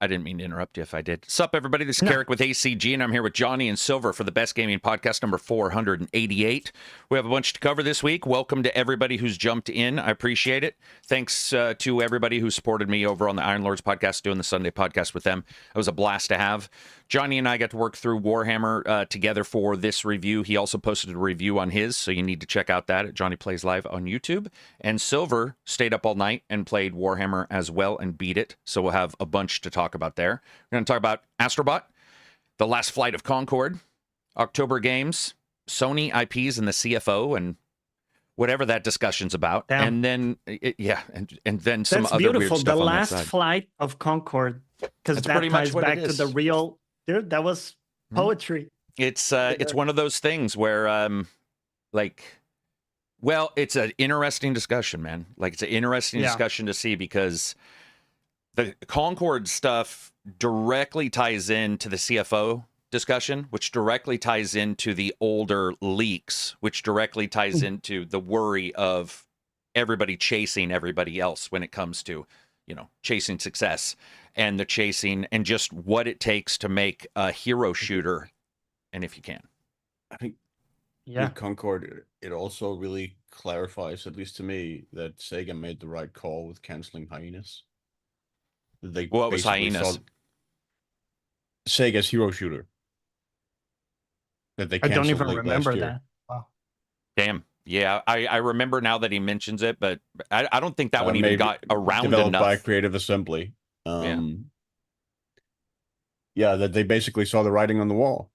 I didn't mean to interrupt you if I did. Sup, everybody? This is No. Carrick with ACG, and I'm here with Johnny and Silver for the Best Gaming Podcast number 488. We have a bunch to cover this week. Welcome to everybody who's jumped in. I appreciate it. Thanks to everybody who supported me over on the Iron Lords podcast, doing the Sunday podcast with them. It was a blast to have. Johnny and I got to work through Warhammer together for this review. He also posted a review on his, so you need to check out that at Johnny Plays Live on YouTube. And Silver stayed up all night and played Warhammer as well and beat it, so we'll have a bunch to talk about there. We're going to talk about Astrobot, The Last Flight of Concord, October Games, Sony IPs and the CFO, and whatever that discussion's about. Damn. And then, and then some That's other beautiful. weird stuff The on that Last side. Flight of Concord, because That's that pretty much ties what it back to is. the real. Dude, that was poetry. It's one of those things where, well, it's an interesting discussion, man. Like, it's an interesting discussion to see, because the Concord stuff directly ties into the CFO discussion, which directly ties into the older leaks, which directly ties into the worry of everybody chasing everybody else when it comes to, chasing success and the chasing and just what it takes to make a hero shooter, and if you can. I think Yeah. with Concord, it also really clarifies, at least to me, that Sega made the right call with canceling Hyenas. They What was basically Hyenas? Sega's hero shooter. That they I don't canceled even late remember last year. that. Wow. Damn. Yeah, I remember now that he mentions it, but I don't think that one even Made- got around developed enough. by Creative Assembly. Yeah, that they basically saw the writing on the wall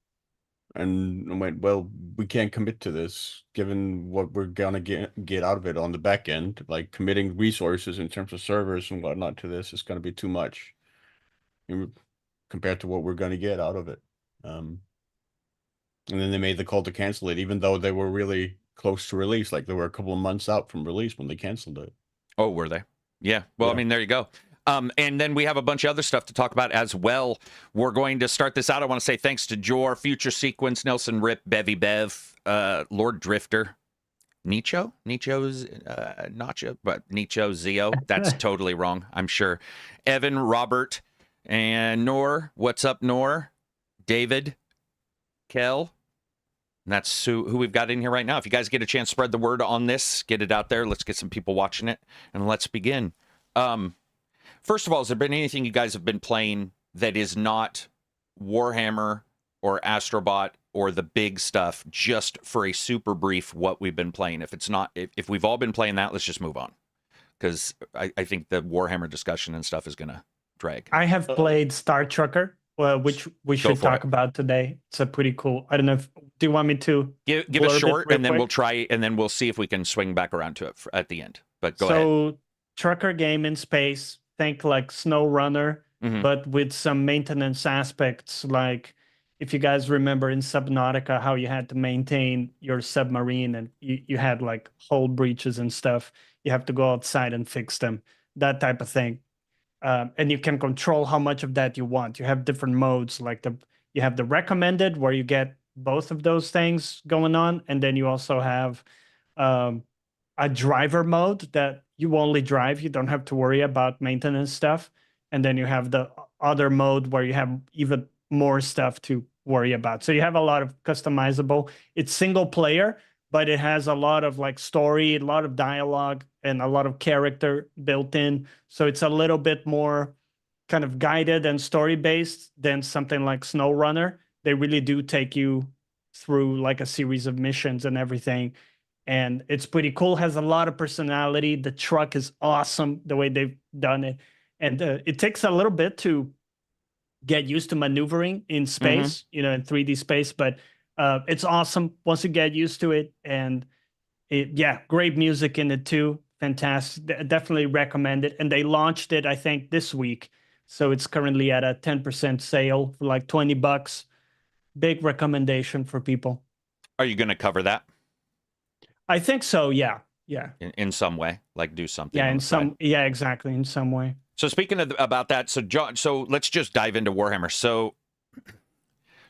and went, well, we can't commit to this given what we're gonna get out of it on the back end. Like, committing resources in terms of servers and whatnot to this is going to be too much compared to what we're going to get out of it. And then they made the call to cancel it, even though they were really close to release. Like, they were a couple of months out from release when they canceled it. Oh, were they? Yeah. Well, Yeah. I mean, there you go. And then we have a bunch of other stuff to talk about as well. We're going to start this out. I want to say thanks to Jor, Future Sequence, Nelson Rip, Bevy Bev, Lord Drifter, Nicho, Nacho, but Nicho, Zio. That's totally wrong, I'm sure. Evan, Robert, and Nor. What's up, Nor? David, Kel. And that's who we've got in here right now. If you guys get a chance, spread the word on this. Get it out there. Let's get some people watching it. And let's begin. First of all, has there been anything you guys have been playing that is not Warhammer or Astrobot or the big stuff, just for a super brief what we've been playing? If it's not, if we've all been playing that, let's just move on. Because I think the Warhammer discussion and stuff is going to drag. I have played Star Trucker, which we should talk about today. It's a pretty cool. I don't know if do you want me to give a blurb it short, real and then quick? we'll try, and then we'll see if we can swing back around to it at the end. But go ahead. So, trucker game in space. Think like SnowRunner, Mhm. but with some maintenance aspects. Like, if you guys remember in Subnautica, how you had to maintain your submarine and you had like hull breaches and stuff. You have to go outside and fix them, that type of thing. And you can control how much of that you want. You have different modes, like you have the recommended, where you get both of those things going on, and then you also have a driver mode that you only drive. You don't have to worry about maintenance stuff. And then you have the other mode where you have even more stuff to worry about. So you have a lot of customizable. It's single player, but it has a lot of like story, a lot of dialogue, and a lot of character built in. So it's a little bit more kind of guided and story based than something like SnowRunner. They really do take you through like a series of missions and everything. And it's pretty cool. Has a lot of personality. The truck is awesome the way they've done it. And it takes a little bit to get used to maneuvering in space, in 3D space. But it's awesome once you get used to it. And great music in it too. Fantastic. Definitely recommend it. And they launched it, I think, this week. So it's currently at a 10% sale for like $20. Big recommendation for people. Are you going to cover that? I think so. Yeah. In some way, like do something. Yeah, on in the side. exactly, in some way. So speaking about that, so John, so let's just dive into Warhammer. So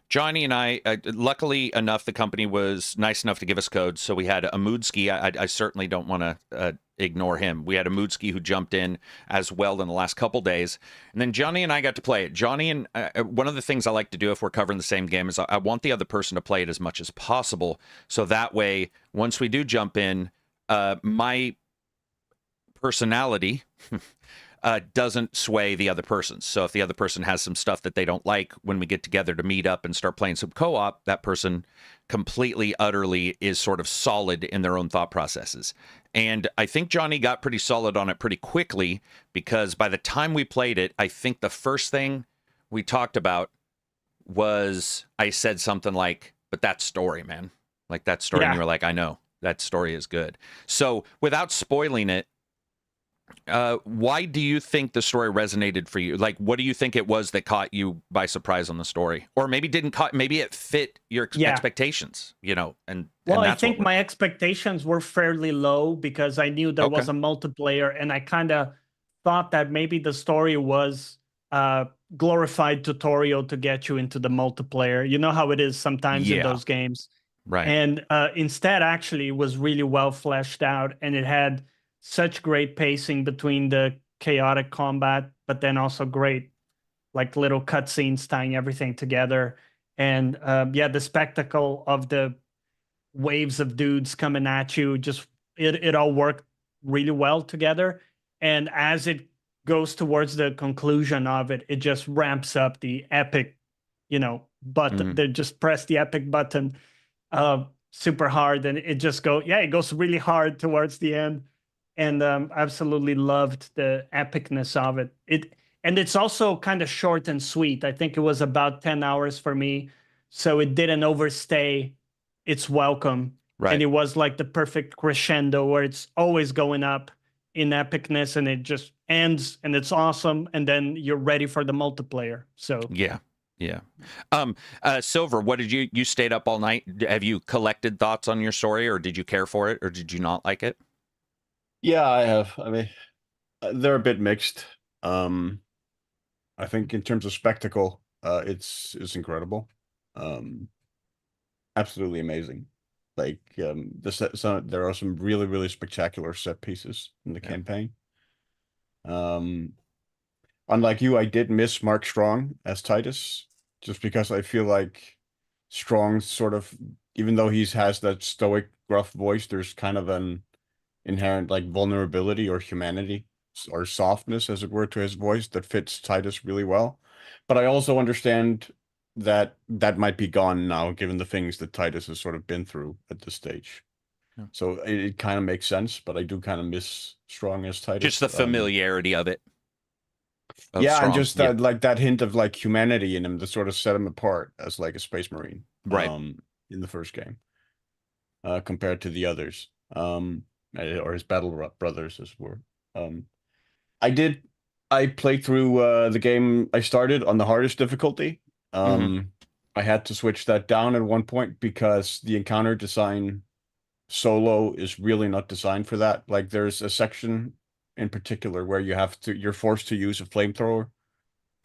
Johnny and I, luckily enough, the company was nice enough to give us codes. So we had a Moodski. I certainly don't want to ignore him. We had a Moodski who jumped in as well in the last couple days. And then Johnny and I got to play it. Johnny and one of the things I like to do if we're covering the same game is I want the other person to play it as much as possible. So that way, once we do jump in, my personality doesn't sway the other person. So if the other person has some stuff that they don't like, when we get together to meet up and start playing some co-op, that person completely, utterly is sort of solid in their own thought processes. And I think Johnny got pretty solid on it pretty quickly, because by the time we played it, I think the first thing we talked about was I said something like, but that story, man, like that story. Yeah. And you were like, I know that story is good. So without spoiling it, why do you think the story resonated for you? Like, what do you think it was that caught you by surprise on the story, or maybe maybe it fit your expectations, you know? And I think my expectations were fairly low because I knew there was a multiplayer, and I kind of thought that maybe the story was a glorified tutorial to get you into the multiplayer. You know how it is sometimes in those games, right? And instead, actually, it was really well fleshed out, and it had such great pacing between the chaotic combat, but then also great like little cutscenes tying everything together. And the spectacle of the waves of dudes coming at you, just it all worked really well together. And as it goes towards the conclusion of it, it just ramps up the epic, button. They just press the epic button super hard, and it just it goes really hard towards the end. And absolutely loved the epicness of it. And it's also kind of short and sweet. I think it was about 10 hours for me, so it didn't overstay its welcome. Right. And it was like the perfect crescendo where it's always going up in epicness, and it just ends, and it's awesome, and then you're ready for the multiplayer. So yeah. Silver, what did you stayed up all night? Have you collected thoughts on your story, or did you care for it, or did you not like it? Yeah, I have. I mean, they're a bit mixed. I think in terms of spectacle, it's incredible. Absolutely amazing. Like there are some really, really spectacular set pieces in the campaign. Unlike you, I did miss Mark Strong as Titus, just because I feel like Strong sort of, even though he has that stoic, gruff voice, there's kind of an inherent like vulnerability or humanity or softness, as it were, to his voice that fits Titus really well. But I also understand that might be gone now, given the things that Titus has sort of been through at this stage. Yeah. So it kind of makes sense, but I do kind of miss Strong as Titus. Just the familiarity of it. Yeah, Strong. And just that like that hint of like humanity in him that sort of set him apart as like a Space Marine, right? In the first game, compared to the others. Or his battle brothers, as it were. I played through the game. I started on the hardest difficulty. I had to switch that down at one point because the encounter design solo is really not designed for that. Like there's a section in particular where you're forced to use a flamethrower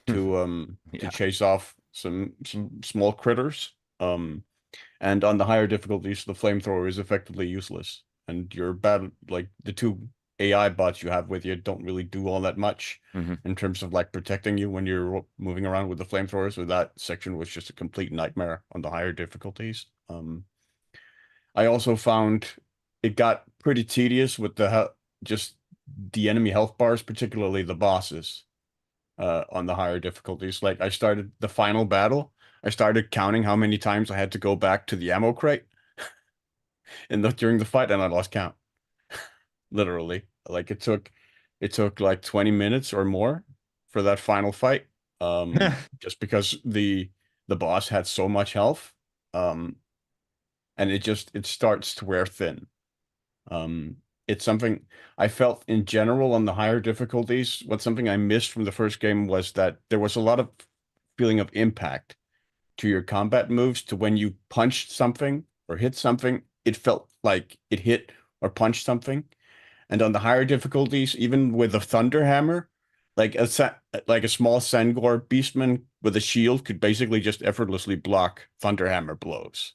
to chase off some small critters. And on the higher difficulties, the flamethrower is effectively useless. And your like the two AI bots you have with you don't really do all that much in terms of like protecting you when you're moving around with the flamethrower. So that section was just a complete nightmare on the higher difficulties. I also found it got pretty tedious with just the enemy health bars, particularly the bosses on the higher difficulties. Like I started the final battle, I started counting how many times I had to go back to the ammo crate during the fight, and I lost count. Literally, like it took like 20 minutes or more for that final fight, just because the boss had so much health, and it starts to wear thin. It's something I felt in general on the higher difficulties. Something I missed from the first game was that there was a lot of feeling of impact to your combat moves. To when you punched something or hit something, it felt like it hit or punched something. And on the higher difficulties, even with the Thunder Hammer, like like a small Sangor beastman with a shield could basically just effortlessly block Thunderhammer blows,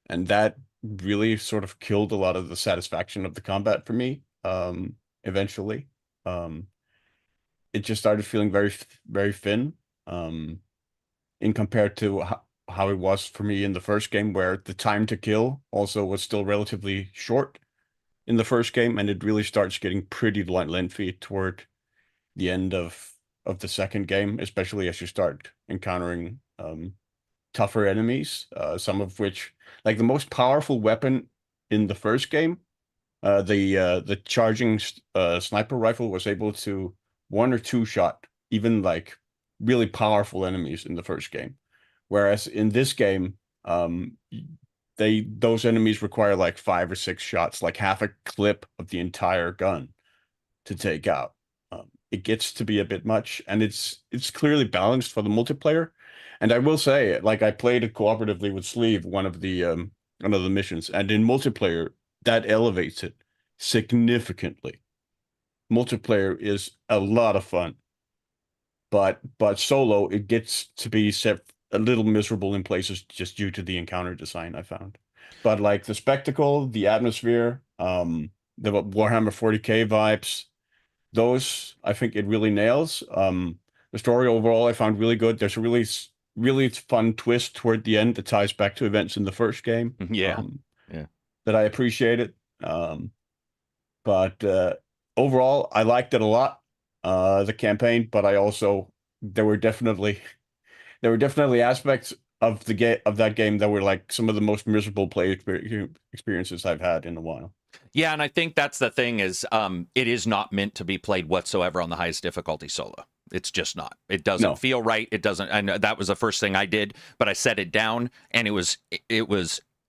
and that really sort of killed a lot of the satisfaction of the combat for me. Eventually, um, it just started feeling very thin, in compared to how it was for me in the first game, where the time to kill also was still relatively short in the first game, and it really starts getting pretty lengthy toward the end of the second game, especially as you start encountering tougher enemies, some of which, like the most powerful weapon in the first game, the charging sniper rifle was able to one or two shot even like really powerful enemies in the first game, whereas in this game, those enemies require like 5 or 6 shots, like half a clip of the entire gun to take out. It gets to be a bit much, and it's clearly balanced for the multiplayer. And I will say, like, I played it cooperatively with Sleeve, one of the missions, and in multiplayer that elevates it significantly. Multiplayer is a lot of fun, but solo it gets to be a little miserable in places just due to the encounter design, I found. But like the spectacle, the atmosphere, the Warhammer 40K vibes, those I think it really nails. The story overall I found really good. There's a really fun twist toward the end that ties back to events in the first game. Yeah. That I appreciated. But overall, I liked it a lot, the campaign. But there were definitely aspects of that game that were like some of the most miserable play experiences I've had in a while. Yeah, and I think that's the thing is, it is not meant to be played whatsoever on the highest difficulty solo. It's just not. It doesn't feel right. It doesn't. I know that was the first thing I did, but I set it down, and it was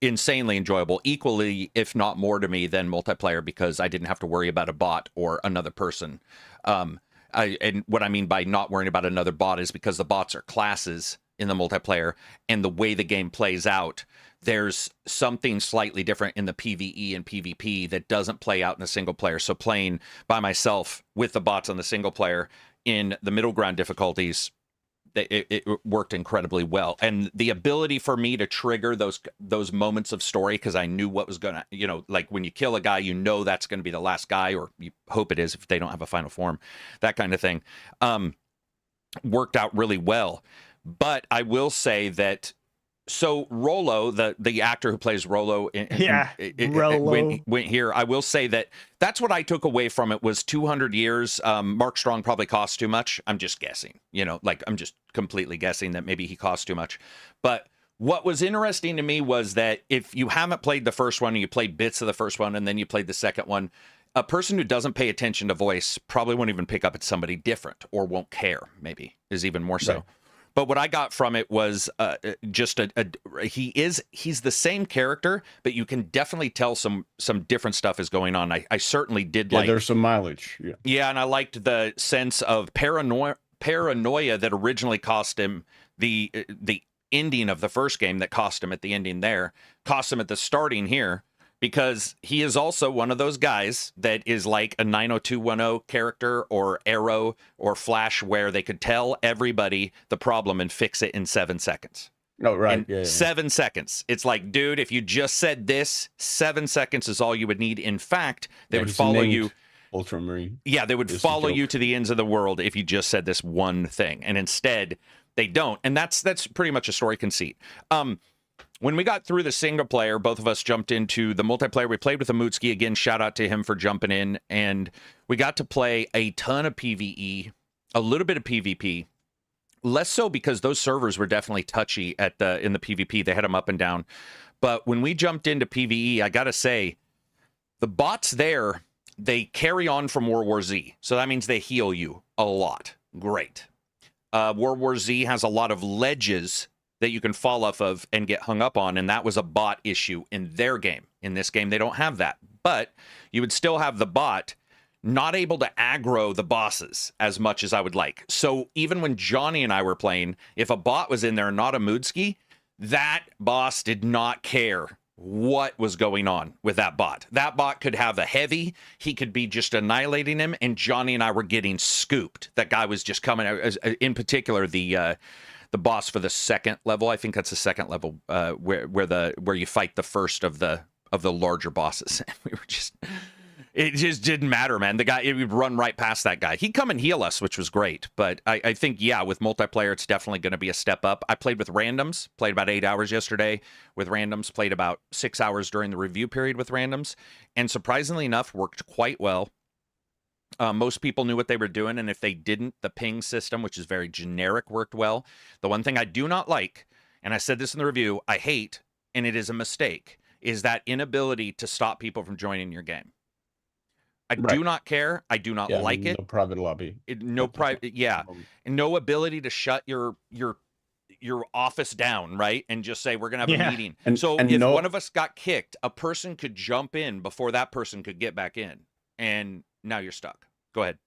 insanely enjoyable, equally, if not more to me than multiplayer, because I didn't have to worry about a bot or another person. And what I mean by not worrying about another bot is because the bots are classes in the multiplayer, and the way the game plays out, there's something slightly different in the PvE and PvP that doesn't play out in the single player. So playing by myself with the bots on the single player in the middle ground difficulties, it worked incredibly well. And the ability for me to trigger those moments of story, because I knew what was gonna, like when you kill a guy, that's going to be the last guy, or you hope it is if they don't have a final form, that kind of thing, worked out really well. But I will say that, so Rollo, the actor who plays Rollo, went here. I will say that's what I took away from it was 200 years. Mark Strong probably cost too much. I'm just guessing, I'm just completely guessing that maybe he cost too much. But what was interesting to me was that if you haven't played the first one and you played bits of the first one and then you played the second one, a person who doesn't pay attention to voice probably won't even pick up at somebody different, or won't care, maybe, is even more so. Right. But what I got from it was just he's the same character, but you can definitely tell some different stuff is going on. I certainly did like. There's some mileage. Yeah, and I liked the sense of paranoia that originally cost him the ending of the first game, that cost him at the ending there, cost him at the starting here. Because he is also one of those guys that is like a 90210 character or Arrow or Flash, where they could tell everybody the problem and fix it in 7 seconds. Oh, right. Yeah. 7 seconds. It's like, dude, if you just said this, 7 seconds is all you would need. In fact, they would follow you. Ultramarine. Yeah, they would follow you to the ends of the world if you just said this one thing. And instead, they don't. And that's pretty much a story conceit. When we got through the single player, both of us jumped into the multiplayer. We played with Amutski. Again, shout out to him for jumping in. And we got to play a ton of PvE, a little bit of PvP. Less so because those servers were definitely touchy in the PvP. They had them up and down. But when we jumped into PvE, I got to say, the bots there, they carry on from World War Z. So that means they heal you a lot. Great. World War Z has a lot of ledges that you can fall off of and get hung up on, and that was a bot issue in their game. In this game, they don't have that. But you would still have the bot not able to aggro the bosses as much as I would like. So even when Johnny and I were playing, if a bot was in there and not a Moodski, that boss did not care what was going on with that bot. That bot could have a heavy, he could be just annihilating him, and Johnny and I were getting scooped. That guy was just coming out, in particular, the boss for the second level. I think that's the second level, where you fight the first of the larger bosses. We were just, it just didn't matter, man. The guy, it would run right past that guy. He'd come and heal us, which was great. But I think, yeah, with multiplayer, it's definitely going to be a step up. I played with randoms, played about 8 hours yesterday with randoms, played about 6 hours during the review period with randoms, and surprisingly enough, worked quite well. Most people knew what they were doing, and if they didn't, the ping system, which is very generic, worked well. The one thing I do not like, and I said this in the review, I hate, and it is a mistake, is that inability to stop people from joining your game. I do not care. I do not like it. No private lobby. No private. Yeah, and no ability to shut your office down, right? And just say we're gonna have a meeting. And if one of us got kicked, a person could jump in before that person could get back in, and now you're stuck. Go ahead.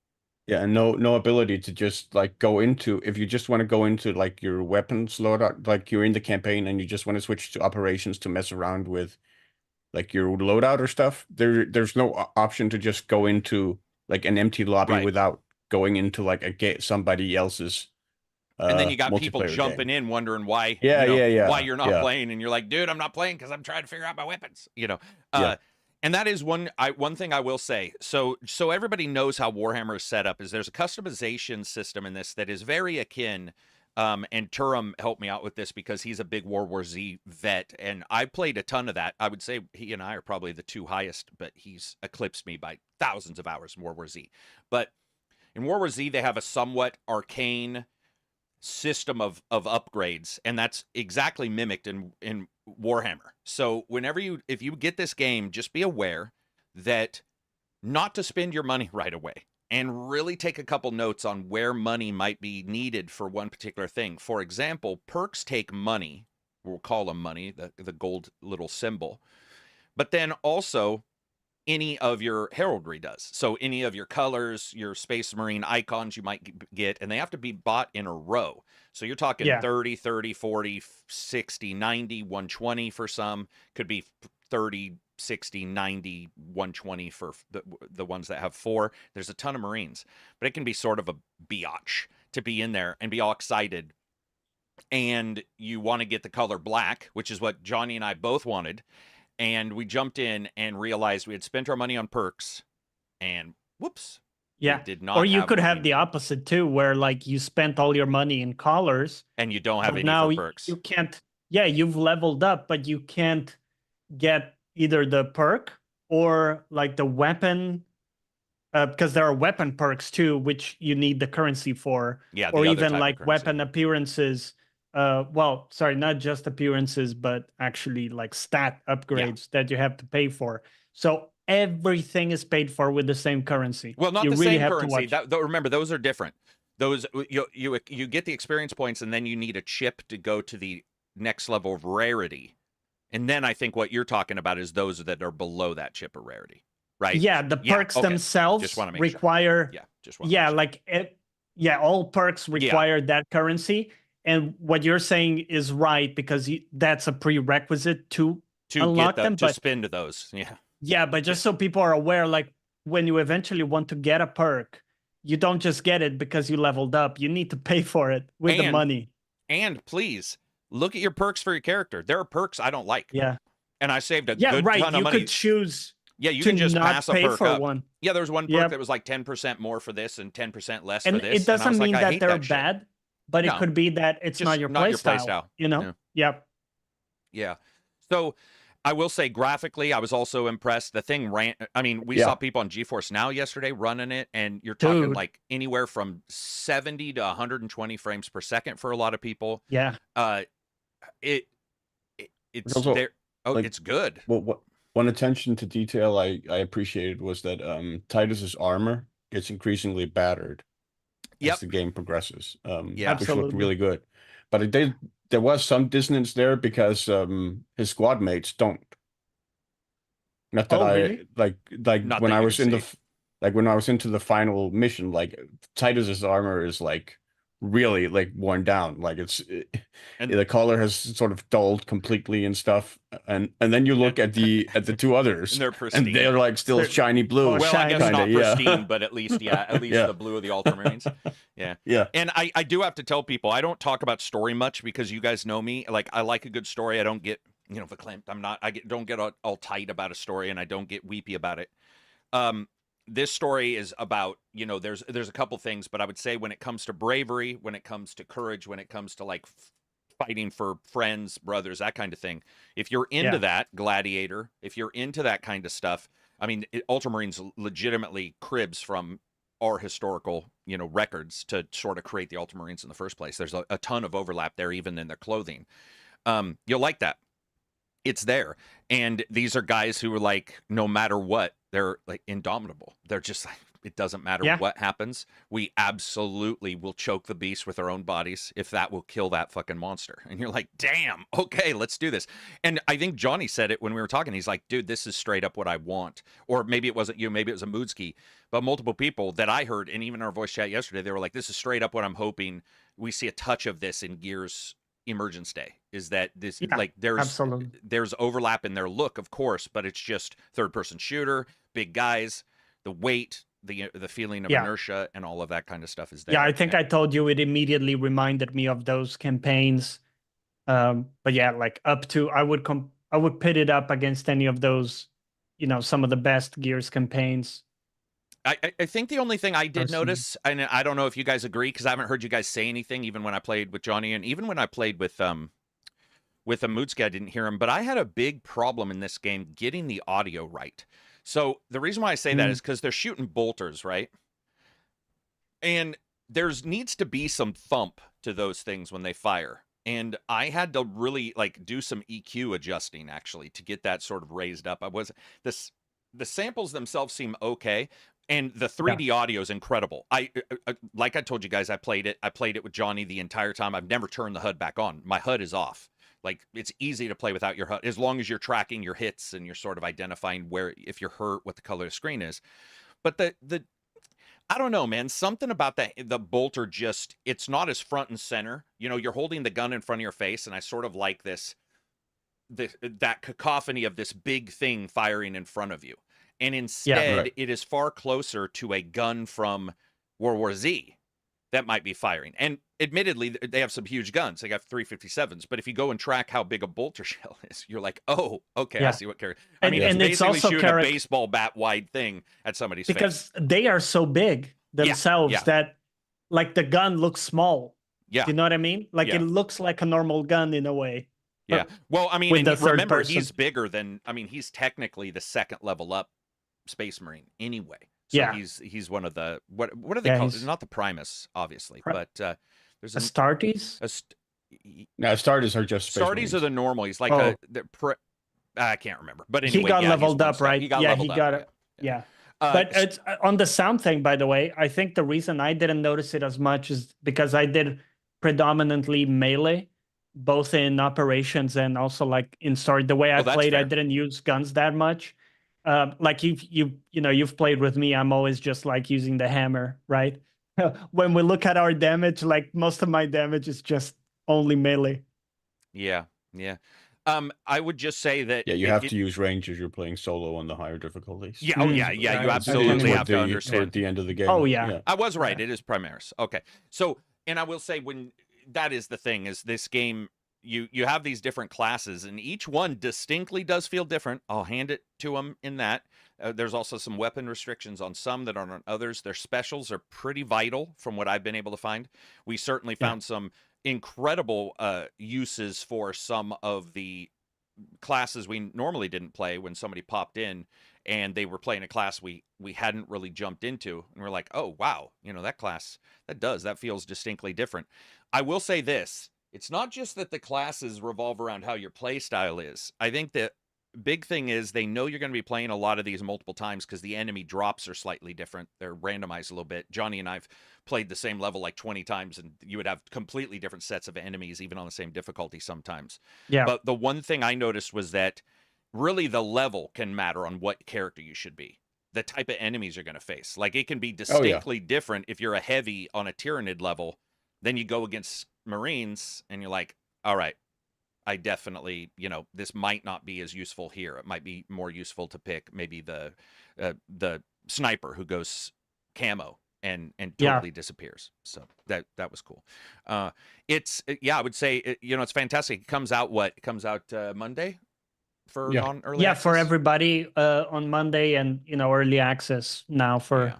Yeah, and no ability to just like go into, if you just want to go into like your weapons loadout, like you're in the campaign and you just want to switch to operations to mess around with like your loadout or stuff, there's no option to just go into like an empty lobby without going into like somebody else's and then you got people jumping in wondering why why you're not playing, and you're like, dude, I'm not playing because I'm trying to figure out my weapons, and that is one thing I will say. So everybody knows how Warhammer is set up, is there's a customization system in this that is very akin. And Turam helped me out with this because he's a big World War Z vet, and I played a ton of that. I would say he and I are probably the two highest, but he's eclipsed me by thousands of hours in World War Z. But in World War Z, they have a somewhat arcane system of upgrades, and that's exactly mimicked in Warhammer. So if you get this game, just be aware that not to spend your money right away, and really take a couple notes on where money might be needed for one particular thing. For example, perks take money. We'll call them money, the gold little symbol. But then also, any of your heraldry does. So any of your colors, your Space Marine icons you might get, and they have to be bought in a row. So you're talking 30, 40, 60, 90, 120 for some. Could be 30, 60, 90, 120 for the ones that have 4. There's a ton of Marines, but it can be sort of a biatch to be in there and be all excited. And you want to get the color black, which is what Johnny and I both wanted. And we jumped in and realized we had spent our money on perks, and whoops. Yeah. Did not. Or you could have the opposite too, where like you spent all your money in colors and you don't have any now for perks. You can't. Yeah, you've leveled up, but you can't get either the perk or like the weapon, because there are weapon perks too, which you need the currency for. Yeah, or even like weapon appearances. Well, sorry, not just appearances, but actually like stat upgrades that you have to pay for. So everything is paid for with the same currency. Well, not the same currency. Remember, those are different. Those you get the experience points, and then you need a chip to go to the next level of rarity. And then I think what you're talking about is those that are below that chip of rarity, right? Yeah, the perks themselves just want to make require. Sure. All perks require that currency. And what you're saying is right, because that's a prerequisite to unlock them. To spend those, Yeah, but just so people are aware, like when you eventually want to get a perk, you don't just get it because you leveled up. You need to pay for it with the money. And please, look at your perks for your character. There are perks I don't like. Yeah. And I saved a good ton of money. You could choose. Yeah, you can just pass a perk up. One. Yeah, there was one perk that was like 10% more for this and 10% less for this. And it doesn't mean that they're bad, but it could be that it's not your play style. You know? Yeah. So I will say graphically, I was also impressed. The thing we saw people on GeForce Now yesterday running it, and you're talking like anywhere from 70 to 120 frames per second for a lot of people. Yeah. It's also, there. Oh, like, it's good. Well, one attention to detail I appreciated was that Titus's armor gets increasingly battered as the game progresses. Which looked really good. But there was some dissonance there because his squad mates don't. Not that really? When I was in when I was into the final mission, like Titus's armor is like really like worn down. Like And the color has sort of dulled completely and stuff. And then you look at the two others, and they're and pristine. they're like still They're shiny blue. more Well, I guess shiny. not Kinda, pristine, yeah. but at least Yeah. the blue of the Ultramarines. Yeah. Yeah. And I do have to tell people, I don't talk about story much because you guys know me. Like, I like a good story. I don't get, verklempt. Don't get all tight about a story, and I don't get weepy about it. This story is about, there's a couple things, but I would say when it comes to bravery, when it comes to courage, when it comes to like fighting for friends, brothers, that kind of thing. If you're into that, Gladiator, if you're into that kind of stuff, I mean, Ultramarines legitimately cribs from our historical, records to sort of create the Ultramarines in the first place. There's a ton of overlap there, even in their clothing. You'll like that. It's there. And these are guys who are like, no matter what, they're like indomitable. They're just like, it doesn't matter what happens. We absolutely will choke the beast with our own bodies if that will kill that fucking monster. And you're like, damn, okay, let's do this. And I think Johnny said it when we were talking. He's like, dude, this is straight up what I want. Or maybe it wasn't you, maybe it was a Moodski, but multiple people that I heard, and even our voice chat yesterday, they were like, this is straight up what I'm hoping we see a touch of this in Gears Emergence Day. Is that this like there's overlap in their look, of course, but it's just third-person shooter, big guys, the weight, the feeling of inertia, and all of that kind of stuff is there. Yeah, I think I told you it immediately reminded me of those campaigns. But yeah, like up to I would pit it up against any of those, some of the best Gears campaigns. I think the only thing I did notice, and I don't know if you guys agree, because I haven't heard you guys say anything, even when I played with Johnny, and even when I played with a Moodski, I didn't hear him, but I had a big problem in this game getting the audio right. So the reason why I say that is because they're shooting bolters, right? And there's needs to be some thump to those things when they fire. And I had to really like do some EQ adjusting actually to get that sort of raised up. The samples themselves seem okay. And the 3D audio is incredible. Like I told you guys, I played it with Johnny the entire time. I've never turned the HUD back on. My HUD is off. Like, it's easy to play without your HUD, as long as you're tracking your hits and you're sort of identifying where, if you're hurt, what the color of the screen is. But I don't know, man. Something about the bolter just, it's not as front and center. You're holding the gun in front of your face, and I sort of like that cacophony of this big thing firing in front of you. And instead, it is far closer to a gun from World War Z that might be firing. And admittedly, they have some huge guns. They got 357s. But if you go and track how big a bolter shell is, you're like, oh, okay, I see what character. I mean, it's basically shooting a baseball bat wide thing at somebody's face. Because they are so big themselves that, like, the gun looks small. Yeah. Do you know what I mean? Like, it looks like a normal gun in a way. Yeah. Well, I mean, remember, he's bigger than, he's technically the second level up Space Marine anyway. So he's one of the what are they called? Not the Primus, obviously, but there's Astartes. No, Astartes are just Space Astartes Marines. are the normal. He's like I can't remember, but anyway, he got leveled up, right? He got leveled up. Yeah. But it's on the sound thing, by the way. I think the reason I didn't notice it as much is because I did predominantly melee, both in operations and also like in story. The way I played, I didn't use guns that much. Like you've played with me, I'm always just like using the hammer, right? When we look at our damage, like most of my damage is just only melee. Yeah. I would just say that you have to use range if you're playing solo on the higher difficulties. Yeah, you absolutely have to understand at the end of the game. Oh yeah. I was right. It is Primaris. Okay. So, and I will say, when that is the thing, is this game, you have these different classes, and each one distinctly does feel different. I'll hand it to them in that. There's also some weapon restrictions on some that aren't on others. Their specials are pretty vital from what I've been able to find. We certainly found some incredible uses for some of the classes we normally didn't play when somebody popped in and they were playing a class we hadn't really jumped into, and we're like, oh wow, that class, that feels distinctly different. I will say this, it's not just that the classes revolve around how your play style is. I think the big thing is they know you're going to be playing a lot of these multiple times because the enemy drops are slightly different. They're randomized a little bit. Johnny and I've played the same level like 20 times, and you would have completely different sets of enemies, even on the same difficulty sometimes. Yeah. But the one thing I noticed was that really the level can matter on what character you should be. The type of enemies you're going to face. Like, it can be distinctly different if you're a heavy on a Tyranid level Then you go against Marines, and you're like, all right, I definitely, this might not be as useful here. It might be more useful to pick maybe the sniper who goes camo and totally disappears. So that was cool. I would say it's fantastic. It comes out Monday for non-early access? For everybody on Monday, and early access now for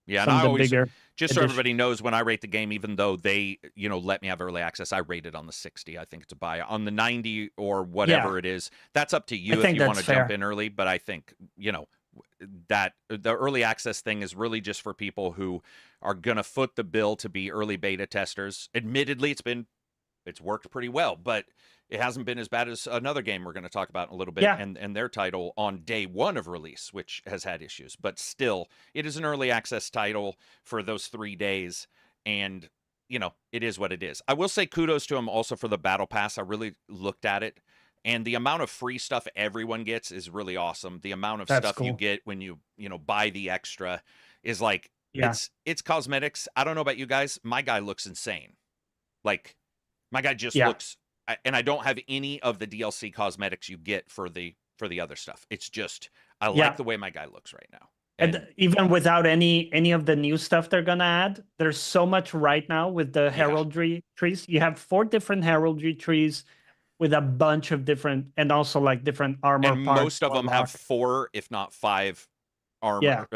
and I always just so everybody knows, when I rate the game, even though they let me have early access, I rate it on the 60. I think it's a buy. On the 90 or whatever it is, that's up to you if you want to jump in early. But I think that the early access thing is really just for people who are gonna foot the bill to be early beta testers. Admittedly, it's worked pretty well, but it hasn't been as bad as another game we're going to talk about in a little bit, and their title on day one of release, which has had issues. But still, it is an early access title for those 3 days, and it is what it is. I will say kudos to them also for the battle pass. I really looked at it, and the amount of free stuff everyone gets is really awesome. The amount of stuff you get when you buy the extra is like it's cosmetics. I don't know about you guys. My guy looks insane. Like, my guy just looks. And I don't have any of the DLC cosmetics you get for the other stuff. It's just I like the way my guy looks right now. And even without any of the new stuff they're gonna add, there's so much right now with the heraldry trees. You have 4 different heraldry trees with a bunch of different, and also like different armor and parts. Most of them have 4, if not 5, armor.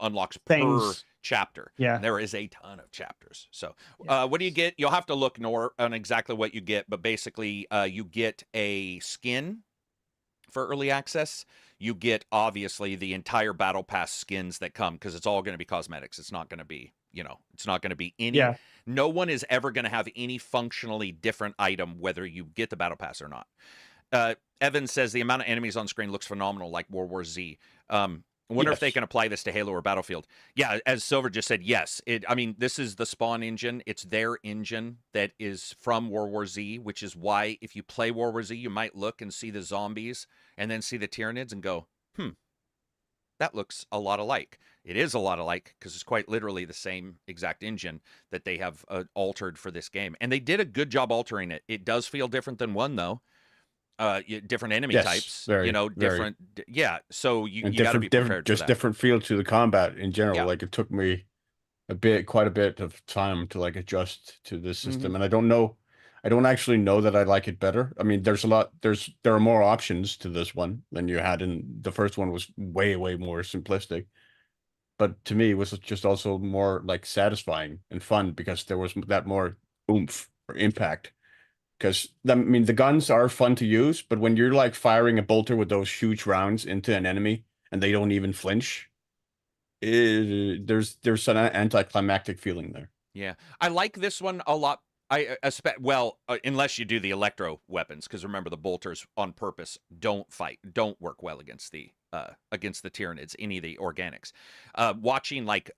Unlocks per chapter. Yeah, there is a ton of chapters. So what do you get? You'll have to look on exactly what you get, but basically you get a skin for early access. You get obviously the entire battle pass skins that come, because it's all going to be cosmetics. It's not going to be it's not going to be any no one is ever going to have any functionally different item whether you get the battle pass or not. Evan says the amount of enemies on screen looks phenomenal, like World War Z. I wonder if they can apply this to Halo or Battlefield. Yeah, as Silver just said, yes. This is the spawn engine. It's their engine that is from World War Z, which is why if you play World War Z, you might look and see the zombies and then see the Tyranids and go, that looks a lot alike. It is a lot alike because it's quite literally the same exact engine that they have altered for this game. And they did a good job altering it. It does feel different than 1, though. Different enemy types, different. So you got to be prepared. Just different feel to the combat in general. Like, it took me quite a bit of time to like adjust to this system, and I don't actually know that I like it better. I mean, there are more options to this one than you had in the first one. Was way more simplistic, but to me it was just also more like satisfying and fun because there was that more oomph or impact. Because, I mean, the guns are fun to use, but when you're like firing a bolter with those huge rounds into an enemy and they don't even flinch, there's an anticlimactic feeling there. Yeah, I like this one a lot. Unless you do the electro weapons, because remember the bolters on purpose don't work well against the Tyranids, any of the organics. Watching like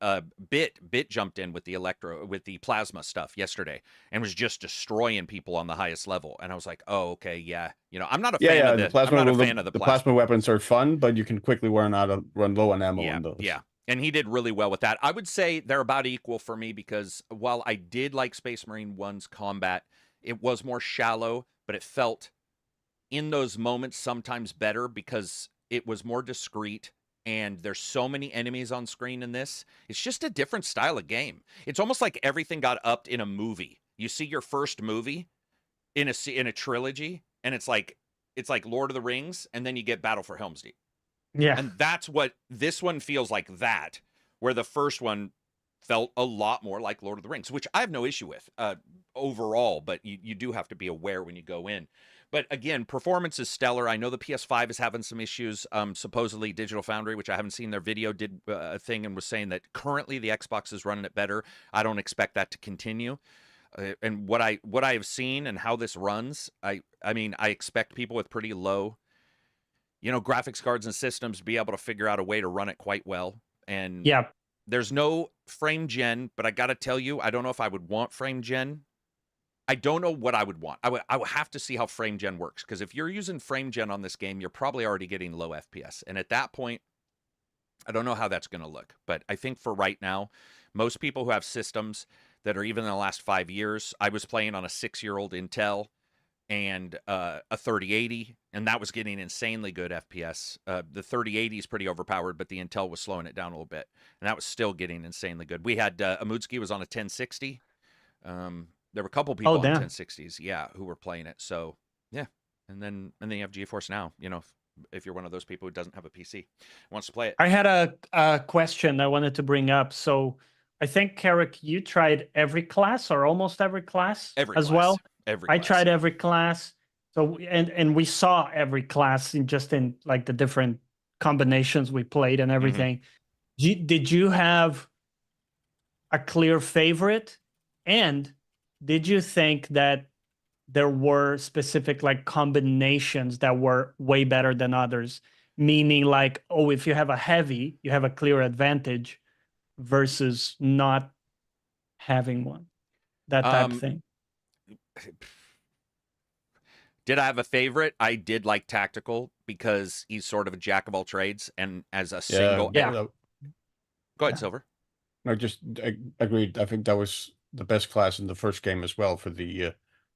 Bit jumped in with the plasma stuff yesterday and was just destroying people on the highest level, and I was like, oh, okay, yeah. I'm not a fan of the plasma. I'm not a fan of the plasma weapons are fun, but you can quickly run low on ammo on those. Yeah. And he did really well with that. I would say they're about equal for me because while I did like Space Marine 1's combat, it was more shallow, but it felt in those moments sometimes better because it was more discreet and there's so many enemies on screen in this. It's just a different style of game. It's almost like everything got upped in a movie. You see your first movie in a trilogy, and it's like Lord of the Rings, and then you get Battle for Helm's Deep. Yeah. And that's what this one feels like, that, where the first one felt a lot more like Lord of the Rings, which I have no issue with overall, but you do have to be aware when you go in. But again, performance is stellar. I know the PS5 is having some issues. Supposedly Digital Foundry, which I haven't seen their video, did a thing and was saying that currently the Xbox is running it better. I don't expect that to continue. And what I have seen and how this runs, I mean, I expect people with pretty low graphics cards and systems to be able to figure out a way to run it quite well. And there's no frame gen, but I got to tell you, I don't know if I would want frame gen. I don't know what I would want. I would have to see how frame gen works, because if you're using frame gen on this game, you're probably already getting low FPS. And at that point, I don't know how that's going to look. But I think for right now, most people who have systems that are even in the last 5 years. I was playing on a 6-year-old Intel and a 3080, and that was getting insanely good FPS. The 3080 is pretty overpowered, but the Intel was slowing it down a little bit, and that was still getting insanely good. We had Amudsky was on a 1060. There were a couple people on 1060s, yeah, who were playing it. So yeah, and then you have GeForce Now. You know, if you're one of those people who doesn't have a PC, wants to play it. I had a question I wanted to bring up. So I think, Carrick, you tried every class or almost every class well. I tried every class. So and we saw every class in like the different combinations we played and everything. Did you have a clear favorite? And did you think that there were specific like combinations that were way better than others? Meaning like, oh, if you have a heavy, you have a clear advantage versus not having one. That type of thing. Did I have a favorite? I did like Tactical because he's sort of a jack of all trades, and as a single. Yeah. Go ahead, Silver. No, I agreed. I think that was the best class in the first game as well for the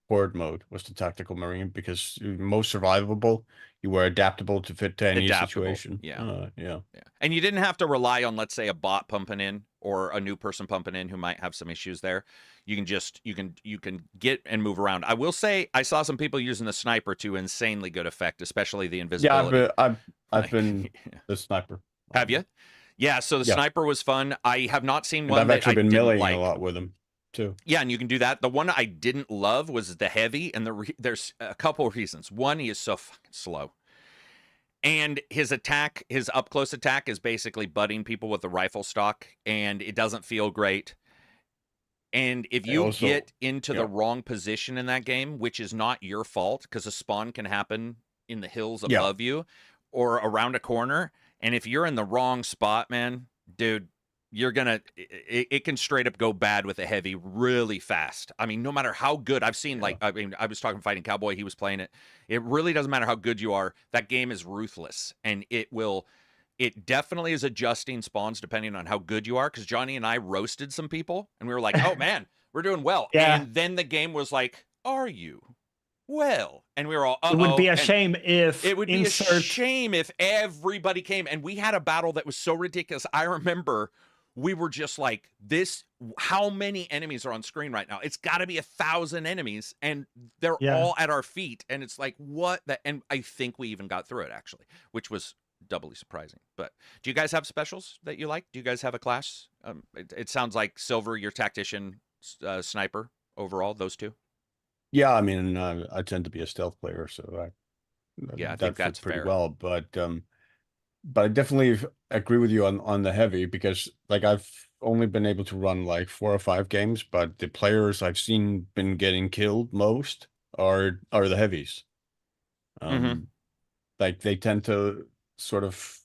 horde mode was the Tactical Marine, because you're most survivable. You were adaptable to fit to any situation. Yeah. Yeah. And you didn't have to rely on, let's say, a bot pumping in or a new person pumping in who might have some issues there. You can just you can get and move around. I will say I saw some people using the sniper to insanely good effect, especially the invisibility. Yeah, I've been the sniper. Have you? Yeah, so the sniper was fun. I have not seen one. I've actually been meleeing a lot with them too. Yeah, and you can do that. The one I didn't love was the heavy, and there's a couple of reasons. One, he is so fucking slow. And his attack, his up-close attack is basically butting people with a rifle stock, and it doesn't feel great. And if you get into the wrong position in that game, which is not your fault, because a spawn can happen in the hills above you or around a corner, and if you're in the wrong spot, man, dude, you're gonna it can straight up go bad with a heavy really fast. I mean, no matter how good I've seen, like I mean, I was talking Fighting Cowboy, he was playing it. It really doesn't matter how good you are. That game is ruthless, and it definitely is adjusting spawns depending on how good you are. Because Johnny and I roasted some people, and we were like, "Oh man, we're doing well." And then the game was like, "Are you well?" And we were all, It would be a shame if a shame if everybody came. And we had a battle that was so ridiculous. I remember we were just like, this, how many enemies are on screen right now? It's got to be 1,000 enemies, and they're all at our feet. And it's like, what the, and I think we even got through it, actually, which was doubly surprising. But do you guys have specials that you like? Do you guys have a class? It sounds like Silver, your tactician, sniper overall, those two. Yeah, I mean, I tend to be a stealth player, so I think that's pretty fair. well. But I definitely agree with you on the heavy, because like I've only been able to run like 4 or 5 games, but the players I've seen been getting killed most are the heavies. Like they tend to sort of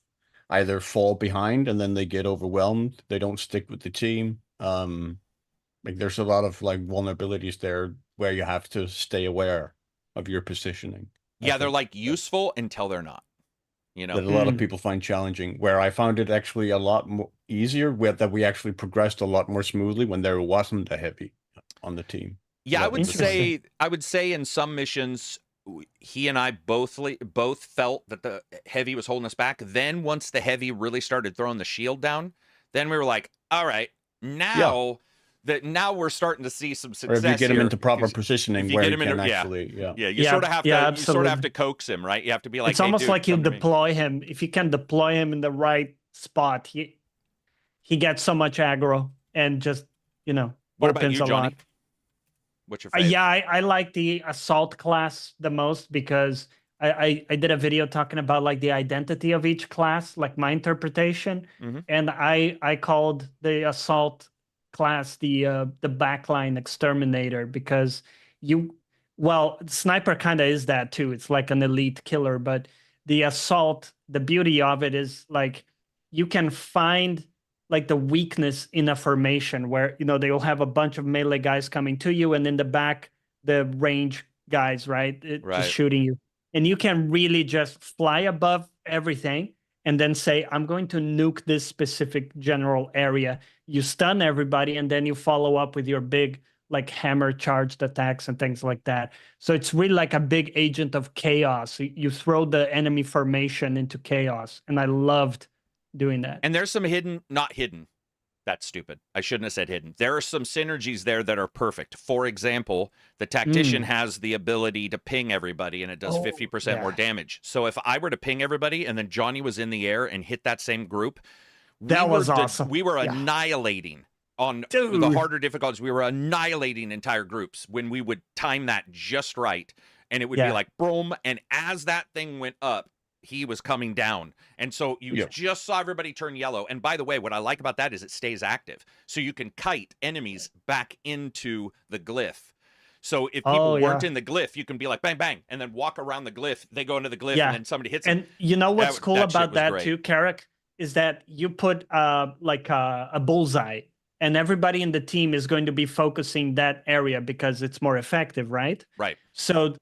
either fall behind and then they get overwhelmed. They don't stick with the team. Like there's a lot of like vulnerabilities there where you have to stay aware of your positioning. Yeah, they're like useful until they're not. You know, that a lot of people find challenging, where I found it actually a lot more easier, that we actually progressed a lot more smoothly when there wasn't a heavy on the team. Yeah, I would say in some missions, he and I both felt that the heavy was holding us back. Then once the heavy really started throwing the shield down, then we were like, all right, now now we're starting to see some success. Or if you get him into proper because positioning, where you can actually, you sort of have to, you sort of have to coax him, right? You have to be like, it's almost like you deploy him. If you can deploy him in the right spot, he gets so much aggro and just, you know, what about you, Johnny? Lot. What's your favorite? Yeah, I like the assault class the most, because I did a video talking about like the identity of each class, like my interpretation, and I called the assault class the backline exterminator, because sniper kind of is that too. It's like an elite killer, but the assault, the beauty of it is like you can find like the weakness in a formation where, you know, they'll have a bunch of melee guys coming to you, and in the back the range guys, right, just shooting you, and you can really just fly above everything and then say, I'm going to nuke this specific general area. You stun everybody, and then you follow up with your big like hammer charged attacks and things like that. So it's really like a big agent of chaos. You throw the enemy formation into chaos, and I loved doing that. And there's some not hidden. That's stupid. I shouldn't have said hidden. There are some synergies there that are perfect. For example, the tactician has the ability to ping everybody, and it does 50% more damage. So if I were to ping everybody and then Johnny was in the air and hit that same group, that was awesome. We were annihilating on the harder difficulties. We were annihilating entire groups when we would time that just right. And it would be like, boom. And as that thing went up, he was coming down. And so you just saw everybody turn yellow. And by the way, what I like about that is it stays active. So you can kite enemies back into the glyph. So if people weren't in the glyph, you can be like, bang, bang, and then walk around the glyph. They go into the glyph, and then somebody hits them. And you know what's cool about that too, Carrick, is that you put like a bullseye, and everybody in the team is going to be focusing that area because it's more effective, right? Right. So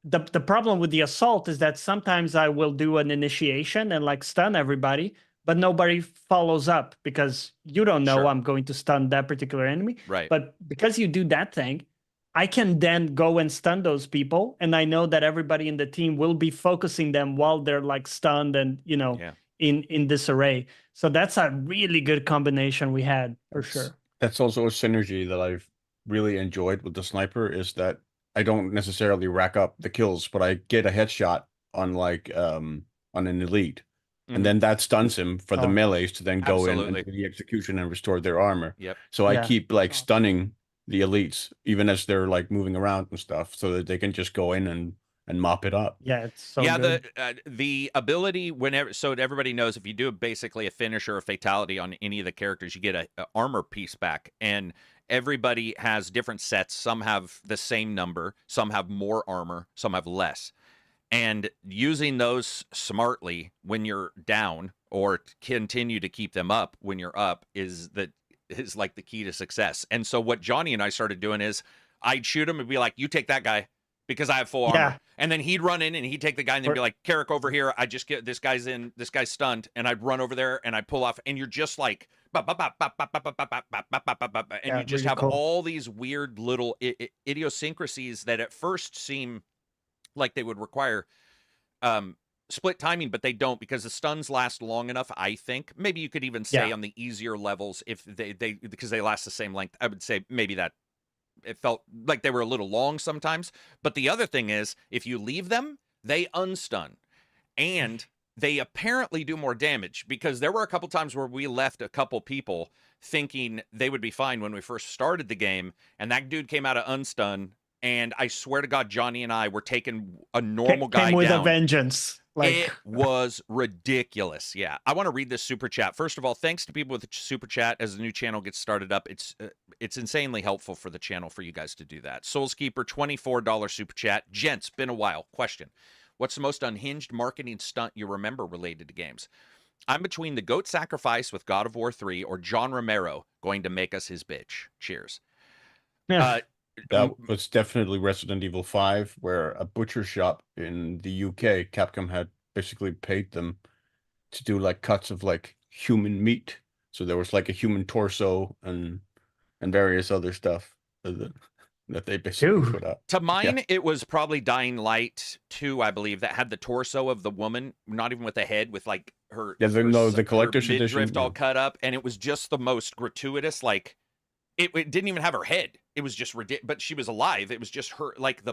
the problem with the assault is that sometimes I will do an initiation and like stun everybody, but nobody follows up because you don't know I'm going to stun that particular enemy. Right. But because you do that thing, I can then go and stun those people, and I know that everybody in the team will be focusing them while they're like stunned and, you know, in disarray. So that's a really good combination we had for sure. That's also a synergy that I've really enjoyed with the sniper, is that I don't necessarily rack up the kills, but I get a headshot on like on an elite, and then that stuns him for the melees to then go in and do the execution and restore their armor. Yep. So I keep like stunning the elites even as they're like moving around and stuff, so that they can just go in and mop it up. Yeah, it's so good. The ability, whenever, so everybody knows, if you do basically a finish or a fatality on any of the characters, you get a armor piece back, and everybody has different sets. Some have the same number, some have more armor, some have less. And using those smartly when you're down, or continue to keep them up when you're up, is like the key to success. And so what Johnny and I started doing is I'd shoot him and be like, you take that guy because I have full armor. And then he'd run in and he'd take the guy and then be like, Carrick, over here. I just get this guy's stunned. And I'd run over there and I'd pull off. And you're just like, and you just have all these weird little idiosyncrasies that at first seem like they would require split timing, but they don't, because the stuns last long enough. I think maybe you could even say on the easier levels, if they because they last the same length, I would say maybe that it felt like they were a little long sometimes. But the other thing is, if you leave them, they unstun, and they apparently do more damage, because there were a couple times where we left a couple people thinking they would be fine when we first started the game, and that dude came out of unstun, and I swear to God, Johnny and I were taking a normal guy came with down. A vengeance. Like, it was ridiculous. Yeah. I want to read this super chat. First of all, thanks to people with the super chat as the new channel gets started up. It's insanely helpful for the channel for you guys to do that. Soulskeeper, $24 super chat. Gents, been a while. Question: what's the most unhinged marketing stunt you remember related to games? I'm between the goat sacrifice with God of War 3 or John Romero going to make us his bitch. Cheers. That was definitely Resident Evil 5, where a butcher shop in the UK, Capcom had basically paid them to do like cuts of like human meat. So there was like a human torso and various other stuff that they basically put up. To mine, it was probably Dying Light 2, I believe, that had the torso of the woman, not even with the head, with like her the collector's edition midriff all cut up, and it was just the most gratuitous. Like it didn't even have her head. It was just ridiculous, but she was alive. It was just her, like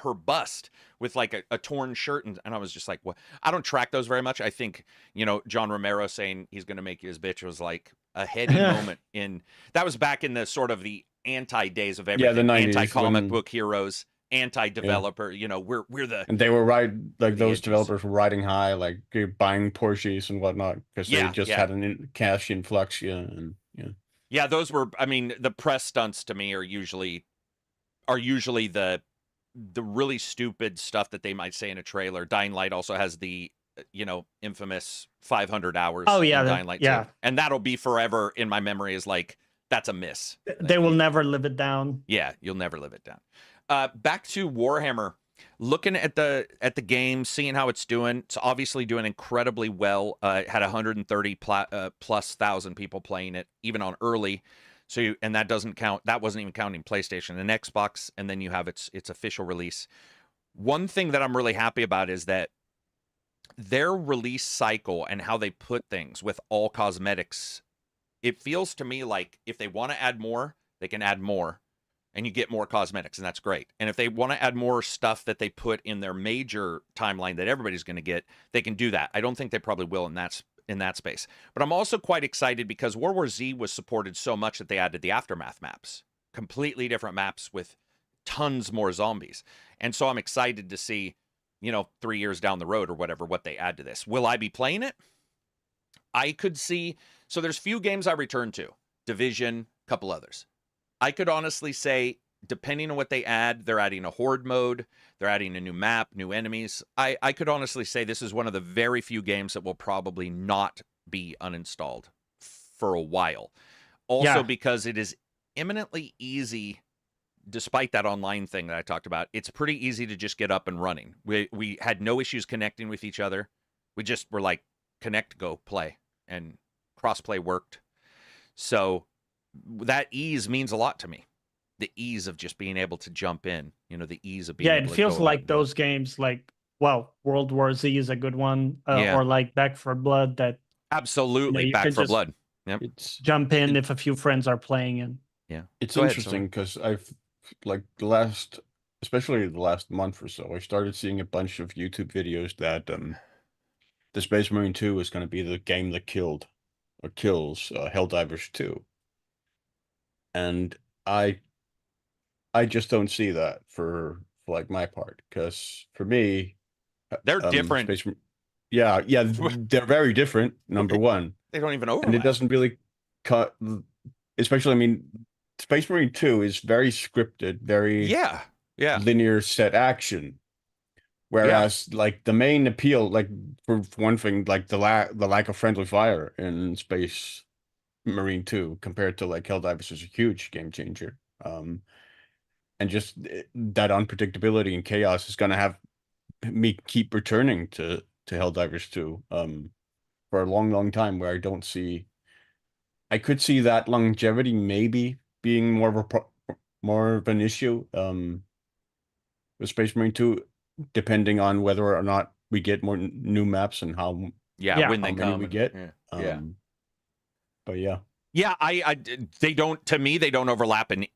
her bust with like a torn shirt, and I was just like, what? I don't track those very much. I think, you know, John Romero saying he's going to make you his bitch was like a heady moment that was back in the sort of the anti days of everything. Yeah, the 90s, anti-comic book heroes, anti-developer. You know, we're the, and they were those developers were riding high, like buying Porsches and whatnot, because they just had cash influx. Yeah, those were, I mean, the press stunts to me are usually the really stupid stuff that they might say in a trailer. Dying Light also has the, you know, infamous 500 hours. Oh yeah, Dying Light 2. And that'll be forever in my memory as like, that's a miss. They will never live it down. Yeah, you'll never live it down. Back to Warhammer. looking at the game, seeing how it's doing, it's obviously doing incredibly well. It had 130 plus thousand people playing it, even on early. So and that doesn't count. That wasn't even counting PlayStation and Xbox. And then you have its official release. One thing that I'm really happy about is that their release cycle and how they put things with all cosmetics. It feels to me like if they want to add more, they can add more. And you get more cosmetics, and that's great. And if they want to add more stuff that they put in their major timeline that everybody's going to get, they can do that. I don't think they probably will in that space. But I'm also quite excited because World War Z was supported so much that they added the Aftermath maps. Completely different maps with tons more zombies. And so I'm excited to see, 3 years down the road or whatever, what they add to this. Will I be playing it? I could see. So there's few games I return to. Division, a couple others. I could honestly say, depending on what they add, they're adding a horde mode, they're adding a new map, new enemies. I could honestly say this is one of the very few games that will probably not be uninstalled for a while. Also because it is eminently easy, despite that online thing that I talked about, it's pretty easy to just get up and running. We had no issues connecting with each other. We just were like, connect, go, play. And crossplay worked. So that ease means a lot to me. The ease of just being able to jump in, the ease of being able to it feels go like those games like, World War Z is a good one, or like Back 4 Blood that absolutely Back 4 Blood. Yep. Jump in if a few friends are playing in. Yeah. It's interesting because I've especially the last month or so, I started seeing a bunch of YouTube videos that the Space Marine 2 is going to be the game that kills Helldivers 2. And I just don't see that for like my part, because for me, they're different. They're very different. Number one, they don't even overlap, and it doesn't really cut. Especially, Space Marine 2 is very scripted, very linear set action. Whereas, like the main appeal, like for one thing, like the lack of friendly fire in Space Marine 2 compared to like Helldivers is a huge game changer. And just that unpredictability and chaos is going to have me keep returning to Helldivers 2 for a long, long time, where I could see that longevity maybe being more of an issue with Space Marine 2, depending on whether or not we get more new maps and when they come we get. But they don't. To me, they don't overlap in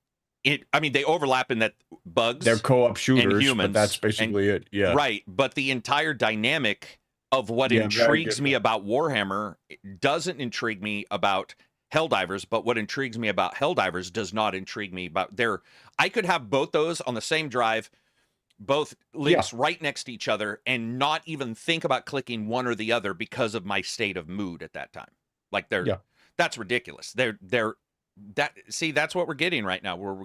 it. They overlap in that bugs. They're co-op shooters, and humans, but that's basically it. Yeah, right. But the entire dynamic of what intrigues me about Warhammer doesn't intrigue me about Helldivers. But what intrigues me about Helldivers does not intrigue me about I could have both those on the same drive, both links right next to each other, and not even think about clicking one or the other because of my state of mood at that time. Like that's ridiculous. That's what we're getting right now. Where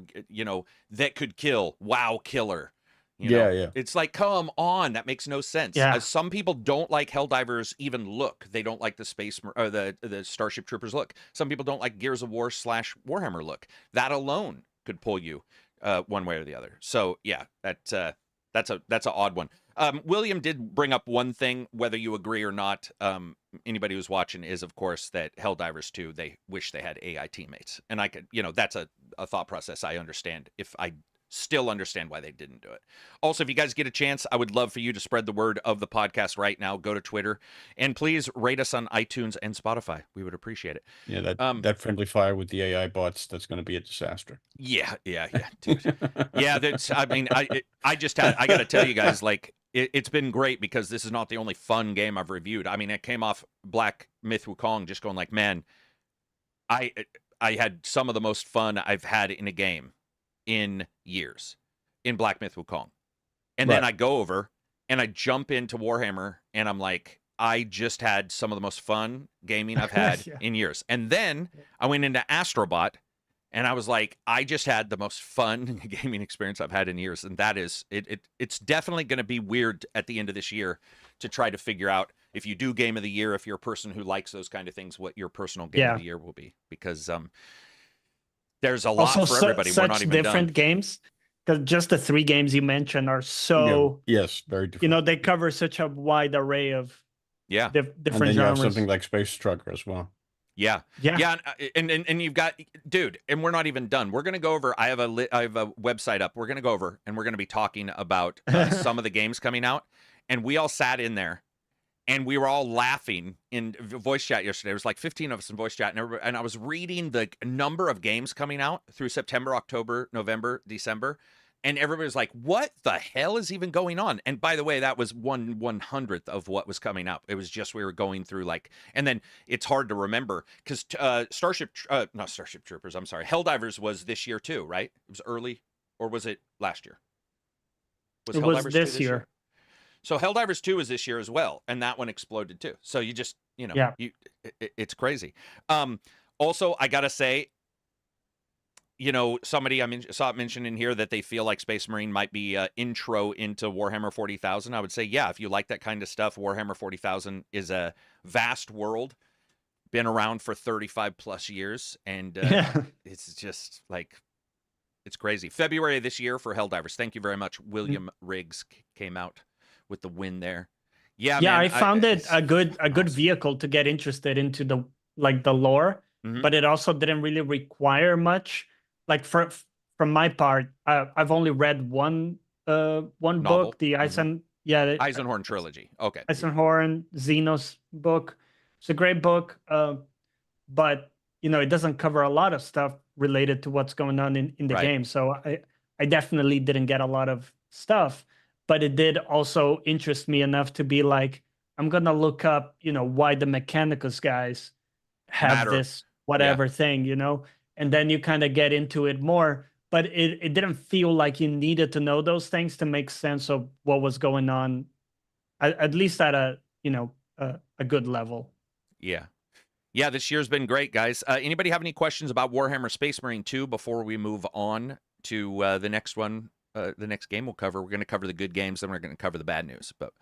that could kill. Wow, killer. It's like, come on, that makes no sense. Some people don't like Helldivers even look. They don't like the space or the Starship Troopers look. Some people don't like Gears of War / Warhammer look. That alone could pull you one way or the other. So that's an odd one. William did bring up one thing, whether you agree or not. Anybody who's watching is, of course, that Helldivers 2, they wish they had AI teammates. And I could, that's a thought process I understand. If I still understand why they didn't do it. Also, if you guys get a chance, I would love for you to spread the word of the podcast right now. Go to Twitter and please rate us on iTunes and Spotify. We would appreciate it. Yeah, that friendly fire with the AI bots, that's going to be a disaster. Yeah, dude. That's. I got to tell you guys, like, it's been great because this is not the only fun game I've reviewed. It came off Black Myth Wukong just going like, man, I had some of the most fun I've had in a game in years in Black Myth Wukong. And then I go over and I jump into Warhammer and I'm like, I just had some of the most fun gaming I've had in years. And then I went into Astrobot and I was like, I just had the most fun gaming experience I've had in years. And that is, it's definitely going to be weird at the end of this year to try to figure out, if you do Game of the Year, if you're a person who likes those kind of things, what your personal Game of the Year will be. Because there's a lot for everybody. We're not even different done. Games. because just the 3 games you mentioned are so, yes, very different. you know, they cover such a wide array of Yeah. different and then you genres. have something like Space Trucker as well. Yeah. And you've got, dude, and we're not even done. We're going to go over, I have a website up. We're going to go over and we're going to be talking about some of the games coming out. And we all sat in there and we were all laughing in voice chat yesterday. There was like 15 of us in voice chat, and I was reading the number of games coming out through September, October, November, December. And everybody was like, what the hell is even going on? And by the way, that was 1/100th of what was coming up. It was just, we were going through like, and then it's hard to remember because not Starship Troopers, I'm sorry. Helldivers was this year too, right? It was early, or was it last year? It was this year. So Helldivers 2 is this year as well. And that one exploded too. So you just, you know, Yeah. It's crazy. Also, I got to say, you know, somebody saw it mentioned in here that they feel like Space Marine might be intro into Warhammer 40,000. I would say, yeah, if you like that kind of stuff, Warhammer 40,000 is a vast world, been around for 35 plus years, and it's just like, it's crazy. February of this year for Helldivers. Thank you very much. William Riggs came out with the win there. Yeah, yeah, man, I found it a good vehicle to get interested into the lore, but it also didn't really require much. Like from my part, I've only read one book, the Eisenhorn trilogy. Okay, Eisenhorn Xenos book. It's a great book, but you know, it doesn't cover a lot of stuff related to what's going on in the game. So I definitely didn't get a lot of stuff, but it did also interest me enough to be like, I'm gonna look up, you know, why the Mechanicus guys have this whatever thing, you know. And then you kind of get into it more, but it didn't feel like you needed to know those things to make sense of what was going on, at least at a, you know, a good level. Yeah. Yeah, this year's been great, guys. Anybody have any questions about Warhammer Space Marine 2 before we move on to the next one, the next game we'll cover? We're going to cover the good games, then we're going to cover the bad news. But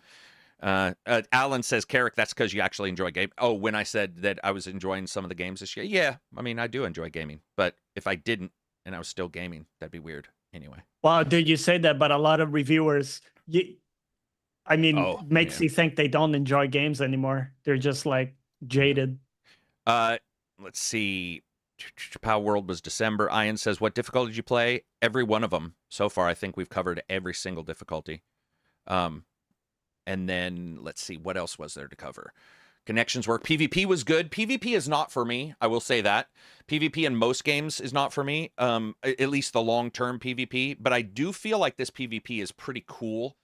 Alan says, Carrick, that's because you actually enjoy game. Oh, when I said that I was enjoying some of the games this year, yeah, I mean, I do enjoy gaming, but if I didn't and I was still gaming, that'd be weird anyway. Well, dude, you say that, but a lot of reviewers, makes you think they don't enjoy games anymore. They're just like jaded. Let's see. Pow World was December. Ian says, what difficulty did you play? Every one of them so far. I think we've covered every single difficulty. And then let's see, what else was there to cover? Connections work. PvP was good. PvP is not for me. I will say that. PvP in most games is not for me, at least the long-term PvP. But I do feel like this PvP is pretty cool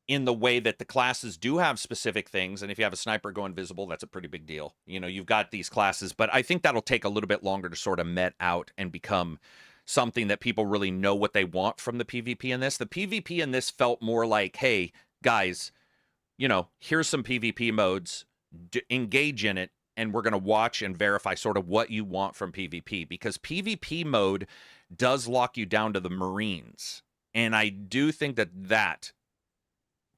in the way that the classes do have specific things. And if you have a sniper go invisible, that's a pretty big deal. You know, you've got these classes. But I think that'll take a little bit longer to sort of met out and become something that people really know what they want from the PvP in this. The PvP in this felt more like, hey, guys, you know, here's some PvP modes, engage in it, and we're going to watch and verify sort of what you want from PvP, because PvP mode does lock you down to the Marines. And I do think that that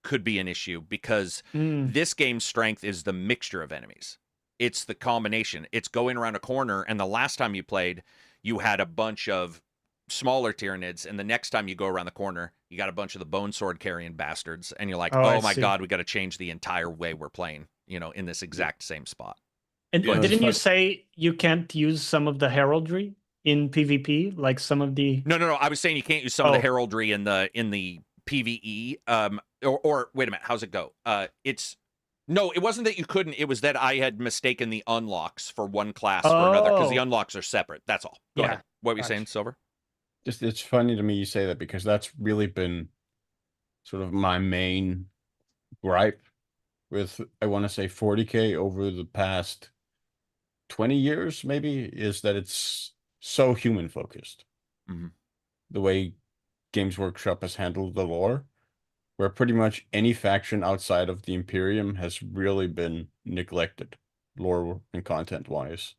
could be an issue, because this game's strength is the mixture of enemies. It's the combination. It's going around a corner, and the last time you played, you had a bunch of smaller Tyranids, and the next time you go around the corner, you got a bunch of the bone sword carrying bastards, and you're like, oh my god, we got to change the entire way we're playing, you know, in this exact same spot. And didn't you say you can't use some of the heraldry in PvP, like some of the? No. I was saying you can't use some of the heraldry in the PvE. Or wait a minute, how's it go? No, it wasn't that you couldn't. It was that I had mistaken the unlocks for one class for another, because the unlocks are separate. That's all. Go ahead. What were you saying, Silver? Just, it's funny to me you say that, because that's really been sort of my main gripe with, I want to say, 40K over the past 20 years, maybe, is that it's so human focused. The way Games Workshop has handled the lore, where pretty much any faction outside of the Imperium has really been neglected, lore and content wise.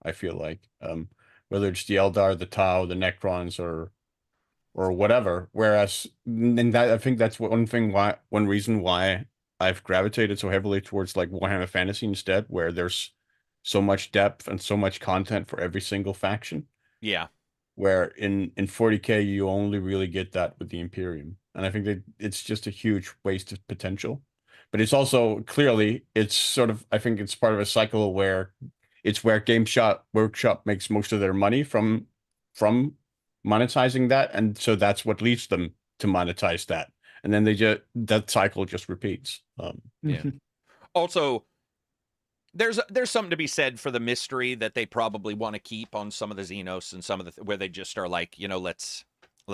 I feel like, whether it's the Eldar, the Tau, the Necrons, or whatever. Whereas, and that, I think that's one reason why I've gravitated so heavily towards like Warhammer Fantasy instead, where there's so much depth and so much content for every single faction. Yeah. where in 40K you only really get that with the Imperium. And I think that it's just a huge waste of potential. But it's also clearly, it's sort of, I think it's part of a cycle where it's where Workshop makes most of their money from monetizing that. And so that's what leads them to monetize that. And then that cycle just repeats. Yeah. Also, there's something to be said for the mystery that they probably want to keep on some of the Xenos and some of the where they just are like, let's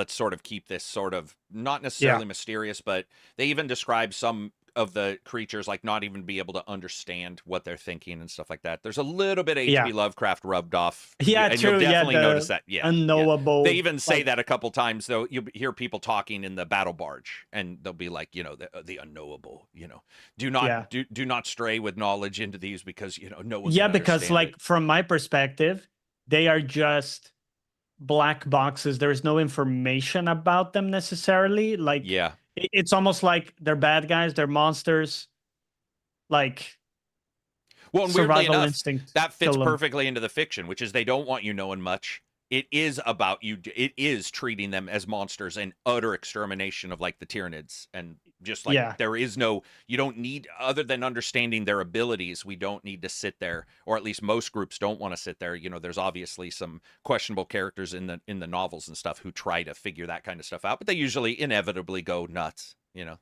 sort of keep this sort of not necessarily mysterious, but they even describe some of the creatures like not even be able to understand what they're thinking and stuff like that. There's a little bit of H.P. Lovecraft rubbed off. Yeah, and true. You'll definitely notice that. Yeah, unknowable. They even say that a couple times, though. You hear people talking in the battle barge, and they'll be like, the unknowable. Do not stray with knowledge into these because no one. Yeah, because like from my perspective, they are just black boxes. There is no information about them necessarily. Like, yeah. It's almost like they're bad guys, they're monsters. Like, well, and weirdly enough, instinct that fits perfectly into the fiction, which is they don't want you knowing much. It is about you. It is treating them as monsters and utter extermination of like the Tyranids, and just like there is no. You don't need, other than understanding their abilities. We don't need to sit there, or at least most groups don't want to sit there. There's obviously some questionable characters in the novels and stuff who try to figure that kind of stuff out, but they usually inevitably go nuts.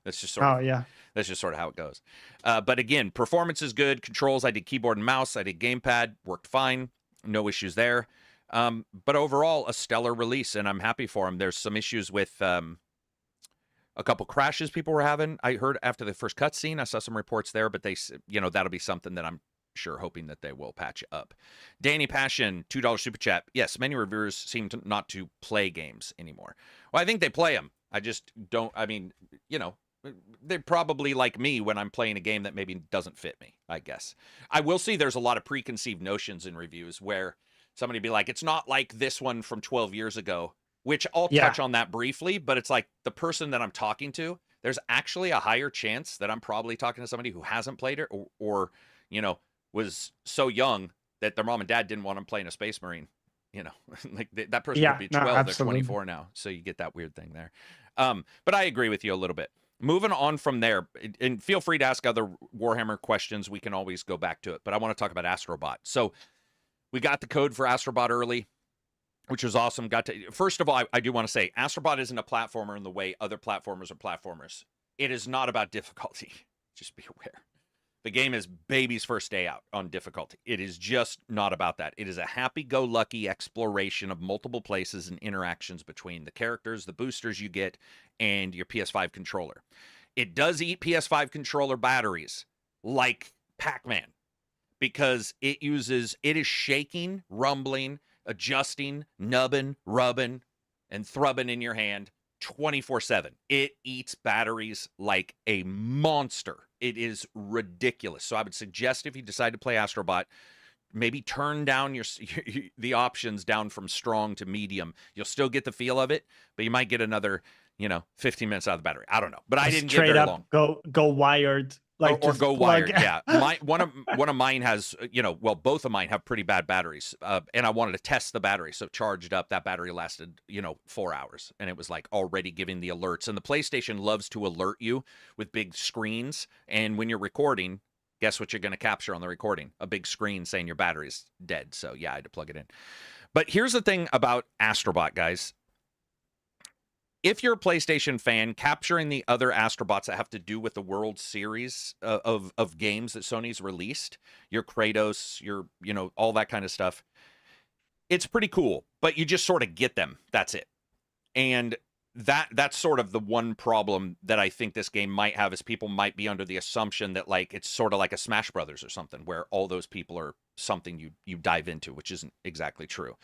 That's just sort of that's just sort of how it goes. But again, performance is good. Controls, I did keyboard and mouse. I did gamepad, worked fine. No issues there. But overall, a stellar release, and I'm happy for them. There's some issues with a couple crashes people were having. I heard after the first cutscene, I saw some reports there, but they, that'll be something that I'm sure hoping that they will patch up. Danny Passion, $2 super chat. Yes, many reviewers seem to not to play games anymore. Well, I think they play them. I just don't. I mean, they're probably like me when I'm playing a game that maybe doesn't fit me, I guess. I will see there's a lot of preconceived notions in reviews where somebody be like, it's not like this one from 12 years ago, which I'll touch on that briefly, but it's like the person that I'm talking to, there's actually a higher chance that I'm probably talking to somebody who hasn't played it or was so young that their mom and dad didn't want them playing a Space Marine. Like that person could be 12, they're 24 now. So you get that weird thing there. But I agree with you a little bit. Moving on from there, and feel free to ask other Warhammer questions. We can always go back to it, but I want to talk about Astrobot. So we got the code for Astrobot early, which was awesome. First of all, I do want to say Astrobot isn't a platformer in the way other platformers are platformers. It is not about difficulty. Just be aware. The game is baby's first day out on difficulty. It is just not about that. It is a happy-go-lucky exploration of multiple places and interactions between the characters, the boosters you get, and your PS5 controller. It does eat PS5 controller batteries like Pac-Man because it is shaking, rumbling, adjusting, nubbing, rubbing, and thrubbing in your hand 24/7. It eats batteries like a monster. It is ridiculous. So I would suggest if you decide to play Astrobot, maybe turn down the options down from strong to medium. You'll still get the feel of it, but you might get another 15 minutes out of the battery. I don't know, but I didn't get very long. Go wired. Like or go wired, yeah. One of mine has, both of mine have pretty bad batteries, and I wanted to test the battery, so charged up. That battery lasted, 4 hours, and it was like already giving the alerts. And the PlayStation loves to alert you with big screens, and when you're recording, guess what you're going to capture on the recording? A big screen saying your battery's dead. So yeah, I had to plug it in. But here's the thing about Astrobot, guys. If you're a PlayStation fan, capturing the other Astrobots that have to do with the World Series of games that Sony's released, your Kratos, your, all that kind of stuff, it's pretty cool, but you just sort of get them. That's it. And that's sort of the one problem that I think this game might have is people might be under the assumption that like it's sort of like a Smash Brothers or something where all those people are something you dive into, which isn't exactly true.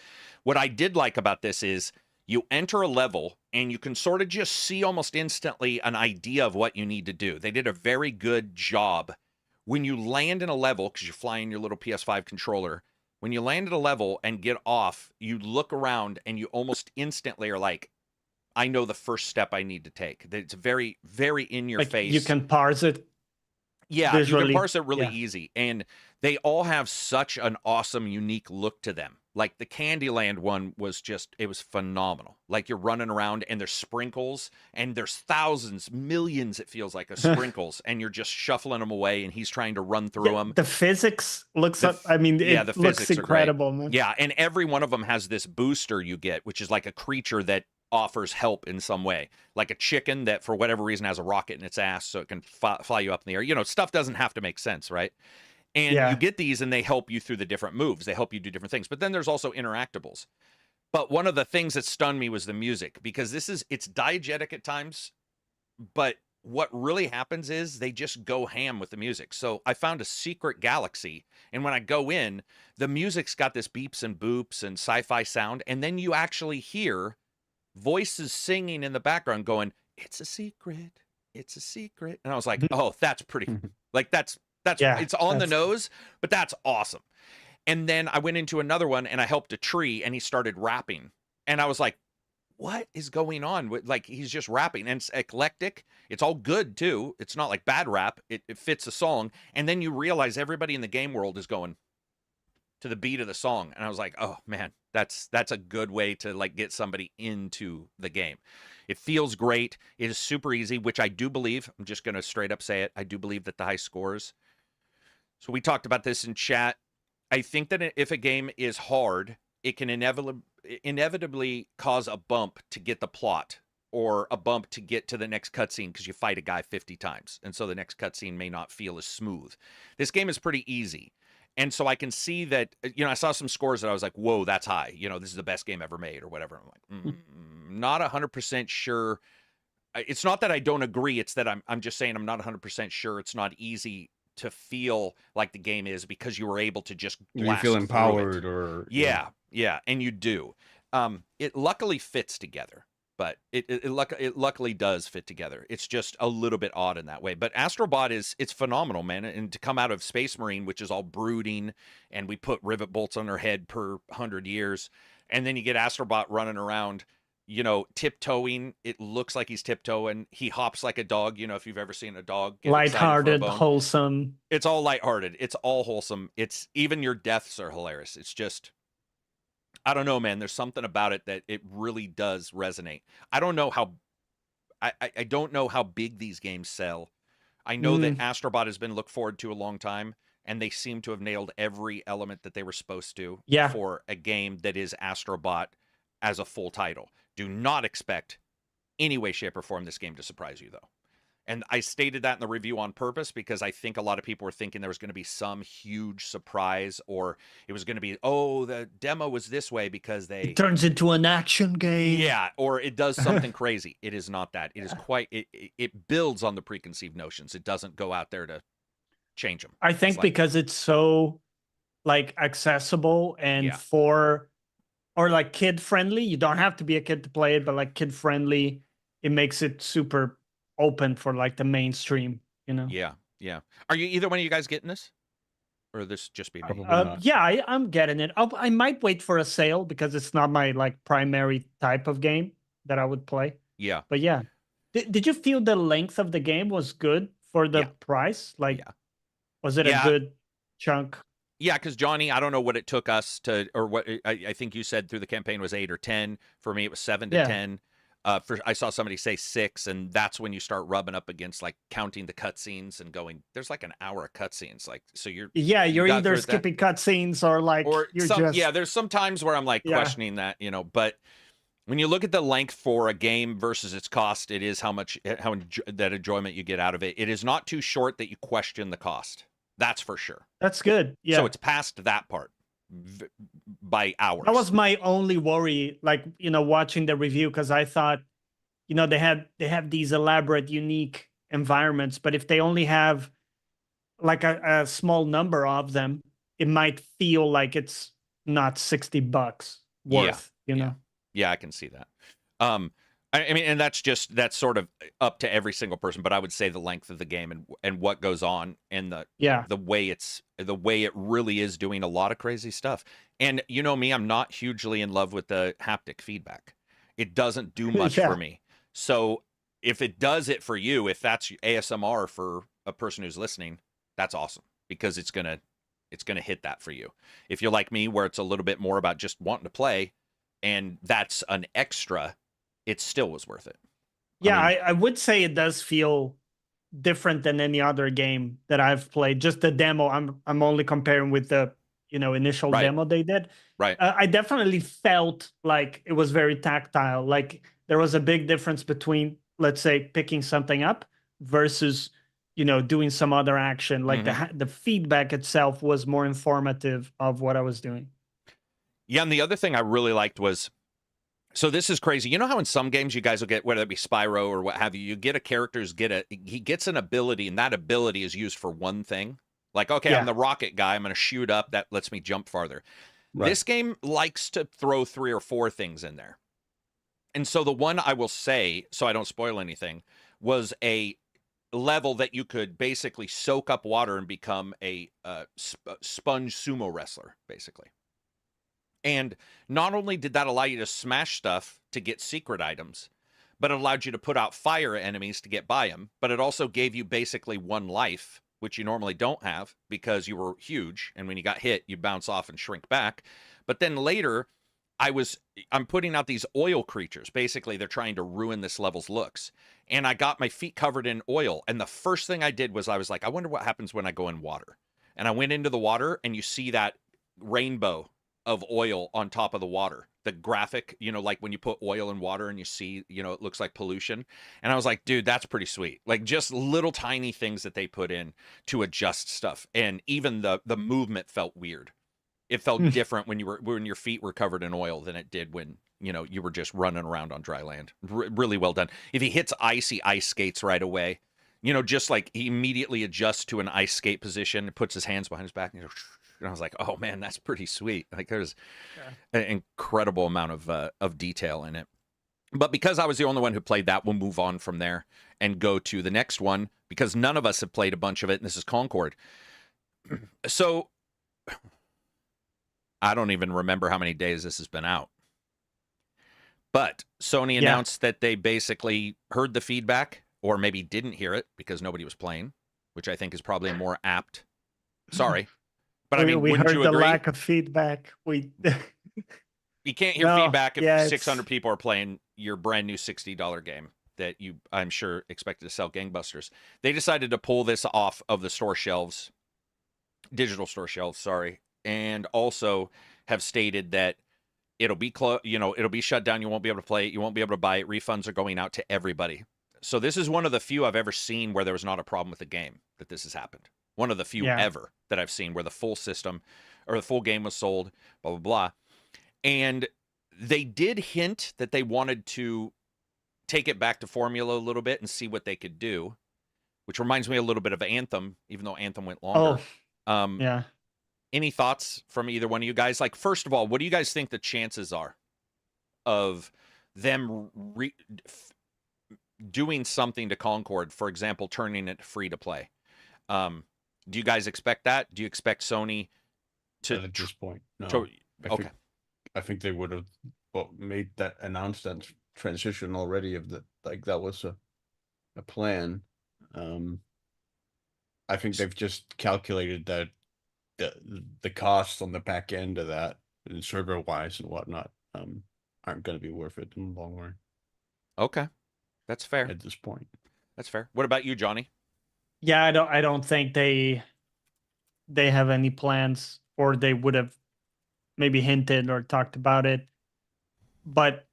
What I did like about this is you enter a level and you can sort of just see almost instantly an idea of what you need to do. They did a very good job. When you land in a level, because you're flying your little PS5 controller, when you land at a level and get off, you look around and you almost instantly are like, I know the first step I need to take. It's very, very in your face. You can parse it. Yeah, visually. You can parse it really easy. And they all have such an awesome, unique look to them. Like the Candyland one was just, it was phenomenal. Like you're running around and there's sprinkles and there's thousands, millions, it feels like, of sprinkles, and you're just shuffling them away and he's trying to run through them. The physics looks up, I mean, yeah, it the looks physics are incredible, great. man. Yeah, and every one of them has this booster you get, which is like a creature that offers help in some way. Like a chicken that for whatever reason has a rocket in its ass so it can fly you up in the air. You know, stuff doesn't have to make sense, right? And you get these and they help you through the different moves. They help you do different things. But then there's also interactables. But one of the things that stunned me was the music, because it's diegetic at times, but what really happens is they just go ham with the music. So I found a secret galaxy, and when I go in, the music's got this beeps and boops and sci-fi sound, and then you actually hear voices singing in the background going, "It's a secret. It's a secret." And I was like, "Oh, that's pretty like that's it's on the nose, but that's awesome." And then I went into another one and I helped a tree and he started rapping. And I was like, what is going on? Like, he's just rapping, and it's eclectic. It's all good too. It's not like bad rap. It fits the song. And then you realize everybody in the game world is going to the beat of the song. And I was like, oh man, that's a good way to like get somebody into the game. It feels great. It is super easy, which I do believe, I'm just going to straight up say it, I do believe that the high scores. So we talked about this in chat. I think that if a game is hard, it can inevitably cause a bump to get the plot, or a bump to get to the next cutscene because you fight a guy 50 times. And so the next cutscene may not feel as smooth. This game is pretty easy. And so I can see that, you know, I saw some scores that I was like, whoa, that's high. You know, this is the best game ever made or whatever. I'm like, not 100% sure. It's not that I don't agree. It's that I'm just saying I'm not 100% sure. It's not easy to feel like the game is because you were able to just you feel empowered or yeah, and you do. It luckily fits together, but it luckily does fit together. It's just a little bit odd in that way. But Astrobot it's phenomenal, man. And to come out of Space Marine, which is all brooding, and we put rivet bolts on their head per 100 years, and then you get Astrobot running around, you know, tiptoeing. It looks like he's tiptoeing. He hops like a dog. You know, if you've ever seen a dog get lighthearted, wholesome. It's all lighthearted. It's all wholesome. It's even your deaths are hilarious. It's just, I don't know, man. There's something about it that it really does resonate. I don't know how, I don't know how big these games sell. I know that Astrobot has been looked forward to a long time, and they seem to have nailed every element that they were supposed to for a game that is Astrobot as a full title. Do not expect any way, shape, or form this game to surprise you, though. And I stated that in the review on purpose because I think a lot of people were thinking there was going to be some huge surprise, or it was going to be, oh, the demo was this way because it turns into an action game. Yeah, or it does something crazy. It is not that. It is quite, it builds on the preconceived notions. It doesn't go out there to change them. I think because it's so like accessible and or like kid friendly. You don't have to be a kid to play it, but like kid friendly, it makes it super open for like the mainstream, you know? Yeah. Are you either one of you guys getting this? Or this just be me? Yeah, I'm getting it. I might wait for a sale because it's not my like primary type of game that I would play. Yeah. But yeah. Did you feel the length of the game was good for the price? Like, was it a good chunk? Yeah, because Johnny, I don't know what it took us to, or what I think you said through the campaign was 8 or 10. For me, it was 7 to 10. I saw somebody say 6, and that's when you start rubbing up against like counting the cutscenes and going, "There's like an hour of cutscenes." Like, so you're either skipping cutscenes or like there's some times where I'm like questioning that, you know. But when you look at the length for a game versus its cost, it is that enjoyment you get out of it. It is not too short that you question the cost. That's for sure. That's good. Yeah. So it's past that part by hours. That was my only worry, like, you know, watching the review, because I thought, you know, they have these elaborate, unique environments, but if they only have like a small number of them, it might feel like it's not $60 worth, you know? Yeah, I can see that. I mean, and that's sort of up to every single person, but I would say the length of the game and what goes on and the way it really is doing a lot of crazy stuff. And you know me, I'm not hugely in love with the haptic feedback. It doesn't do much for me. So if it does it for you, if that's ASMR for a person who's listening, that's awesome, because it's gonna it's going to hit that for you. If you're like me, where it's a little bit more about just wanting to play, and that's an extra, it still was worth it. Yeah, I would say it does feel different than any other game that I've played. Just the demo, I'm only comparing with the initial demo they did. Right. I definitely felt like it was very tactile. Like there was a big difference between, let's say, picking something up versus doing some other action. Like the feedback itself was more informative of what I was doing. Yeah, and the other thing I really liked was, so this is crazy. You know how in some games you guys will get, whether it be Spyro or what have you, you get a character he gets an ability, and that ability is used for one thing. Like, okay, I'm the rocket guy. I'm going to shoot up. That lets me jump farther. Right. This game likes to throw 3 or 4 things in there. And so the one I will say, so I don't spoil anything, was a level that you could basically soak up water and become a sponge sumo wrestler, basically. And not only did that allow you to smash stuff to get secret items, but it allowed you to put out fire at enemies to get by them. But it also gave you basically 1 life, which you normally don't have because you were huge. And when you got hit, you bounce off and shrink back. But then later, I'm putting out these oil creatures. Basically, they're trying to ruin this level's looks. And I got my feet covered in oil. And the first thing I did was I was like, I wonder what happens when I go in water. And I went into the water, and you see that rainbow of oil on top of the water. The graphic, like when you put oil in water and you see, it looks like pollution. And I was like, dude, that's pretty sweet. Like just little tiny things that they put in to adjust stuff. And even the movement felt weird. It felt different when your feet were covered in oil than it did when, you were just running around on dry land. Really well done. If he hits ice skates right away. Just like he immediately adjusts to an ice skate position, puts his hands behind his back, and I was like, oh man, that's pretty sweet. Like there's an incredible amount of detail in it. But because I was the only one who played that, we'll move on from there and go to the next one because none of us have played a bunch of it, and this is Concord. So I don't even remember how many days this has been out. But Sony announced that they basically heard the feedback, or maybe didn't hear it because nobody was playing, which I think is probably a more apt. Sorry. But I mean, we wouldn't heard you the agree? lack of feedback. You can't hear feedback if 600 people are playing your brand new $60 game that I'm sure, expected to sell gangbusters. They decided to pull this off of the store shelves, digital store shelves, sorry, and also have stated that it'll be it'll be shut down. You won't be able to play it. You won't be able to buy it. Refunds are going out to everybody. So this is one of the few I've ever seen where there was not a problem with the game that this has happened. One of the few ever that I've seen where the full system or the full game was sold, blah, blah, blah. And they did hint that they wanted to take it back to formula a little bit and see what they could do, which reminds me a little bit of Anthem, even though Anthem went longer. Yeah. Any thoughts from either one of you guys? Like, first of all, what do you guys think the chances are of them doing something to Concord, for example, turning it free to play? Do you guys expect that? Do you expect Sony to at this point? No. I think they would have announced that transition already. That was a plan. I think they've just calculated that the costs on the back end of that and server wise and whatnot aren't going to be worth it in the long run. Okay, that's fair at this point. That's fair. What about you, Johnny? Yeah, I don't think they have any plans, or they would have maybe hinted or talked about it. But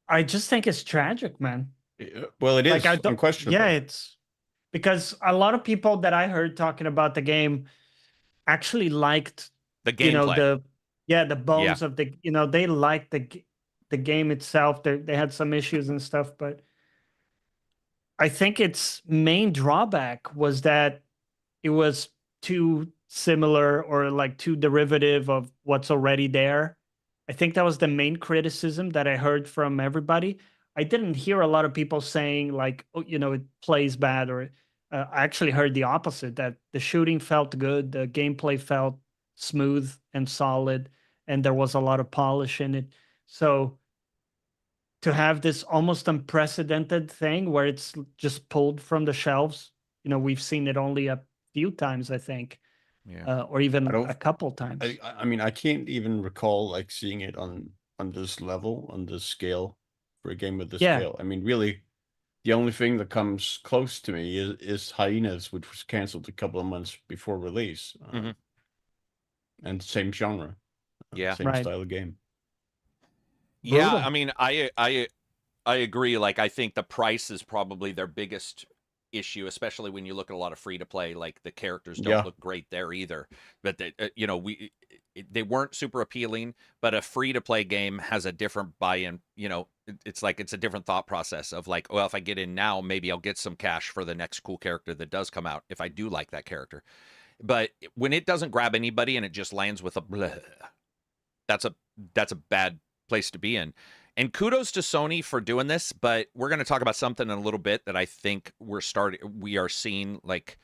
I just think it's tragic, man. Well, it is unquestionable. Yeah, it's because a lot of people that I heard talking about the game actually liked the gameplay. The bones of the they liked the game itself. They had some issues and stuff, but I think its main drawback was that it was too similar or like too derivative of what's already there. I think that was the main criticism that I heard from everybody. I didn't hear a lot of people saying like, oh, it plays bad, or I actually heard the opposite, that the shooting felt good, the gameplay felt smooth and solid, and there was a lot of polish in it. So to have this almost unprecedented thing where it's just pulled from the shelves, we've seen it only a few times, I think. Yeah. or even I don't- a couple times. I mean, I can't even recall like seeing it on this level, on this scale, for a game of this Yeah. scale. I mean, really, the only thing that comes close to me is Hyenas, which was canceled a couple of months before release, Mhm. and same genre, Yeah. same Right. style of game. Yeah, Brutal. I mean, I agree. Like, I think the price is probably their biggest issue, especially when you look at a lot of free to play. Like, the characters don't Yeah. look great there either. But they, you know, they weren't super appealing. But a free to play game has a different buy-in. You know, it's like it's a different thought process of like, well, if I get in now, maybe I'll get some cash for the next cool character that does come out if I do like that character. But when it doesn't grab anybody and it just lands with a bleh, that's a bad place to be in. And kudos to Sony for doing this, but we're going to talk about something in a little bit that I think we are seeing. Like,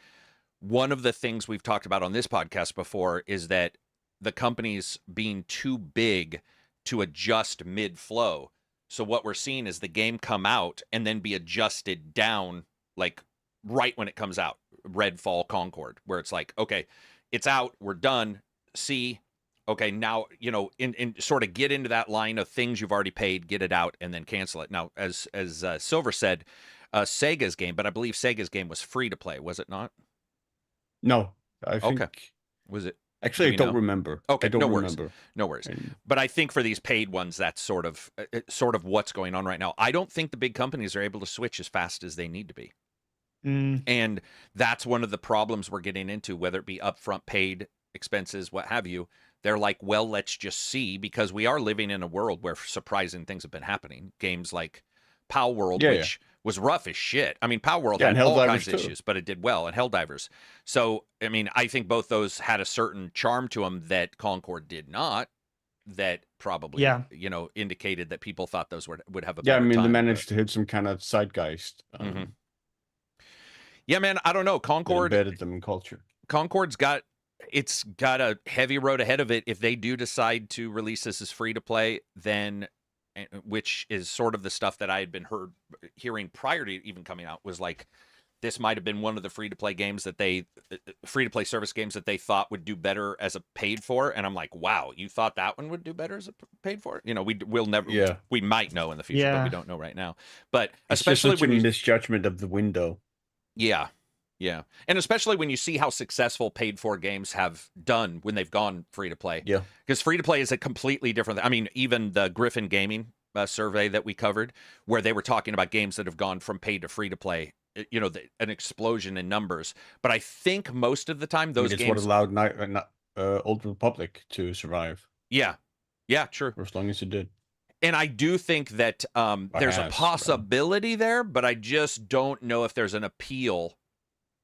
one of the things we've talked about on this podcast before is that the company's being too big to adjust mid-flow. So what we're seeing is the game come out and then be adjusted down, like right when it comes out. Redfall, Concord, where it's like, okay, it's out, we're done. See, okay, now, you know, in sort of get into that line of things you've already paid, get it out, and then cancel it. Now, as Silver said, Sega's game, but I believe Sega's game was free to play, was it not? No, I think. Okay. Was it? Actually, Do we I don't know? remember. Okay, I don't no worries. remember. No worries. And- But I think for these paid ones, that's sort of what's going on right now. I don't think the big companies are able to switch as fast as they need to be. Mm, And that's one of the problems we're getting into, whether it be upfront paid expenses, what have you. They're like, well, let's just see, because we are living in a world where surprising things have been happening. Games like Pal World, Yeah, which was rough as shit. I mean, Pal World Yeah, had and all Helldivers kinds of too. issues, but it did well, and Helldivers. So, I mean, I think both those had a certain charm to them that Concord did not, that probably, Yeah. you know, indicated that people thought those would have a Yeah, I better mean, time. they but- managed to hit some kind of zeitgeist. Mhm. Yeah, man, I don't know. That Concord, embedded them in culture. Concord's got a heavy road ahead of it. If they do decide to release this as free to play, then, which is sort of the stuff that I had been hearing prior to it even coming out, was like, this might have been one of the free to play games that free to play service games that they thought would do better as a paid for. And I'm like, wow, you thought that one would do better as a paid for? You know, we'll never, Yeah. we might know in the future, but we Yeah. don't know right now. But It's especially just such when a you, misjudgment of the window. yeah. Yeah. And especially when you see how successful paid for games have done when they've gone free to play. Yeah. Because free to play is a completely different. I mean, even the Griffin Gaming survey that we covered, where they were talking about games that have gone from paid to free to play, you know, an explosion in numbers. But I think most of the time those it's games. what allowed Old Republic to survive Yeah. Yeah, true. for as long as it did. And I do think that there's a Perhaps, possibility there, but I just don't know if there's an appeal.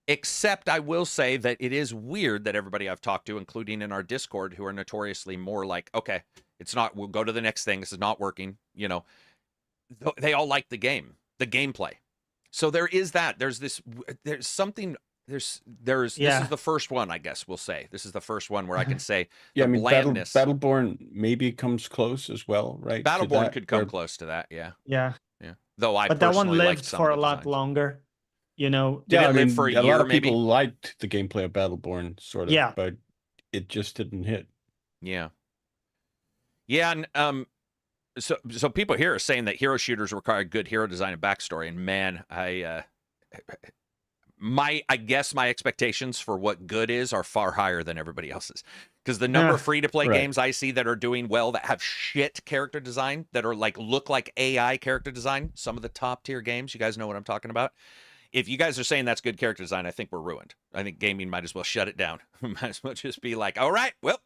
Except I will say that it is weird that everybody I've talked to, including in our Discord, who are notoriously more like, okay, it's not, we'll go to the next thing. This is not working. You know, they all like the game, the gameplay. So there is that. This is the first one, I guess we'll say. This is the first one where I can say Yeah, the I mean, blandness. Battleborn maybe comes close as well, right? to Battleborn that, could come where- close to that. Yeah. yeah. Yeah. Though I But that one personally liked lived some for of a the lot designs. longer. You know, Did Yeah, it I live mean, for a lot year, of people maybe? liked the gameplay of Battleborn, sort of. Yeah. But it just didn't hit. Yeah. Yeah, and so people here are saying that hero shooters require good hero design and backstory, and man, I guess my expectations for what good is are far higher than everybody else's. Because the number Yeah, of free-to-play right. games I see that are doing well, that have shit character design, that are like look like AI character design, some of the top-tier games, you guys know what I'm talking about. If you guys are saying that's good character design, I think we're ruined. I think gaming might as well shut it down. Might as well just be like, all right, well,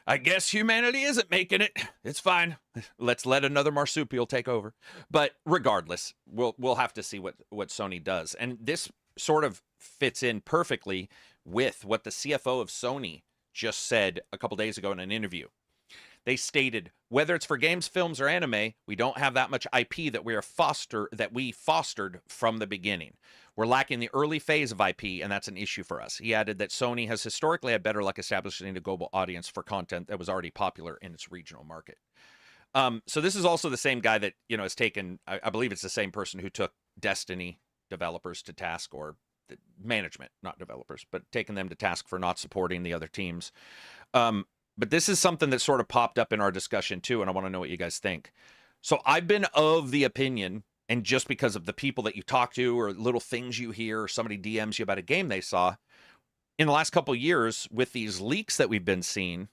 I guess humanity isn't making it. It's fine. Let's let another marsupial take over. But regardless, we'll have to see what Sony does. And this sort of fits in perfectly with what the CFO of Sony just said a couple days ago in an interview. They stated, whether it's for games, films, or anime, we don't have that much IP that we fostered from the beginning. We're lacking the early phase of IP, and that's an issue for us. He added that Sony has historically had better luck establishing a global audience for content that was already popular in its regional market. So this is also the same guy that, you know, has taken, I believe it's the same person who took Destiny developers to task, or management, not developers, but taking them to task for not supporting the other teams. But this is something that sort of popped up in our discussion too, and I want to know what you guys think. So I've been of the opinion, and just because of the people that you talk to or little things you hear, or somebody DMs you about a game they saw, in the last couple of years with these leaks that we've been seeing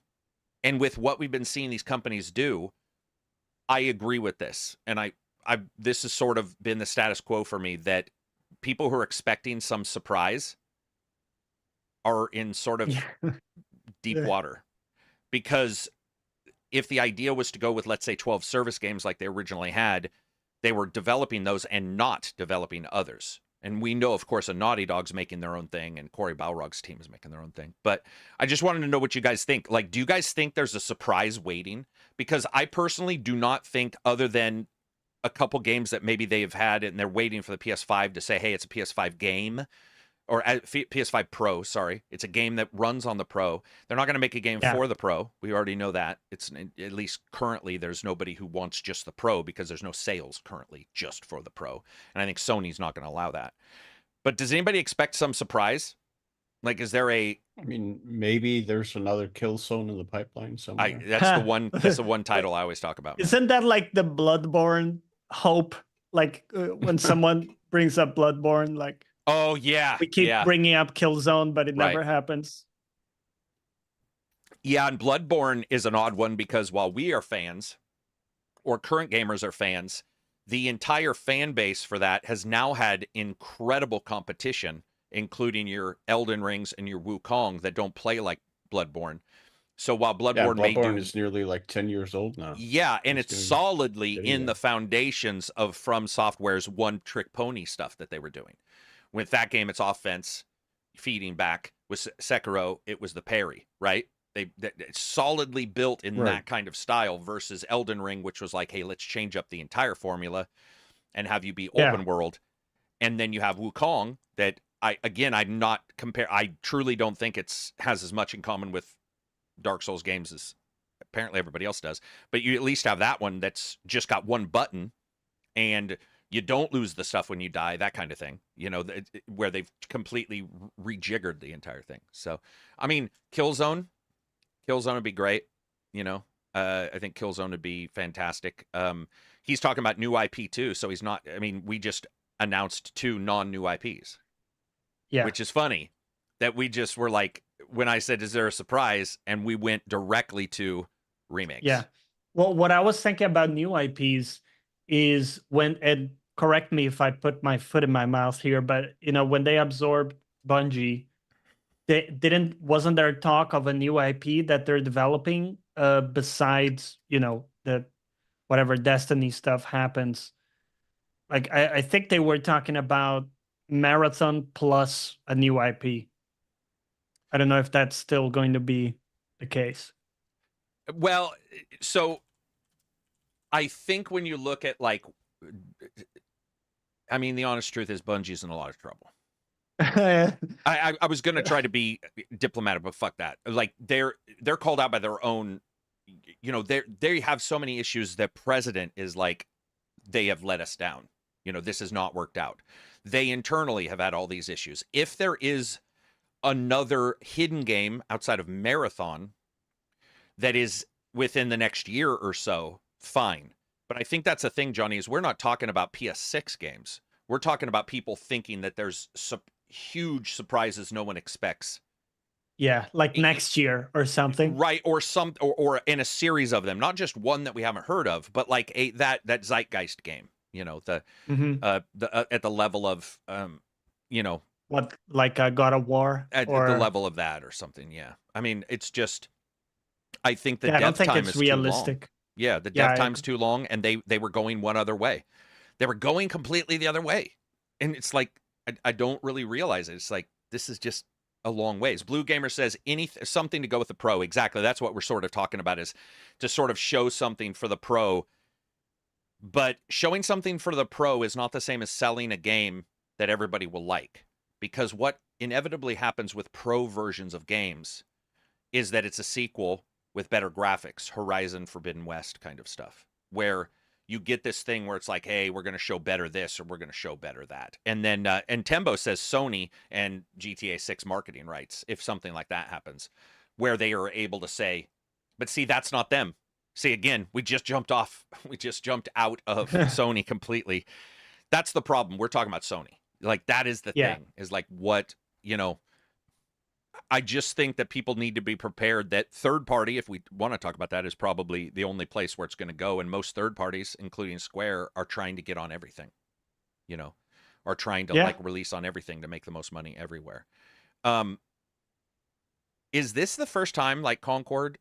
and with what we've been seeing these companies do, I agree with this. And this has sort of been the status quo for me, that people who are expecting some surprise are in sort of deep water. Because if the idea was to go with, let's say, 12 service games like they originally had, they were developing those and not developing others. And we know, of course, a Naughty Dog's making their own thing, and Cory Balrog's team is making their own thing. But I just wanted to know what you guys think. Like, do you guys think there's a surprise waiting? Because I personally do not think, other than a couple games that maybe they've had and they're waiting for the PS5 to say, hey, it's a PS5 game, or PS5 Pro, sorry. It's a game that runs on the Pro. They're not going to make a game for the Pro. We already know that. It's, at least currently, there's nobody who wants just the Pro, because there's no sales currently just for the Pro. And I think Sony's not going to allow that. But does anybody expect some surprise? Like, is there a... I mean, maybe there's another Killzone in the pipeline somewhere. That's the one title I always talk about. Isn't that like the Bloodborne hope? Like when someone brings up Bloodborne, like... Oh, yeah. We keep bringing up Killzone, but it never happens. Yeah, and Bloodborne is an odd one, because while we are fans, or current gamers are fans, the entire fan base for that has now had incredible competition, including your Elden Rings and your Wukong that don't play like Bloodborne. So while Bloodborne is nearly like 10 years old now. Yeah, and it's solidly in the foundations of From Software's one-trick pony stuff that they were doing. With that game, it's offense, feeding back. With Sekiro, it was the parry, right? It's solidly built in that kind of style, versus Elden Ring, which was like, hey, let's change up the entire formula and have you be open world. And then you have Wukong that I truly don't think has as much in common with Dark Souls games as apparently everybody else does. But you at least have that one that's just got one button, and you don't lose the stuff when you die, that kind of thing, you know, where they've completely rejiggered the entire thing. So, I mean, Killzone would be great, you know. I think Killzone would be fantastic. He's talking about new IP too, so he's not, I mean, we just announced 2 non-new IPs. Yeah. Which is funny that we just were like, when I said, is there a surprise? And we went directly to remakes. Yeah. Well, what I was thinking about new IPs is and correct me if I put my foot in my mouth here, but you know, when they absorbed Bungie, wasn't there talk of a new IP that they're developing besides, you know, the whatever Destiny stuff happens? Like I think they were talking about Marathon plus a new IP. I don't know if that's still going to be the case. Well, so I think when you look at, like, I mean, the honest truth is Bungie's in a lot of trouble. I was going to try to be diplomatic, but fuck that. Like, they're called out by their own, you know, they have so many issues. The president is like, they have let us down. You know, this has not worked out. They internally have had all these issues. If there is another hidden game outside of Marathon that is within the next year or so, fine. But I think that's the thing, Johnny, is we're not talking about PS6 games. We're talking about people thinking that there's huge surprises no one expects. Yeah, like next year or something. Right, or in a series of them, not just one that we haven't heard of, but like that Zeitgeist game, you know, at the level of you know, what, like a God of War at the level of that or something. Yeah, I mean, it's just, I think the dev time is realistic. Too long. Yeah, the dev time's too long, and they were going one other way. They were going completely the other way, and it's like I don't really realize it. It's like, this is just a long ways. Blue Gamer says something to go with the Pro. Exactly, that's what we're sort of talking about, is to sort of show something for the Pro. But showing something for the Pro is not the same as selling a game that everybody will like, because what inevitably happens with Pro versions of games is that it's a sequel with better graphics, Horizon Forbidden West kind of stuff, where you get this thing where it's like, hey, we're going to show better this or we're going to show better that. And then, and Tembo says Sony and GTA 6 marketing rights, if something like that happens, where they are able to say, but see, that's not them. See, again, we just jumped out of Sony completely. That's the problem. We're talking about Sony. Like, that is the thing, is like what, you know, I just think that people need to be prepared that third party, if we want to talk about that, is probably the only place where it's going to go. And most third parties, including Square, are trying to get on everything, you know, are trying to like release on everything to make the most money everywhere. Is this the first time, like Concord,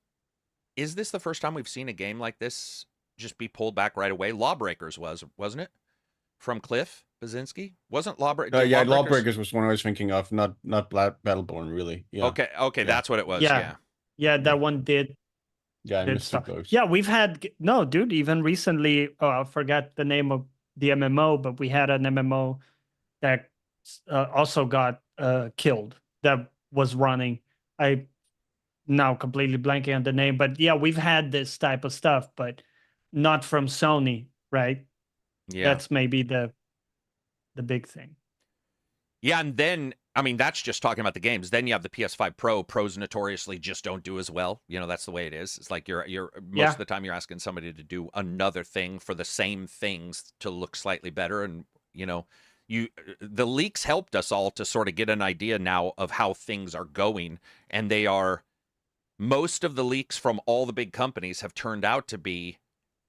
is this the first time we've seen a game like this just be pulled back right away? Lawbreakers wasn't it? From Cliff Basinski? Wasn't Lawbreakers? Yeah, Lawbreakers was one I was thinking of, not Battleborn, really. Yeah. Okay, that's what it was. Yeah, that one did. Yeah, I missed those. Yeah, we've had dude. Even recently, I forgot the name of the MMO, but we had an MMO that also got killed. That was running. I now completely blanking on the name, but yeah, we've had this type of stuff, but not from Sony, right? Yeah, that's maybe the big thing. Yeah, and then I mean that's just talking about the games. Then you have the PS5 Pro. Pros notoriously just don't do as well. You know, that's the way it is. It's like you're most of the time you're asking somebody to do another thing for the same things to look slightly better. And you know, the leaks helped us all to sort of get an idea now of how things are going, and they are, most of the leaks from all the big companies have turned out to be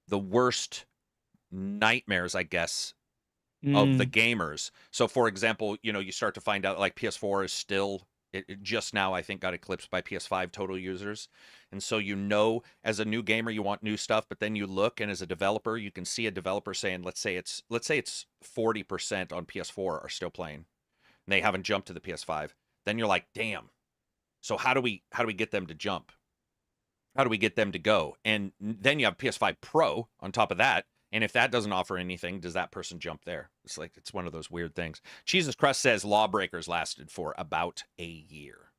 the worst nightmares, I guess, of the gamers. So for example, you know, you start to find out like PS4 is still, it just now I think got eclipsed by PS5 total users. And so, you know, as a new gamer, you want new stuff, but then you look, and as a developer, you can see a developer saying, let's say it's 40% on PS4 are still playing, and they haven't jumped to the PS5. Then you're like, damn. So how do we get them to jump? How do we get them to go? And then you have PS5 Pro on top of that. And if that doesn't offer anything, does that person jump there? It's like, it's one of those weird things. Jesus Crust says Lawbreakers lasted for about a year.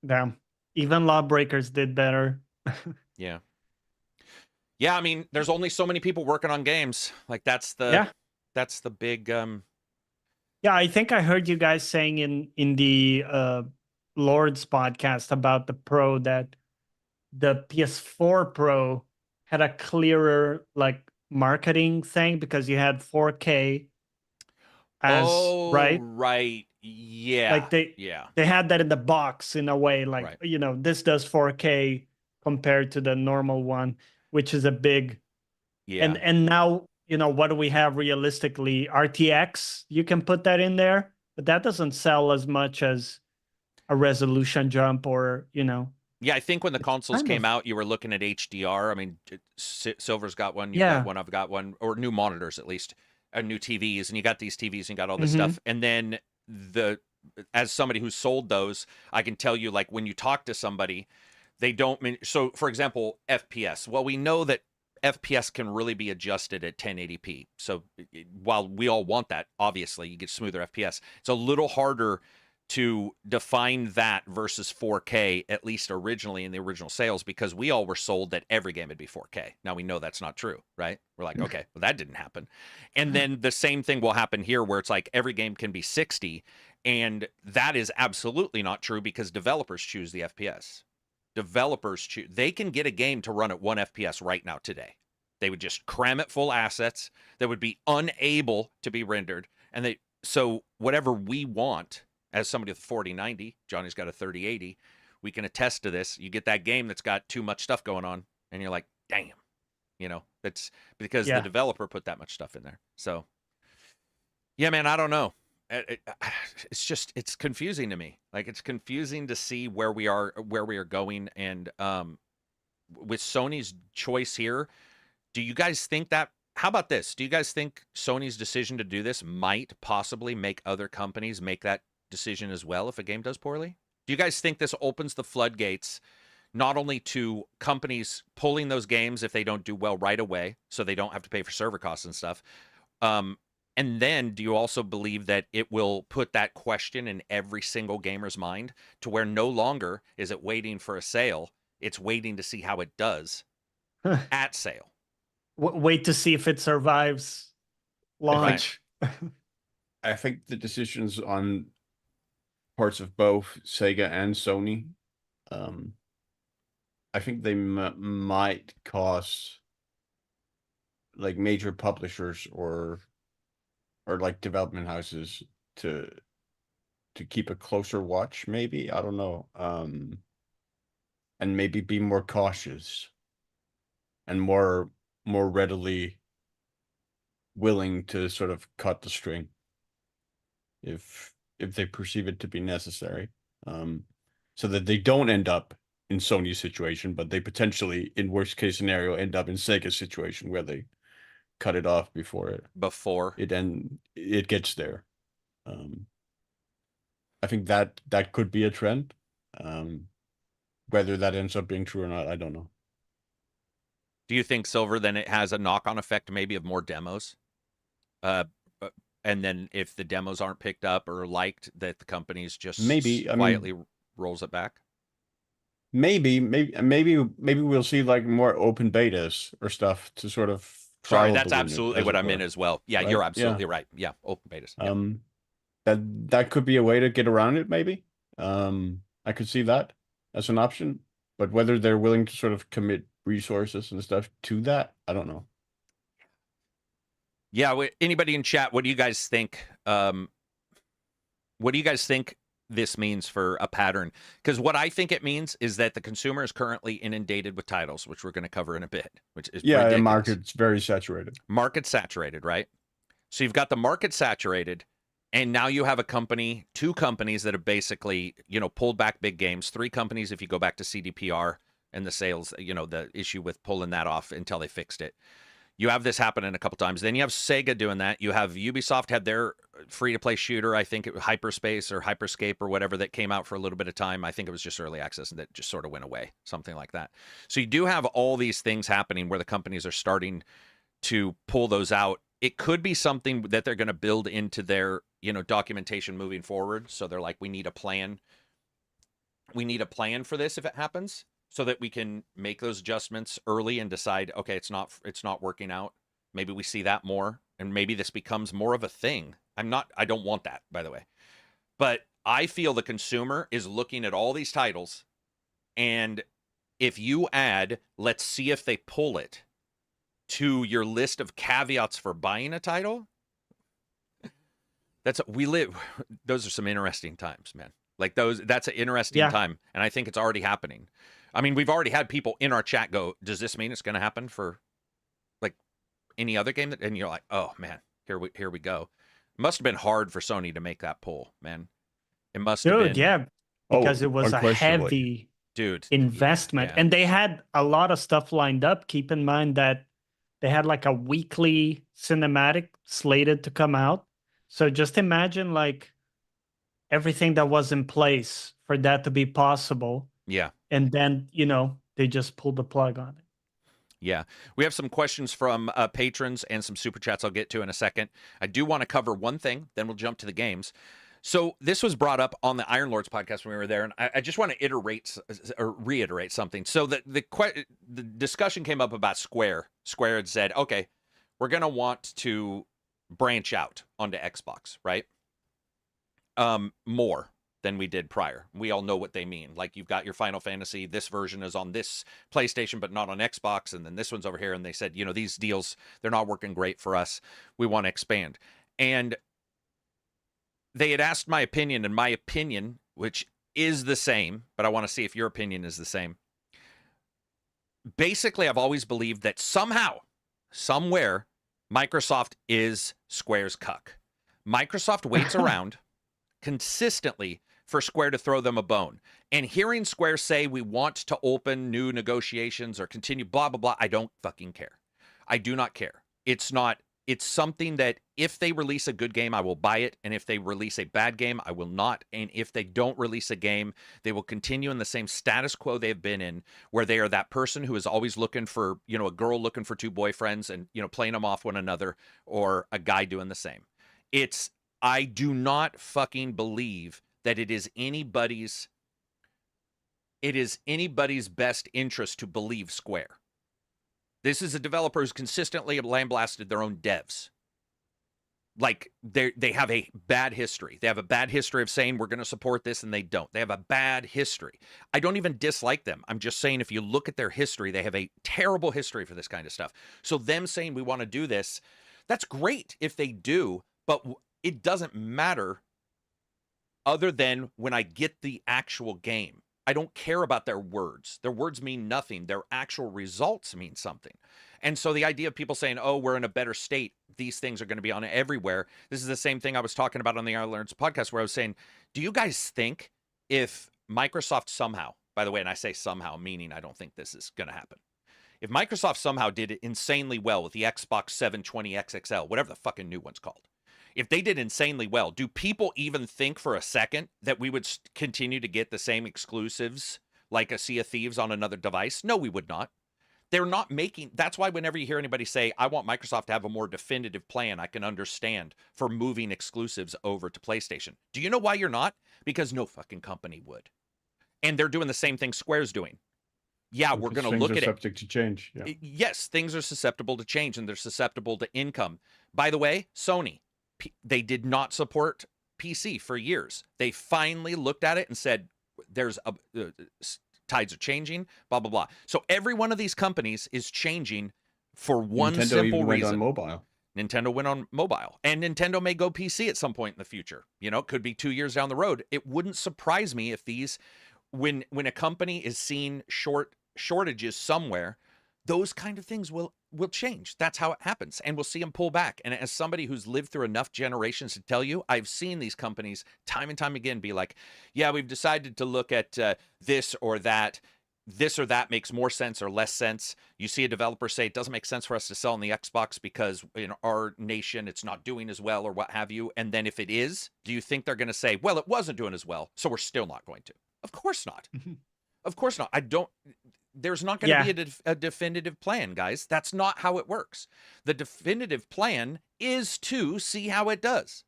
Damn. Even Lawbreakers did better. Yeah. Yeah, I mean, there's only so many people working on games. Like that's the big Yeah, I think I heard you guys saying in the Lord's podcast about the Pro that the PS4 Pro had a clearer like marketing thing because you had 4K as right. Yeah. Like they had that in the box in a way, like you know, this does 4K compared to the normal one, which is a big and now, you know, what do we have realistically? RTX, you can put that in there, but that doesn't sell as much as a resolution jump or, you know. Yeah, I think when the consoles came out, you were looking at HDR. I mean, Silver's got one, you got one, I've got one, or new monitors at least, new TVs, and you got these TVs and you got all this stuff. And then as somebody who sold those, I can tell you, like, when you talk to somebody, they don't mean, so for example, FPS. Well, we know that FPS can really be adjusted at 1080p. So while we all want that, obviously, you get smoother FPS. It's a little harder to define that versus 4K, at least originally in the original sales, because we all were sold that every game would be 4K. Now we know that's not true, right? We're like, okay, well, that didn't happen. And then the same thing will happen here where it's like every game can be 60, and that is absolutely not true because developers choose the FPS. Developers choose, they can get a game to run at 1 FPS right now today. They would just cram it full assets that would be unable to be rendered. And so whatever we want, as somebody with a 4090, Johnny's got a 3080, we can attest to this. You get that game that's got too much stuff going on, and you're like, damn. You know, that's because the developer put that much stuff in there. So, yeah, man, I don't know. It's just, it's confusing to me. Like, it's confusing to see where we are going. And with Sony's choice here, do you guys think that, how about this? Do you guys think Sony's decision to do this might possibly make other companies make that decision as well if a game does poorly? Do you guys think this opens the floodgates not only to companies pulling those games if they don't do well right away, so they don't have to pay for server costs and stuff, and then do you also believe that it will put that question in every single gamer's mind to where no longer is it waiting for a sale, it's waiting to see how it does at sale? wait to see if it survives launch. I think the decisions on parts of both Sega and Sony, I think they might cause like major publishers or like development houses to keep a closer watch, maybe. I don't know. And maybe be more cautious and more readily willing to sort of cut the string if they perceive it to be necessary. So that they don't end up in Sony's situation, but they potentially, in worst case scenario, end up in Sega's situation where they cut it off before it gets there. I think that could be a trend. Whether that ends up being true or not, I don't know. Do you think, Silver, then it has a knock-on effect maybe of more demos? And then if the demos aren't picked up or liked, that the company's just quietly rolls it back? Maybe we'll see like more open betas or stuff to sort of. Sorry, that's absolutely what I'm in as well. Yeah, right? You're absolutely right. Yeah, open betas. Yeah. That could be a way to get around it, maybe. I could see that as an option, but whether they're willing to sort of commit resources and stuff to that, I don't know. Yeah, anybody in chat, what do you guys think? What do you guys think this means for a pattern? Because what I think it means is that the consumer is currently inundated with titles, which we're going to cover in a bit, which is ridiculous. The market's very saturated. Market saturated, right? So you've got the market saturated, and now you have two companies that have basically, pulled back big games. 3 companies, if you go back to CDPR and the sales, the issue with pulling that off until they fixed it. You have this happening a couple times. Then you have Sega doing that. You have Ubisoft had their free-to-play shooter, I think it was Hyperspace or Hyperscape or whatever, that came out for a little bit of time. I think it was just early access and that just sort of went away, something like that. So you do have all these things happening where the companies are starting to pull those out. It could be something that they're going to build into their, documentation moving forward. So they're like, we need a plan. We need a plan for this if it happens, so that we can make those adjustments early and decide, okay, it's not working out. Maybe we see that more, and maybe this becomes more of a thing. I don't want that, by the way. But I feel the consumer is looking at all these titles, and if you add, let's see if they pull it, to your list of caveats for buying a title, those are some interesting times, man. Like that's an interesting time, and I think it's already happening. I mean, we've already had people in our chat go, does this mean it's going to happen for like any other game? And you're like, oh man, here we go. It must have been hard for Sony to make that pull, man. It must have been. Yeah, because it was a heavy investment. Yeah. And they had a lot of stuff lined up. Keep in mind that they had like a weekly cinematic slated to come out. So just imagine like everything that was in place for that to be possible. Yeah. And then, they just pulled the plug on it. Yeah. We have some questions from patrons and some super chats I'll get to in a second. I do want to cover one thing, then we'll jump to the games. So this was brought up on the Iron Lords podcast when we were there, and I just want to reiterate something. So the discussion came up about Square. Square had said, okay, we're going to want to branch out onto Xbox, right? More than we did prior. We all know what they mean. Like, you've got your Final Fantasy, this version is on this PlayStation, but not on Xbox, and then this one's over here, and they said, these deals, they're not working great for us. We want to expand. And they had asked my opinion, and my opinion, which is the same, but I want to see if your opinion is the same. Basically, I've always believed that somehow, somewhere, Microsoft is Square's cuck. Microsoft waits around consistently for Square to throw them a bone. And hearing Square say we want to open new negotiations or continue blah, blah, blah, I don't fucking care. I do not care. It's something that if they release a good game, I will buy it. And if they release a bad game, I will not. And if they don't release a game, they will continue in the same status quo they've been in, where they are that person who is always looking for, a girl looking for 2 boyfriends and, playing them off one another, or a guy doing the same. I do not fucking believe that it is anybody's best interest to believe Square. This is a developer who's consistently lambasted their own devs. Like, they have a bad history. They have a bad history of saying we're going to support this, and they don't. They have a bad history. I don't even dislike them. I'm just saying if you look at their history, they have a terrible history for this kind of stuff. So them saying we want to do this, that's great if they do, but it doesn't matter other than when I get the actual game. I don't care about their words. Their words mean nothing. Their actual results mean something. And so the idea of people saying, oh, we're in a better state, these things are going to be on everywhere. This is the same thing I was talking about on the iLearns podcast, where I was saying, do you guys think if Microsoft somehow, by the way, and I say somehow, meaning I don't think this is going to happen. If Microsoft somehow did it insanely well with the Xbox 720 XXL, whatever the fucking new one's called, if they did insanely well, do people even think for a second that we would continue to get the same exclusives like a Sea of Thieves on another device? No, we would not. They're not making, that's why whenever you hear anybody say, I want Microsoft to have a more definitive plan, I can understand for moving exclusives over to PlayStation. Do you know why you're not? Because no fucking company would. And they're doing the same thing Square's doing. Yeah, we're going to look at it. Subject to change. Yeah. Yes, things are susceptible to change, and they're susceptible to income. By the way, Sony, they did not support PC for years. They finally looked at it and said, there's a tides are changing, blah, blah, blah. So every one of these companies is changing for one Nintendo simple even went reason. on mobile. Nintendo went on mobile, and Nintendo may go PC at some point in the future. You know, it could be 2 years down the road. It wouldn't surprise me if these, when a company is seeing shortages somewhere, those kind of things will change. That's how it happens, and we'll see them pull back. And as somebody who's lived through enough generations to tell you, I've seen these companies time and time again be like, yeah, we've decided to look at this or that. This or that makes more sense or less sense. You see a developer say it doesn't make sense for us to sell on the Xbox because in our nation it's not doing as well or what have you. And then if it is, do you think they're going to say, well, it wasn't doing as well, so we're still not going to? Of course not. Of course not. There's not going to be a definitive plan, guys. That's not how it works. The definitive plan is to see how it does.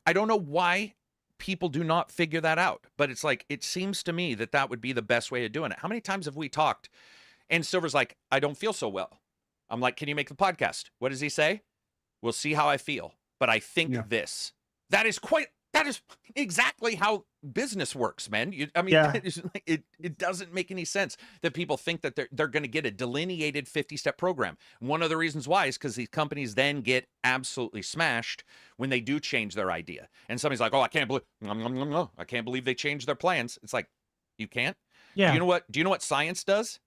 I don't know why people do not figure that out, but it's like, it seems to me that that would be the best way of doing it. How many times have we talked and Silver's like, I don't feel so well. I'm like, can you make the podcast? What does he say? We'll see how I feel, but I think this. That is exactly how business works, man. It doesn't make any sense that people think that they're going to get a delineated 50-step program. One of the reasons why is because these companies then get absolutely smashed when they do change their idea. And somebody's like, oh, I can't believe they changed their plans. It's like, you can't? Yeah. Do you know what science does?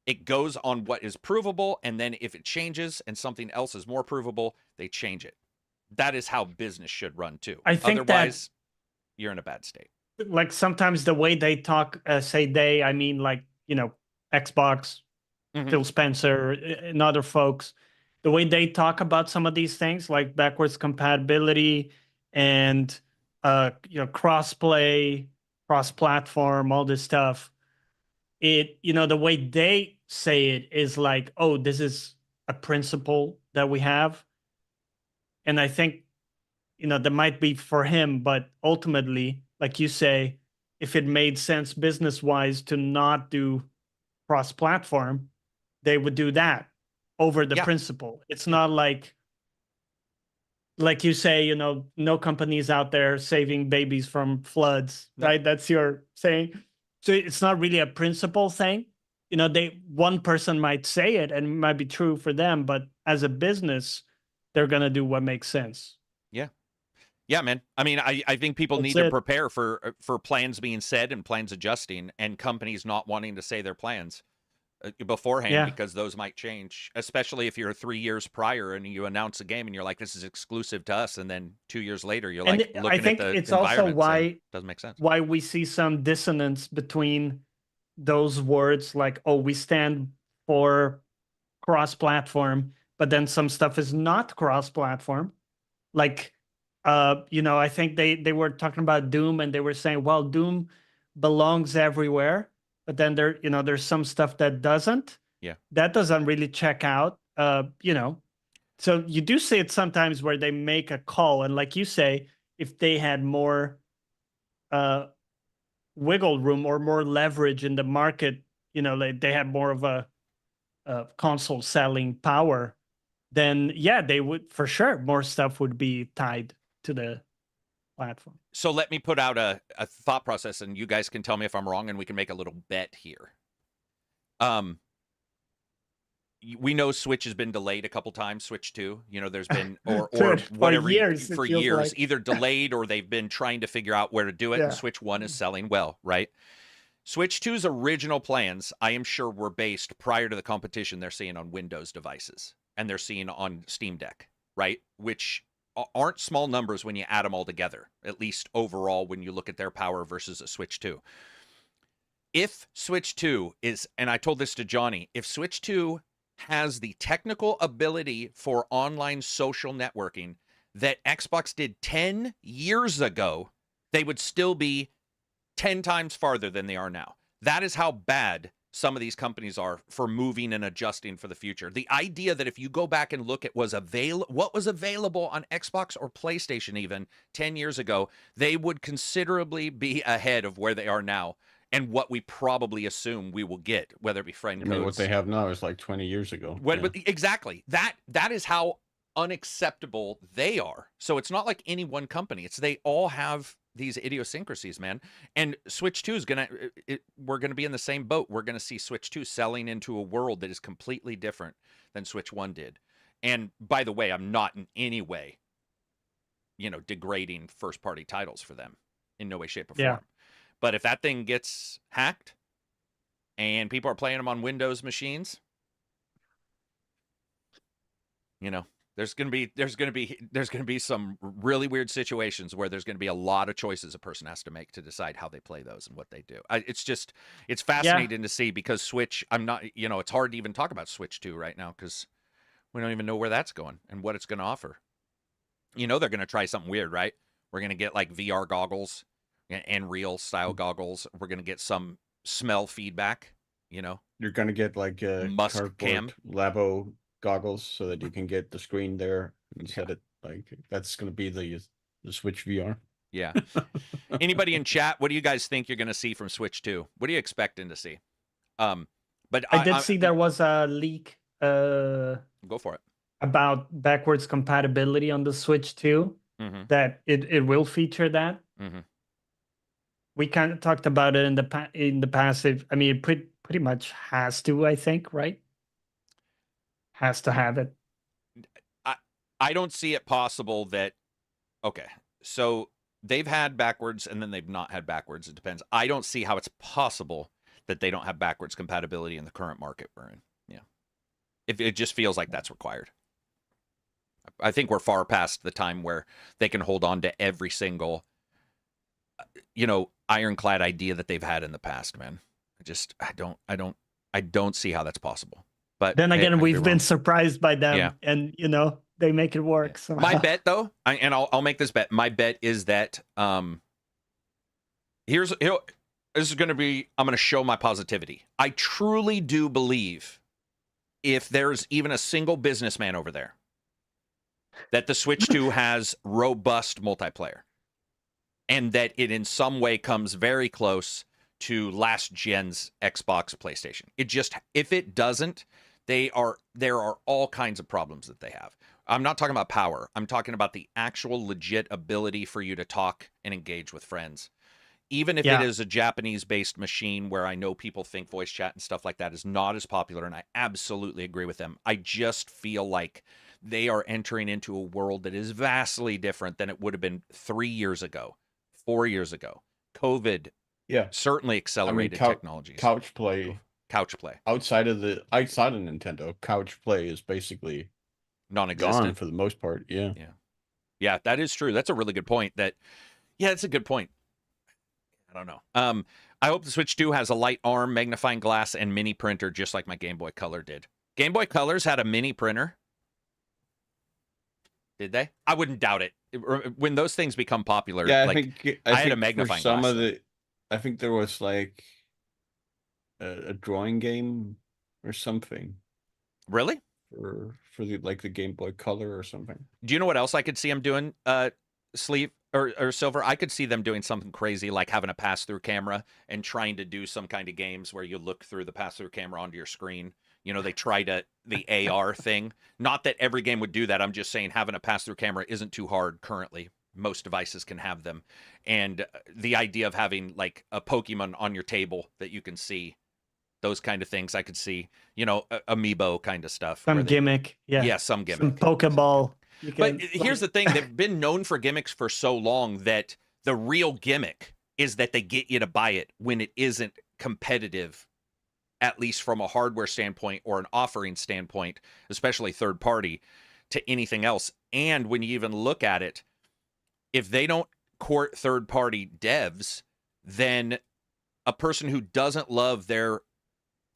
It goes on what is provable, and then if it changes and something else is more provable, they change it. That is how business should run too. I think otherwise, you're in a bad state. Like sometimes the way they talk, say they, I mean, like, you know, Xbox, Phil Spencer, and other folks, the way they talk about some of these things, like backwards compatibility and, cross-play, cross-platform, all this stuff. The way they say it is like, oh, this is a principle that we have. And I think, that might be for him, but ultimately, like you say, if it made sense business-wise to not do cross-platform, they would do that over the principle. It's not like you say, no companies out there saving babies from floods, right? That's your saying. So it's not really a principle thing. One person might say it and it might be true for them, but as a business, they're going to do what makes sense. Yeah, man. I mean, I think people need to prepare for plans being said and plans adjusting and companies not wanting to say their plans beforehand because those might change, especially if you're 3 years prior and you announce a game and you're like, this is exclusive to us. And then 2 years later, you're like, looking I think at the it's also why it doesn't make sense. Why we see some dissonance between those words, like, oh, we stand for cross-platform, but then some stuff is not cross-platform. Like, I think they were talking about Doom and they were saying, well, Doom belongs everywhere, but then there's some stuff that doesn't. Yeah. That doesn't really check out, So you do see it sometimes where they make a call. And like you say, if they had more wiggle room or more leverage in the market, like they had more of a console selling power, then yeah, they would for sure more stuff would be tied to the platform. So let me put out a thought process, and you guys can tell me if I'm wrong, and we can make a little bet here. We know Switch has been delayed a couple times. Switch 2, there's been or whatever for years, either delayed or they've been trying to figure out where to do it. And Switch 1 is selling well, right? Switch 2's original plans, I am sure, were based prior to the competition they're seeing on Windows devices and they're seeing on Steam Deck, right? Which aren't small numbers when you add them all together, at least overall when you look at their power versus a Switch 2. If Switch 2 is, and I told this to Johnny, if Switch 2 has the technical ability for online social networking that Xbox did 10 years ago, they would still be 10 times farther than they are now. That is how bad some of these companies are for moving and adjusting for the future. The idea that if you go back and look at what was available on Xbox or PlayStation even 10 years ago, they would considerably be ahead of where they are now. And what we probably assume we will get, whether it be friend codes. What they have now is like 20 years ago. Exactly. That is how unacceptable they are. So it's not like any one company. They all have these idiosyncrasies, man. And Switch 2 is we're gonna be in the same boat. We're gonna see Switch 2 selling into a world that is completely different than Switch 1 did. And by the way, I'm not in any way, degrading first-party titles for them in no way, shape, or form. Yeah. But if that thing gets hacked and people are playing them on Windows machines, there's going to be some really weird situations where there's going to be a lot of choices a person has to make to decide how they play those and what they do. It's fascinating to see because Switch, it's hard to even talk about Switch 2 right now because we don't even know where that's going and what it's going to offer. They're going to try something weird, right? We're going to get like VR goggles and real style goggles. We're going to get some smell feedback, You're going to get like Musk cam Labo goggles so that you can get the screen there and set it that's going to be the Switch VR. Yeah. Anybody in chat, what do you guys think you're going to see from Switch 2? What are you expecting to see? But I did see there was a leak go for it about backwards compatibility on the Switch 2 that it will feature that. We kind of talked about it in the past. It pretty much has to, I think, right? Has to have it. I don't see it possible that. Okay, so they've had backwards and then they've not had backwards. It depends. I don't see how it's possible that they don't have backwards compatibility in the current market we're in. Yeah, if it just feels like that's required. I think we're far past the time where they can hold on to every single ironclad idea that they've had in the past, man. I don't see how that's possible. But then again, we've been surprisrised by them, and they make it work. So. My bet, though, I'll make this bet. My bet is that this is going to be. I'm going to show my positivity. I truly do believe, if there's even a single businessman over there, that the Switch 2 has robust multiplayer. And that it in some way comes very close to last gen's Xbox, PlayStation. If it doesn't, there are all kinds of problems that they have. I'm not talking about power. I'm talking about the actual legit ability for you to talk and engage with friends. Even if it is a Japanese-based machine where I know people think voice chat and stuff like that is not as popular, and I absolutely agree with them. I just feel like they are entering into a world that is vastly different than it would have been 3 years ago. 4 years ago. COVID certainly accelerated technologies. Couch play. Outside of Nintendo, couch play is basically non-existent gone for the most part. Yeah. Yeah, that is true. That's a really good point. That's a good point. I don't know. I hope the Switch 2 has a light arm, magnifying glass, and mini printer just like my Game Boy Color did. Game Boy Colors had a mini printer. Did they? I wouldn't doubt it. When those things become popular, I think I had a magnifying glass. I think there was like a drawing game or something. Really? For the Game Boy Color or something. Do you know what else I could see them doing? Sleeve or Silver? I could see them doing something crazy, like having a pass-through camera and trying to do some kind of games where you look through the pass-through camera onto your screen. You know, they try the AR thing. Not that every game would do that. I'm just saying having a pass-through camera isn't too hard currently. Most devices can have them. And the idea of having like a Pokemon on your table that you can see, those kind of things I could see, you know, amiibo kind of stuff. Some gimmick. Yeah. Yeah, some gimmick. Some Pokeball. But here's the thing. They've been known for gimmicks for so long that the real gimmick is that they get you to buy it when it isn't competitive, at least from a hardware standpoint or an offering standpoint, especially third party, to anything else. And when you even look at it, if they don't court third party devs, then a person who doesn't love their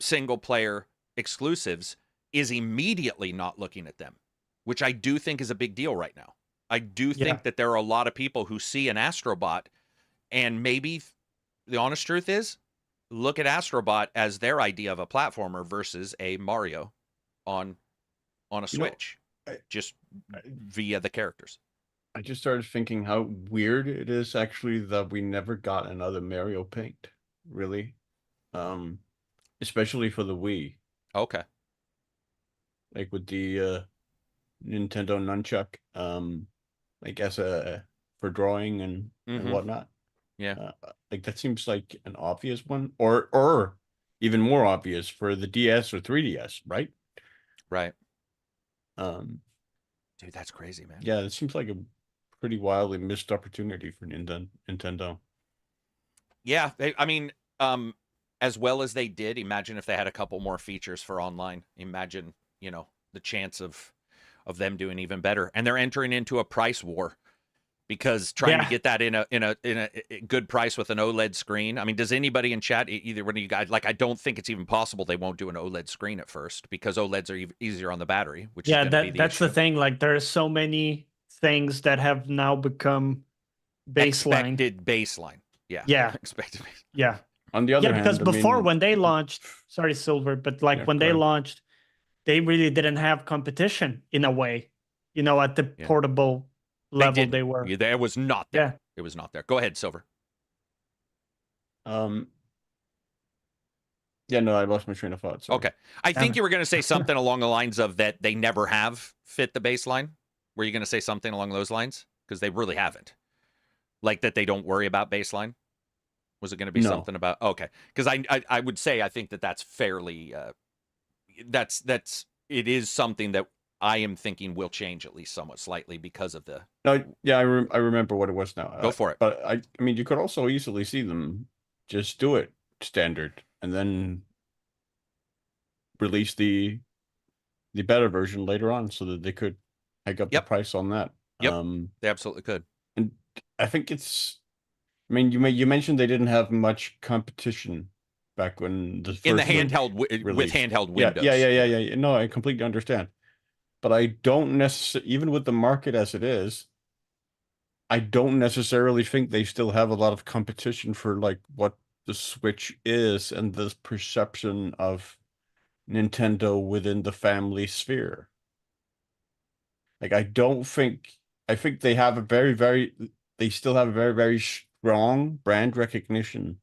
single player exclusives is immediately not looking at them, which I do think is a big deal right now. I do think that there are a lot of people who see an Astrobot, and maybe the honest truth is, look at Astrobot as their idea of a platformer versus a Mario on a Switch, just via the characters. I just started thinking how weird it is actually that we never got another Mario Paint, really. Especially for the Wii. Okay. Like with the Nintendo Nunchuck, like as for drawing and whatnot. Yeah. Like that seems like an obvious one, or even more obvious for the DS or 3DS, right? Right. Dude, that's crazy, man. Yeah, it seems like a pretty wildly missed opportunity for Nintendo. Yeah, I mean, as well as they did, imagine if they had a couple more features for online. Imagine, you know, the chance of them doing even better. And they're entering into a price war because trying to get that in a good price with an OLED screen. I mean, does anybody in chat, either one of you guys, like, I don't think it's even possible they won't do an OLED screen at first because OLEDs are easier on the battery, which is that's the thing. Like, there are so many things that have now become baseline. Expected baseline. Yeah. Yeah. Expected. Yeah. On the other hand, because before when they launched, sorry, Silver, but like when they launched, they really didn't have competition in a way, you know, at the portable level they were. It was not there. Yeah. It was not there. Go ahead, Silver. Yeah, no, I lost my train of thought. Sorry. Okay. I think you were going to say something along the lines of that they never have fit the baseline. Were you going to say something along those lines? Because they really haven't. Like that they don't worry about baseline? Was it going to be something about... Okay. Because I would say I think that's fairly... it is something that I am thinking will change at least somewhat slightly because of the... No, yeah, I remember what it was now. Go for it. But I mean, you could also easily see them just do it standard and then release the better version later on so that they could hike up the price on that. Yep, they absolutely could. And I think it's... I mean, you mentioned they didn't have much competition back when the first in the handheld with handheld Windows. Yeah. No, I completely understand, but I don't necessarily, even with the market as it is, I don't necessarily think they still have a lot of competition for like what the Switch is and the perception of Nintendo within the family sphere. Like, I think they have they still have a very, very strong brand recognition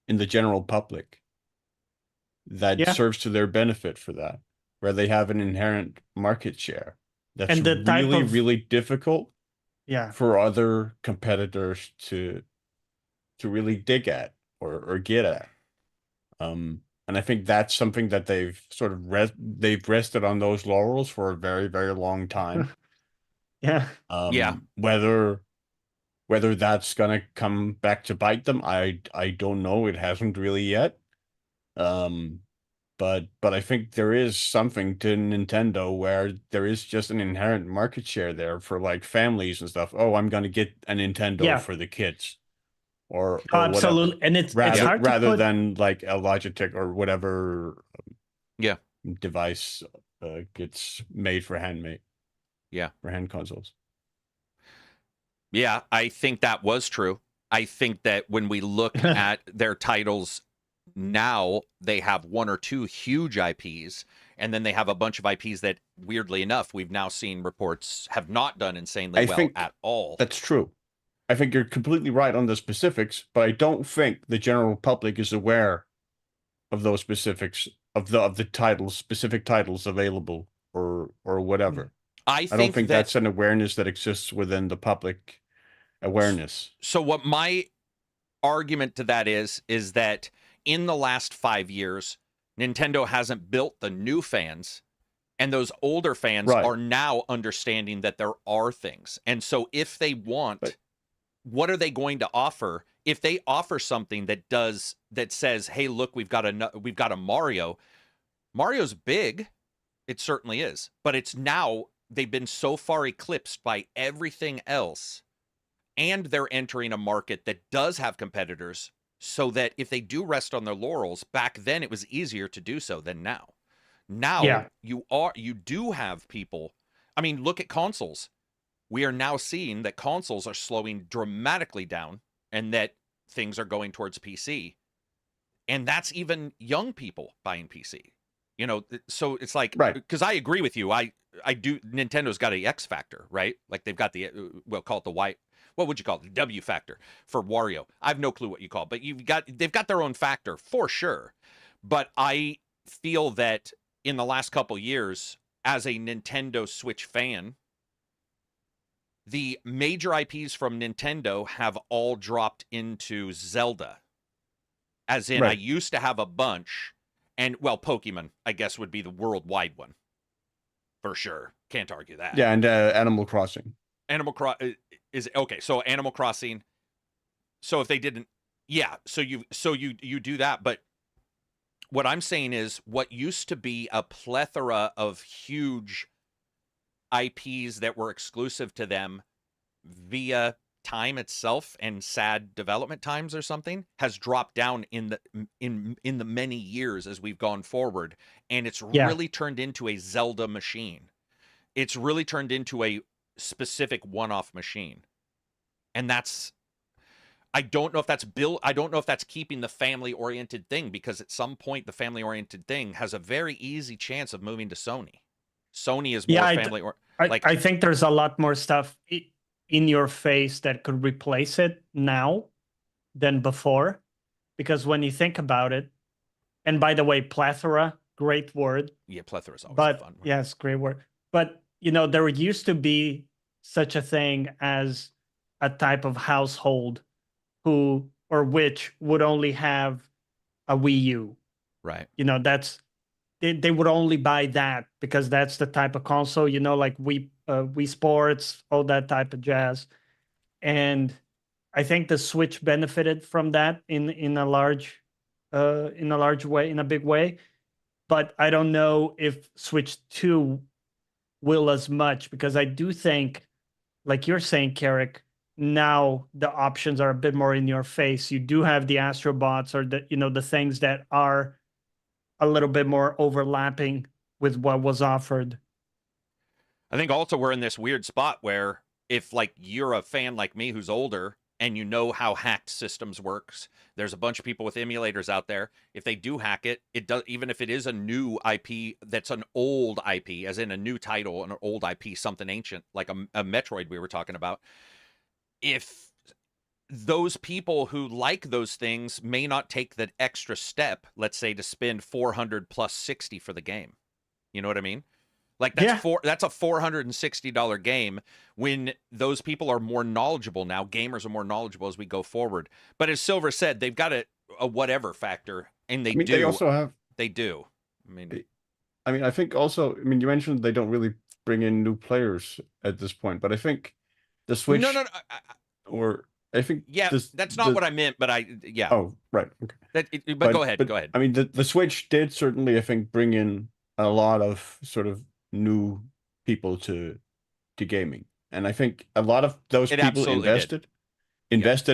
in the general public that serves to their benefit for that, where they have an inherent market share that's really difficult for other competitors to really dig at or get at. And I think that's something that they've sort of rested on those laurels for a very, very long time. Whether that's gonna come back to bite them, I don't know. It hasn't really yet. But I think there is something to Nintendo where there is just an inherent market share there for like families and stuff. Oh, I'm gonna get a Nintendo for the kids, or absolutely, whatever. And it's hard rather than like a Logitech or whatever. Device gets made for handmade. For hand consoles. Yeah, I think that was true. I think that when we look at their titles now, they have one or two huge IPs, and then they have a bunch of IPs that, weirdly enough, we've now seen reports have not done insanely well at all. That's true. I think you're completely right on the specifics, but I don't think the general public is aware of those specifics of the titles, specific titles available or whatever. I don't think that's an awareness that exists within the public awareness. So what my argument to that is that in the last 5 years, Nintendo hasn't built the new fans, and those older fans are now understanding that there are things. And so if they want, what are they going to offer? If they offer something that says, hey, look, we've got a Mario. Mario's big. It certainly is. But it's now, they've been so far eclipsed by everything else, and they're entering a market that does have competitors, so that if they do rest on their laurels, back then it was easier to do so than now. Now you do have people. I mean, look at consoles. We are now seeing that consoles are slowing dramatically down, and that things are going towards PC. And that's even young people buying PC. You know, so it's like, because I agree with you. I do. Nintendo's got a X factor, right? Like they've got the, we'll call it the Y. What would you call it? The W factor for Wario. I have no clue what you call it, but they've got their own factor for sure. But I feel that in the last couple years, as a Nintendo Switch fan, the major IPs from Nintendo have all dropped into Zelda. As in, I used to have a bunch, and well, Pokemon, I guess, would be the worldwide one. For sure. Can't argue that. Yeah, and Animal Crossing. Animal Crossing is okay. So Animal Crossing. So if they didn't, so you do that. But what I'm saying is, what used to be a plethora of huge IPs that were exclusive to them via time itself and sad development times or something has dropped down in the many years as we've gone forward, and it's really turned into a Zelda machine. It's really turned into a specific one-off machine, and that's, I don't know if that's keeping the family-oriented thing, because at some point the family-oriented thing has a very easy chance of moving to Sony. Sony is more family or I think there's a lot more stuff in your face that could replace it now than before, because when you think about it, and by the way, plethora, great word. Yeah, plethora is always a fun word. Yes, great word. But you know, there used to be such a thing as a type of household which would only have a Wii U. Right. You know, they would only buy that because that's the type of console, you know, like Wii Sports, all that type of jazz. And I think the Switch benefited from that in a large way, in a big way. But I don't know if Switch 2 will as much, because I do think, like you're saying, Carrick, now the options are a bit more in your face. You do have the Astrobots, or the things that are a little bit more overlapping with what was offered. I think also we're in this weird spot where if like you're a fan like me who's older and you know how hacked systems works, there's a bunch of people with emulators out there. If they do hack it, it does, even if it is a new IP that's an old IP, as in a new title, an old IP, something ancient, like a Metroid we were talking about. If those people who like those things may not take the extra step, let's say, to spend $400 plus $60 for the game. You know what I mean? Like that's a $460 game, when those people are more knowledgeable now. Gamers are more knowledgeable as we go forward. But as Silver said, they've got a whatever factor, and they do. They also have. They do. I think also. You mentioned they don't really bring in new players at this point, but I think the Switch. No. I think that's not what I meant, but Oh, right. Okay. But go ahead. Go ahead. I mean, the Switch did certainly, I think, bring in a lot of sort of new people to gaming, and I think a lot of those people invested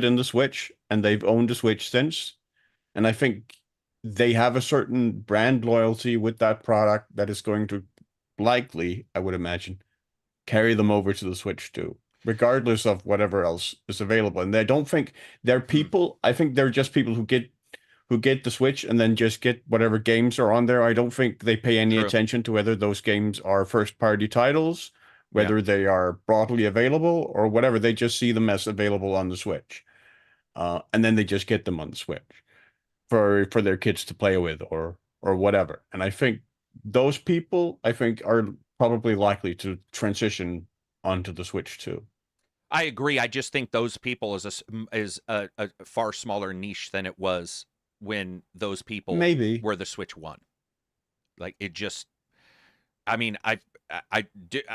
in the Switch, and they've owned the Switch since, and I think they have a certain brand loyalty with that product that is going to likely, I would imagine, carry them over to the Switch too, regardless of whatever else is available. And I don't think they're people. I think they're just people who get the Switch and then just get whatever games are on there. I don't think they pay any attention to whether those games are first-party titles, whether they are broadly available or whatever. They just see them as available on the Switch, and then they just get them on the Switch for their kids to play with or or whatever. And I think those people, are probably likely to transition onto the Switch too. I agree. I just think those people is a far smaller niche than it was when those people Maybe. were the Switch 1. Like it just, I mean, I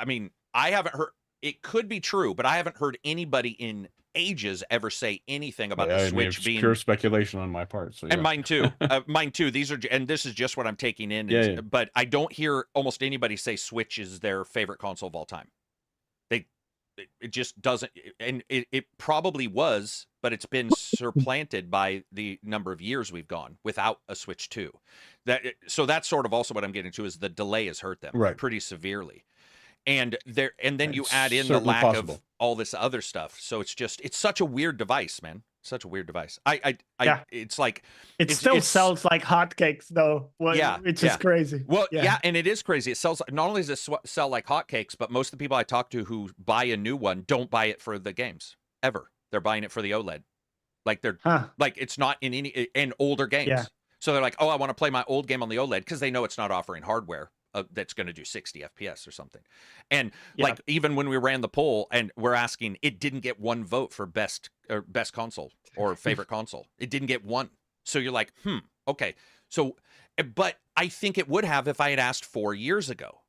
mean, I haven't heard, it could be true, but I haven't heard anybody in ages ever say anything about the Switch it's being pure speculation on my part. So, and mine too. Mine too. These are, and this is just what I'm taking in. Yeah. But I don't hear almost anybody say Switch is their favorite console of all time. It just doesn't, and it probably was, but it's been supplanted by the number of years we've gone without a Switch 2. So that's sort of also what I'm getting to, is the delay has hurt them pretty severely. And then you add in the lack of all this other stuff. So it's such a weird device, man. Such a weird device. It's like it still sells like hotcakes though. Which is crazy. Well, yeah, and it is crazy. It sells, not only does it sell like hotcakes, but most of the people I talk to who buy a new one don't buy it for the games ever. They're buying it for the OLED. Like like it's not in older games. Yeah. So they're like, oh, I want to play my old game on the OLED because they know it's not offering hardware that's going to do 60 FPS or something. And like even when we ran the poll and we're asking, it didn't get one vote for best console or favorite console. It didn't get one. So you're like, okay. So, but I think it would have if I had asked 4 years ago.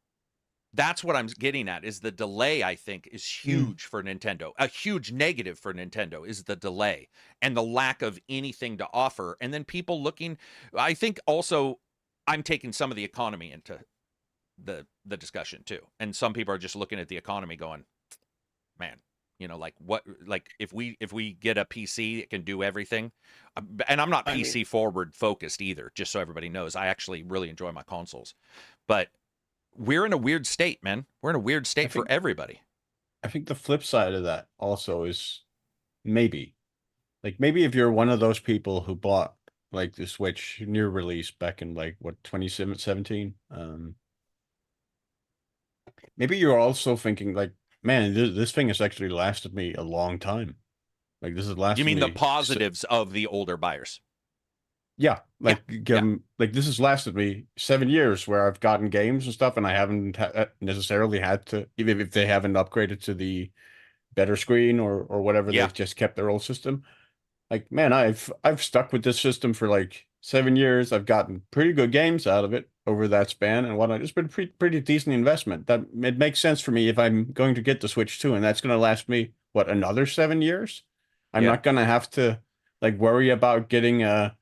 That's what I'm getting at, is the delay, I think, is huge for Nintendo. A huge negative for Nintendo is the delay and the lack of anything to offer. And then people looking, I think also I'm taking some of the economy into the discussion too. And some people are just looking at the economy going, man, you know, like what, like if we get a PC that can do everything, and I'm not PC forward focused either, just so everybody knows, I actually really enjoy my consoles, but we're in a weird state, man. We're in a weird state for everybody. I think the flip side of that also is maybe if you're one of those people who bought like the Switch near release back in like what 2017, maybe you're also thinking like, man, this thing has actually lasted me a long time. Like this has lasted. You mean the positives of the older buyers? Yeah, like this has lasted me 7 years where I've gotten games and stuff, and I haven't necessarily had to, even if they haven't upgraded to the better screen or whatever. They've just kept their old system. Like, man, I've stuck with this system for like 7 years. I've gotten pretty good games out of it over that span and whatnot. It's been a pretty decent investment. That it makes sense for me if I'm going to get the Switch 2, and that's going to last me what, another 7 years. I'm not going to have to like worry about getting a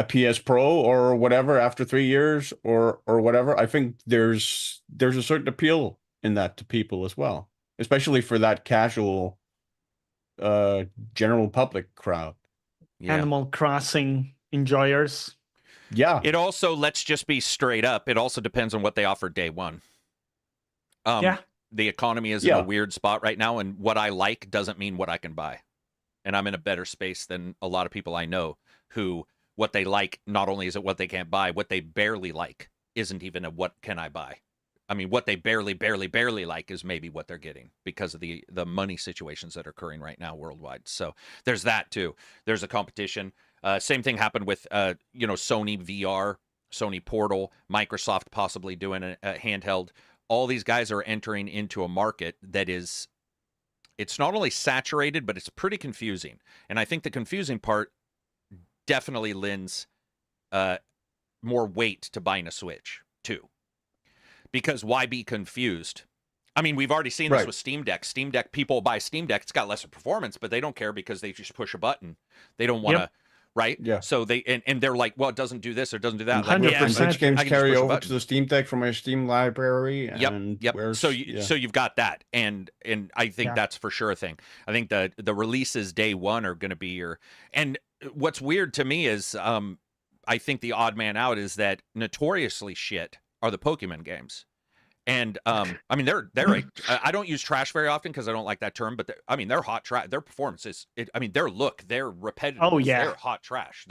PS Pro or whatever after 3 years or whatever. I think there's a certain appeal in that to people as well, especially for that casual general public crowd. Animal Crossing enjoyers. Yeah. It also, let's just be straight up, it also depends on what they offer day one. The economy is in a weird spot right now, and what I like doesn't mean what I can buy. And I'm in a better space than a lot of people I know who, what they like, not only is it what they can't buy, what they barely like isn't even a what can I buy. I mean, what they barely like is maybe what they're getting because of the money situations that are occurring right now worldwide. So there's that too. There's a competition. Same thing happened with, Sony VR, Sony Portal, Microsoft possibly doing a handheld. All these guys are entering into a market that is, it's not only saturated, but it's pretty confusing. And I think the confusing part definitely lends more weight to buying a Switch too. Because why be confused? I mean, we've already seen this with Steam Deck. Steam Deck, people buy Steam Deck. It's got lesser performance, but they don't care because they just push a button. They don't want to, right? Yeah. So they and they're like, well, it doesn't do this or doesn't do that. 100%. Like, games carry over to the Steam Deck from my Steam library. And yep. So you've got that, and I think that's for sure a thing. I think the releases day one are going to be your. And what's weird to me is, I think the odd man out is that notoriously shit are the Pokemon games. And I mean, they're I don't use trash very often because I don't like that term, but they're hot trash. Their performance is, their look, they're repetitive. Oh yeah, they're hot trash.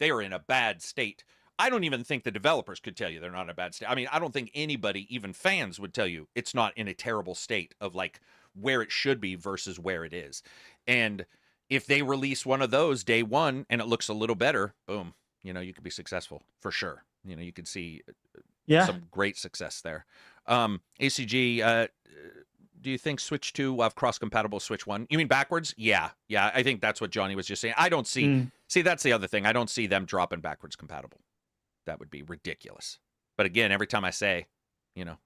They are in a bad state. I don't even think the developers could tell you they're not in a bad state. I mean, I don't think anybody, even fans, would tell you it's not in a terrible state of like where it should be versus where it is. And if they release one of those day one and it looks a little better, boom, you could be successful for sure. You know, you could see Yeah. some great success there. ACG, do you think Switch 2 will have cross-compatible Switch 1? You mean backwards? Yeah. I think that's what Johnny was just saying. I don't see... See, that's the other thing. I don't see them dropping backwards compatible. That would be ridiculous. But again, every time I say, you know...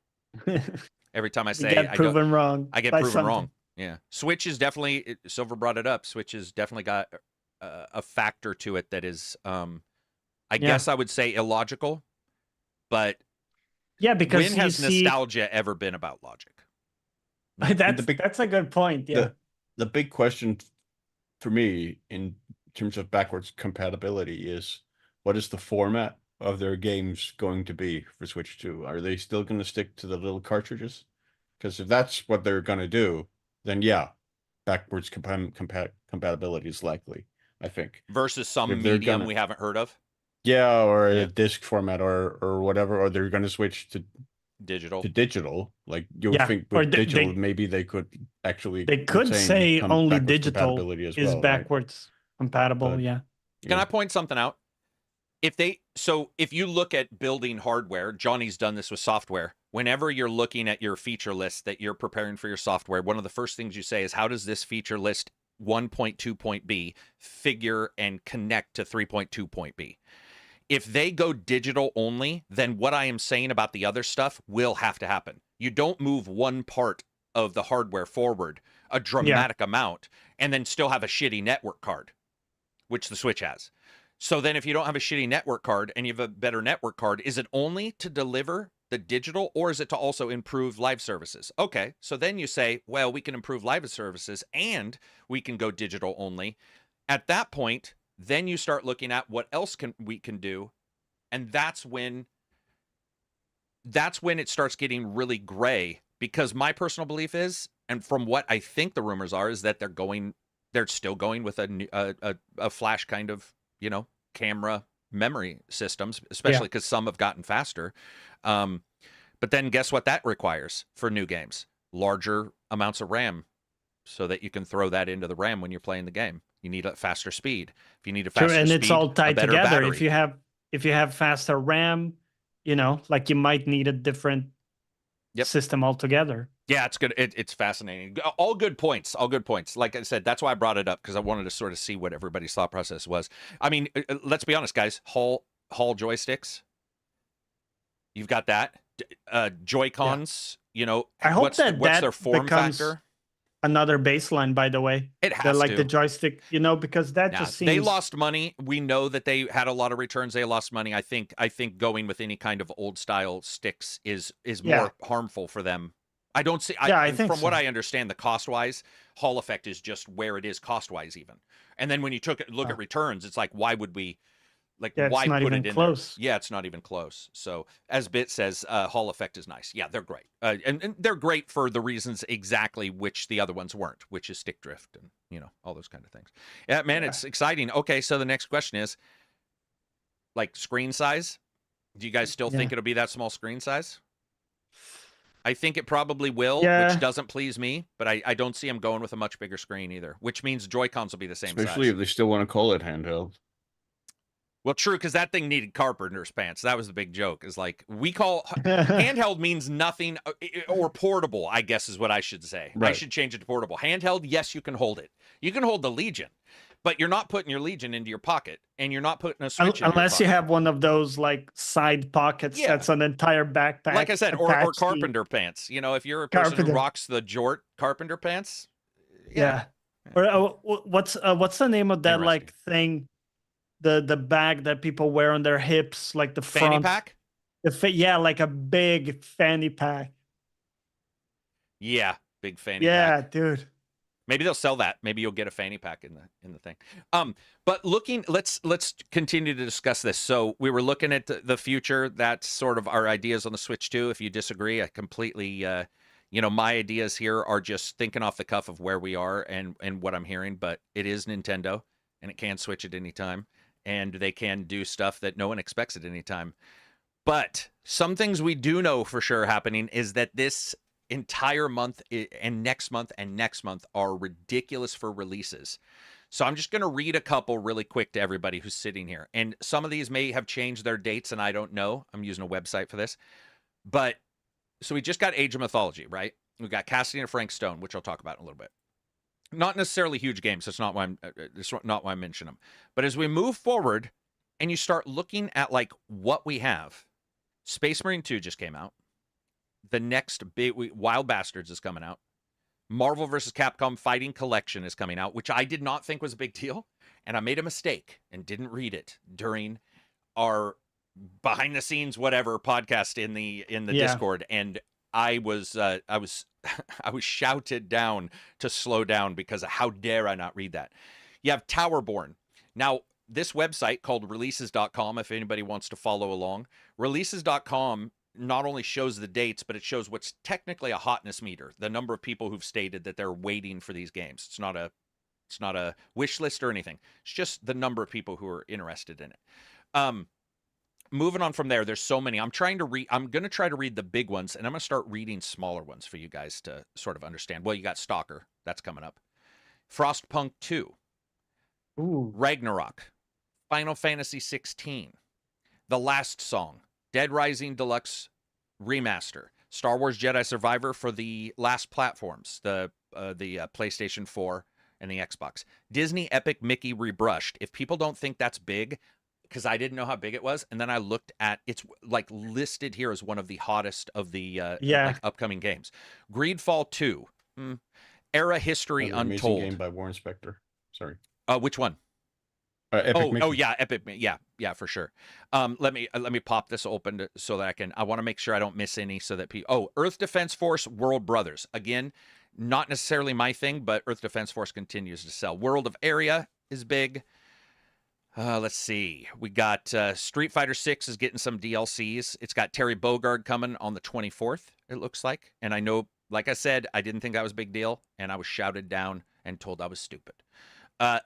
Every time I say... You get proven wrong. I get proven wrong. Yeah. Switch is definitely... Silver brought it up. Switch has definitely got a factor to it that is... I guess I would say illogical, but... Yeah, because when has nostalgia ever been about logic? That's a good point. Yeah. The big question for me in terms of backwards compatibility is, what is the format of their games going to be for Switch 2? Are they still going to stick to the little cartridges? Because if that's what they're going to do, then yeah, backwards compatibility is likely, I think. Versus some medium we haven't heard of? Yeah, or a disc format or whatever, or they're going to switch to digital. Like you would think with digital, maybe they could actually... They could say only digital is backwards compatible, But, yeah. Can I point something out? If you look at building hardware, Johnny's done this with software. Whenever you're looking at your feature list that you're preparing for your software, one of the first things you say is, how does this feature list 1.2.b figure and connect to 3.2.b? If they go digital only, then what I am saying about the other stuff will have to happen. You don't move one part of the hardware forward a dramatic amount and then still have a shitty network card, which the Switch has. So then if you don't have a shitty network card and you have a better network card, is it only to deliver the digital, or is it to also improve live services? Okay, so then you say, well, we can improve live services and we can go digital only. At that point, then you start looking at what else we can do, and that's when it starts getting really gray. Because my personal belief is, and from what I think the rumors are, is that they're still going with a flash kind of, you know, camera memory systems, especially because some have gotten faster. But then guess what that requires for new games? Larger amounts of RAM, so that you can throw that into the RAM when you're playing the game. You need a faster speed. If you need a faster speed, and it's all tied together. Battery. If you have faster RAM, you know, like you might need a different system altogether. Yeah, it's good. It's fascinating. All good points. All good points. Like I said, that's why I brought it up, because I wanted to sort of see what everybody's thought process was. I mean, let's be honest, guys. Hall joysticks. You've got that. Joy-Cons. You know, I hope what's their form factor? Another baseline, by the way. It has to. The joystick, you know, because that just seems... They lost money. We know that they had a lot of returns. They lost money. I think going with any kind of old style sticks is more harmful for them. I don't see... I think from what I understand, the cost-wise, Hall effect is just where it is cost-wise even. And then when you look at returns, it's like, why would we... Like, why put it in close? Yeah, it's not even close. So, as Bit says, Hall effect is nice. Yeah, they're great. And they're great for the reasons exactly which the other ones weren't, which is stick drift and, you know, all those kind of things. Yeah, man, it's exciting. Okay, so the next question is, like, screen size? Do you guys still think it'll be that small screen size? I think it probably will, which doesn't please me, but I don't see them going with a much bigger screen either, which means Joy-Cons will be the same size. Especially if they still want to call it handheld. Well, true, because that thing needed carpenter's pants. That was the big joke. Is like, we call handheld means nothing, or portable, I guess is what I should say. Right. I should change it to portable. Handheld, yes, you can hold it. You can hold the Legion, but you're not putting your Legion into your pocket, and you're not putting a Switch in unless you have one of those like side pockets that's an entire backpack. Like I said, or carpenter pants. You know, if you're a person who rocks the Jort carpenter pants. Yeah. Or what's the name of that like thing? The bag that people wear on their hips, like the fanny pack? Like a big fanny pack. Yeah, big fanny pack. Yeah, dude. Maybe they'll sell that. Maybe you'll get a fanny pack in the thing. But let's continue to discuss this. So we were looking at the future. That's sort of our ideas on the Switch 2. If you disagree, I completely my ideas here are just thinking off the cuff of where we are and what I'm hearing, but it is Nintendo and it can switch at any time. And they can do stuff that no one expects at any time. But some things we do know for sure happening is that this entire month and next month are ridiculous for releases. So I'm just going to read a couple really quick to everybody who's sitting here. And some of these may have changed their dates, and I don't know. I'm using a website for this. But so we just got Age of Mythology, right? We got Cassidy and Frank Stone, which I'll talk about in a little bit. Not necessarily huge games. That's not why I'm mentioning them. But as we move forward and you start looking at like what we have, Space Marine 2 just came out. The next big Wild Bastards is coming out. Marvel vs. Capcom Fighting Collection is coming out, which I did not think was a big deal. And I made a mistake and didn't read it during our behind the scenes whatever podcast in the Discord. And I was shouted down to slow down because how dare I not read that. You have Towerborn. Now, this website called releases.com, if anybody wants to follow along, releases.com not only shows the dates, but it shows what's technically a hotness meter, the number of people who've stated that they're waiting for these games. It's not a wish list or anything. It's just the number of people who are interested in it. Moving on from there, there's so many. I'm going to try to read the big ones, and I'm going to start reading smaller ones for you guys to sort of understand. Well, you got Stalker. That's coming up. Frostpunk 2. Ooh. Ragnarok. Final Fantasy 16. The Last Song. Dead Rising Deluxe Remaster. Star Wars Jedi Survivor for the last platforms, the PlayStation 4 and the Xbox. Disney Epic Mickey Rebrushed. If people don't think that's big, because I didn't know how big it was, and then I looked at it's like listed here as one of the hottest of the like upcoming games. Greedfall 2. Era History Untold. Amazing game by Warren Spector. Sorry. Which one? Epic Mickey. Oh yeah, Epic. Yeah, for sure. Let me pop this open so that I want to make sure I don't miss any. So that Earth Defense Force World Brothers. Again, not necessarily my thing, but Earth Defense Force continues to sell. World of Area is big. Let's see. We got Street Fighter 6 is getting some DLCs. It's got Terry Bogard coming on the 24th. It looks like, and I know, like I said, I didn't think that was a big deal, and I was shouted down and told I was stupid.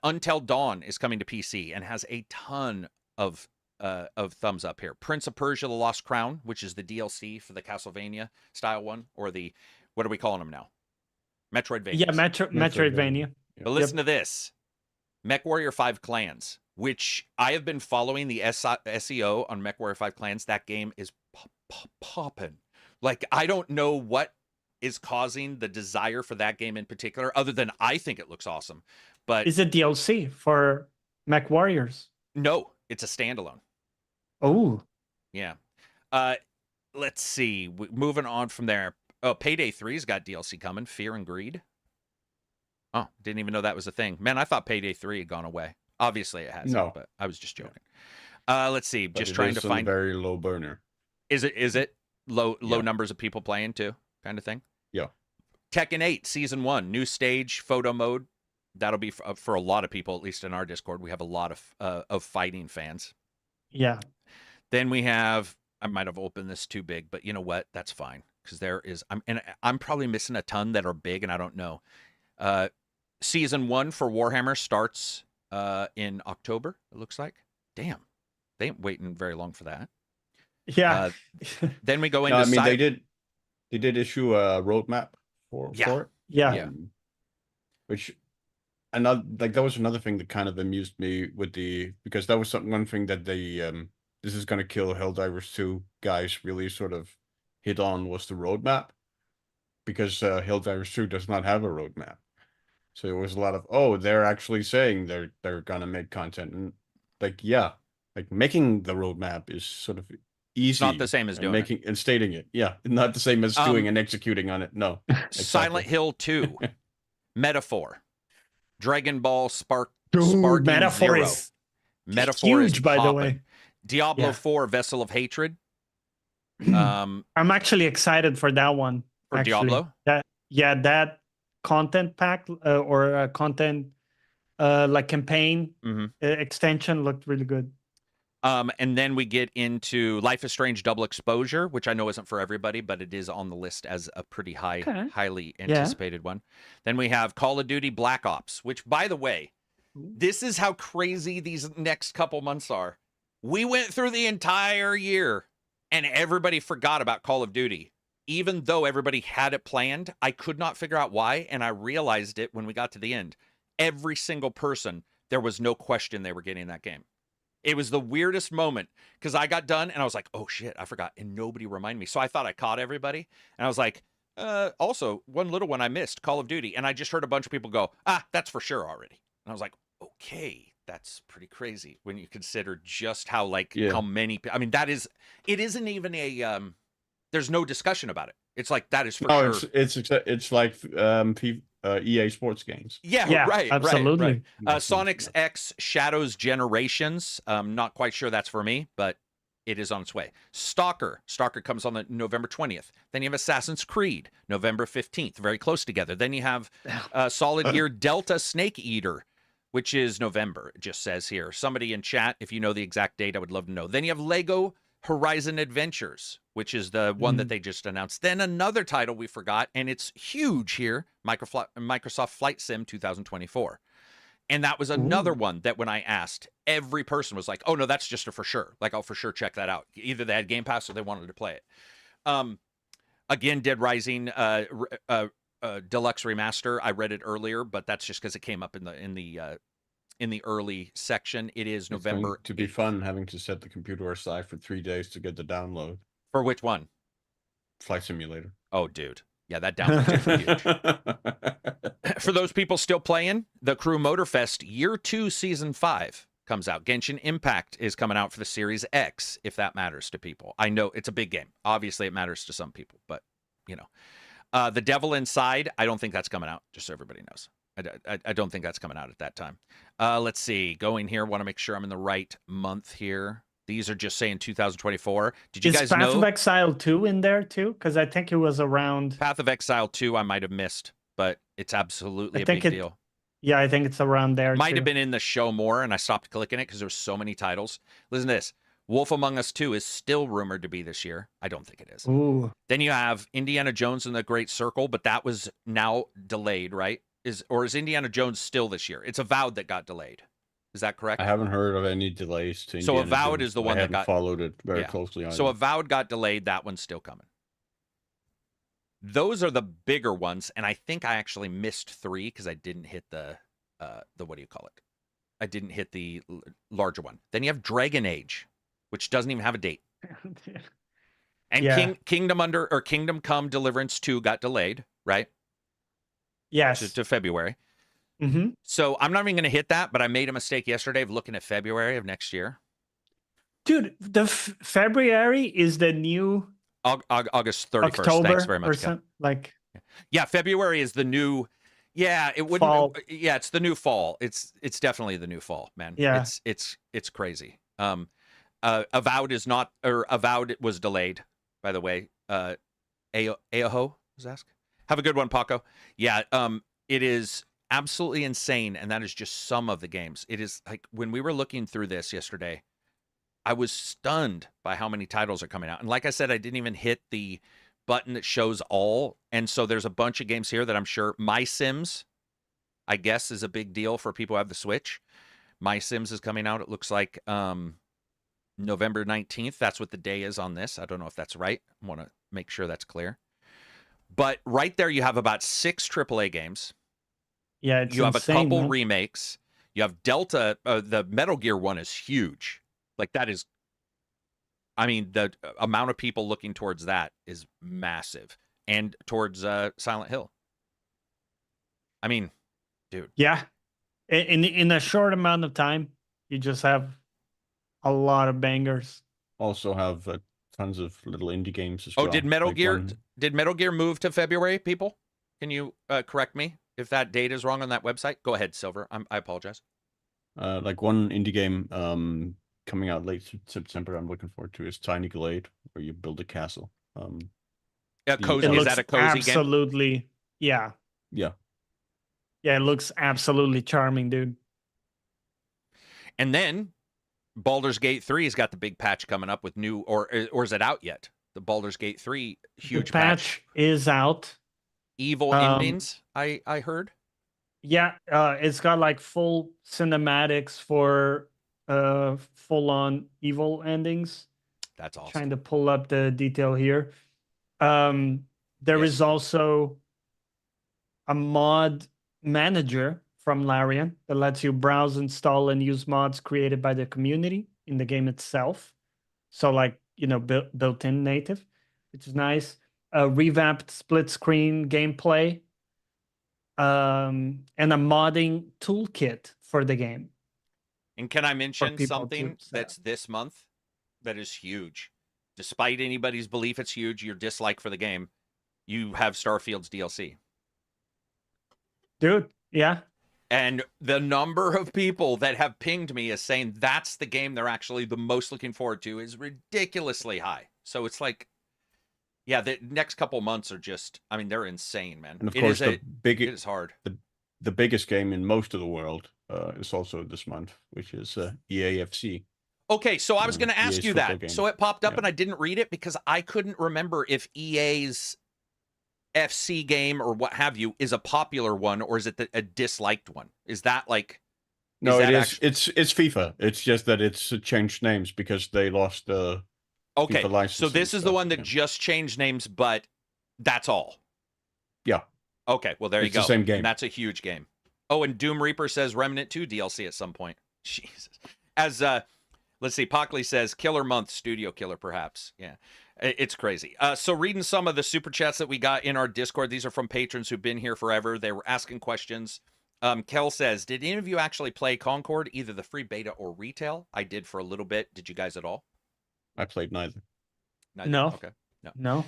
Until Dawn is coming to PC and has a ton of thumbs up here. Prince of Persia: The Lost Crown, which is the DLC for the Castlevania style one, or the, what are we calling them now? Metroidvania. Yeah, Metroidvania. But listen to this. MechWarrior 5 Clans, which I have been following the SEO on MechWarrior 5 Clans. That game is popping. Like, I don't know what is causing the desire for that game in particular, other than I think it looks awesome. But is it DLC for Mech Warriors? No, it's a standalone. Oh, yeah. Let's see. Moving on from there. Oh, Payday 3's got DLC coming. Fear and Greed. Oh, didn't even know that was a thing. Man, I thought Payday 3 had gone away. Obviously, it hasn't. No, but I was just joking. Let's see. But just trying to find. Very low burner. Is it low numbers of people playing too, kind of thing? Yeah. Tekken 8 Season 1, new stage, photo mode. That'll be for a lot of people, at least in our Discord. We have a lot of fighting fans. Yeah. Then we have, I might have opened this too big, but you know what? That's fine, because I'm probably missing a ton that are big, and I don't know. Season 1 for Warhammer starts in October, it looks like. Damn. They ain't waiting very long for that. Yeah. Then we go into they did issue a roadmap for it. Yeah. Which that was another thing that kind of amused me because that was one thing that they this is gonna kill Helldivers 2 guys really sort of hit on, was the roadmap, because Helldivers 2 does not have a roadmap. So it was a lot of, they're actually saying they're gonna make content, and making the roadmap is sort of easy. It's not the same as doing it and stating it. Yeah, not the same as doing and executing on it. No. Exactly. Silent Hill 2, Metaphor, Dragon Ball Sparking Metaphor Zero. is Metaphor huge, is by the popping. way. Diablo 4, Vessel of Hatred. I'm actually excited for that one. For Diablo? That content pack or content like campaign extension looked really good. And then we get into Life is Strange Double Exposure, which I know isn't for everybody, but it is on the list as a pretty highly anticipated one. Then we have Call of Duty Black Ops, which, by the way, this is how crazy these next couple months are. We went through the entire year and everybody forgot about Call of Duty. Even though everybody had it planned, I could not figure out why, and I realized it when we got to the end. every single person, there was no question they were getting that game. It was the weirdest moment because I got done and I was like, oh shit, I forgot. And nobody reminded me. So I thought I caught everybody. And I was like, also, one little one I missed, Call of Duty. And I just heard a bunch of people go, that's for sure already. And I was like, okay, that's pretty crazy when you consider just how, how many, I mean, it isn't even there's no discussion about it. It's like, that is for sure. It's like EA Sports games. Yeah, right. Absolutely. Right. Sonic's X Shadows Generations. Not quite sure that's for me, but it is on its way. Stalker comes on the November 20th. Then you have Assassin's Creed, November 15th, very close together. Then you have Solid Gear Delta Snake Eater, which is November, it just says here. Somebody in chat, if you know the exact date, I would love to know. Then you have Lego Horizon Adventures, which is the one that they just announced. Then another title we forgot, and it's huge here, Microsoft Flight Sim 2024. And that was another one that when I asked, every person was like, oh, no, that's just a for sure. Like, I'll for sure check that out. Either they had Game Pass or they wanted to play it. Again, Dead Rising Deluxe Remaster. I read it earlier, but that's just because it came up in the early section. It is November. To be 8th. Fun having to set the computer aside for 3 days to get the download. For which one? Flight Simulator. Oh, dude. Yeah, that download's huge. For those people still playing, the Crew Motorfest Year 2 Season 5 comes out. Genshin Impact is coming out for the Series X, if that matters to people. I know it's a big game. Obviously, it matters to some people, but, you know. The Devil Inside, I don't think that's coming out, just so everybody knows. I don't think that's coming out at that time. Let's see. Going here, want to make sure I'm in the right month here. These are just saying 2024. Did you guys know? Is Path of Exile 2 in there too? Because I think it was around... Path of Exile 2 I might have missed, but it's absolutely a big deal. Yeah, I think it's around there Might have been in the show more, and I stopped clicking it because there were so many titles. Listen to this. Wolf Among Us 2 is still rumored to be this year. I don't think it is. Ooh. Then you have Indiana Jones and the Great Circle, but that was now delayed, right? Is Indiana Jones still this year? It's Avowed that got delayed. Is that correct? I haven't heard of any delays to So Indiana Avowed Jones. is the one that got followed it very closely. Either. So Avowed got delayed. That one's still coming. Those are the bigger ones, and I think I actually missed 3 because I didn't hit the what do you call it? I didn't hit the larger one. Then you have Dragon Age, which doesn't even have a date. And Kingdom Come Deliverance 2 got delayed, right? Yes. To February. Mm-hmm. So I'm not even going to hit that, but I made a mistake yesterday of looking at February of next year. Dude, the February is the new August 31st. October. Thanks very much. Or something, like, yeah, February is the new. Yeah, it wouldn't. Fall. Yeah, it's the new fall. It's definitely the new fall, man. Yeah, it's crazy. Avowed is not, or Avowed was delayed, by the way. Aoho was asked. Have a good one, Paco. Yeah, it is absolutely insane, and that is just some of the games. It is like when we were looking through this yesterday, I was stunned by how many titles are coming out. And like I said, I didn't even hit the button that shows all. And so there's a bunch of games here that I'm sure My Sims, I guess, is a big deal for people who have the Switch. My Sims is coming out. It looks like November 19th. That's what the day is on this. I don't know if that's right. I want to make sure that's clear. But right there, you have about 6 AAA games. Yeah, it's you have insane, a couple man. remakes. You have Delta. The Metal Gear one is huge. Like that is, I mean, the amount of people looking towards that is massive, and towards Silent Hill. I mean, dude. Yeah, in a short amount of time, you just have a lot of bangers. Also have tons of little indie games as well. Oh, did Metal Gear move to February? People, can you correct me if that date is wrong on that website? Go ahead, Silver. I apologize. Like one indie game coming out late September I'm looking forward to is Tiny Glade, where you build a castle. Cozy. Is that a cozy game? Absolutely. Yeah. Yeah. Yeah, it looks absolutely charming, dude. And then Baldur's Gate 3 has got the big patch coming up with new, or is it out yet? The Baldur's Gate 3 huge patch is out. Evil endings, I heard. Yeah, it's got like full cinematics for full-on evil endings. That's awesome. Trying to pull up the detail here. There is also a mod manager from Larian that lets you browse, install, and use mods created by the community in the game itself. So like, built-in native, which is nice. A revamped split screen gameplay, and a modding toolkit for the game. And can I mention people something to set that's this month that is huge? Despite anybody's belief it's huge, your dislike for the game, you have Starfield's DLC. Dude, yeah. And the number of people that have pinged me as saying that's the game they're actually the most looking forward to is ridiculously high. So it's like, yeah, the next couple months are just, I mean, they're insane, man. And of course, it is hard. The biggest game in most of the world is also this month, which is EAFC. Okay, so I was going to ask EA's you football that. game. So it popped up Yeah. and I didn't read it because I couldn't remember if EA's FC game or what have you is a popular one or is it a disliked one? Is that like... No, that it is. actually... It's FIFA. It's just that it's changed names because they lost the Okay, FIFA license. so this is the one that yeah. just changed names, but that's all. Yeah. Okay, well, there you It's go. the same game. And that's a huge game. Oh, and Doom Reaper says Remnant 2 DLC at some point. Jesus. As, let's see, Pockley says Killer Month, Studio Killer, perhaps. Yeah, it's crazy. So reading some of the super chats that we got in our Discord. These are from patrons who've been here forever. They were asking questions. Kel says, did any of you actually play Concord, either the free beta or retail? I did for a little bit. Did you guys at all? I played neither. No. Okay. No.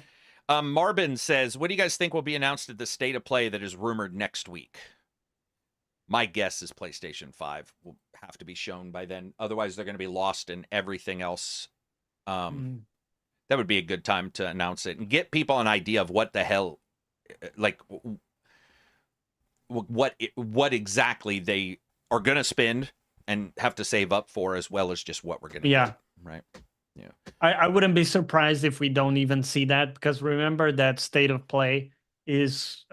Marvin says, what do you guys think will be announced at the State of Play that is rumored next week? My guess is PlayStation 5 will have to be shown by then. Otherwise, they're going to be lost in everything else. That would be a good time to announce it and get people an idea of what the hell, like, what exactly they are going to spend and have to save up for, as well as just what we're going to get, right? Yeah. I wouldn't be surprised if we don't even see that, because remember that State of Play is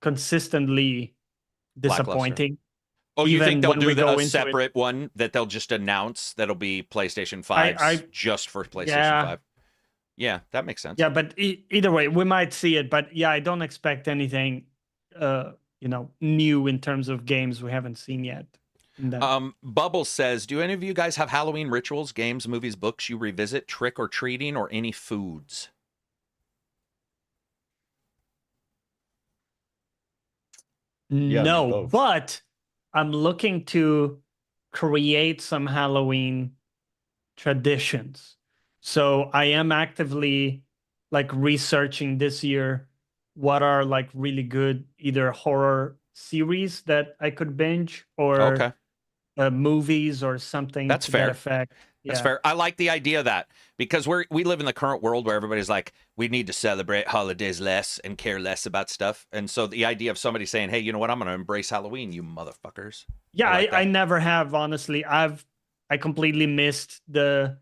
consistently disappointing. Oh, you think they'll do a into separate one that they'll just announce that'll be PlayStation 5 just for PlayStation 5? Yeah, that makes sense. Yeah, but either way, we might see it. But yeah, I don't expect anything, new in terms of games we haven't seen yet. Bubbles says, do any of you guys have Halloween rituals, games, movies, books you revisit, trick or treating, or any foods? Yeah, no, both. but I'm looking to create some Halloween traditions. So I am actively researching this year what are really good either horror series that I could binge or movies or something. That's to fair. That effect. That's fair. I like the idea of that, because we live in the current world where everybody's like, we need to celebrate holidays less and care less about stuff. And so the idea of somebody saying, hey, you know what, I'm going to embrace Halloween, you motherfuckers. Yeah, I never have, honestly. I completely missed the,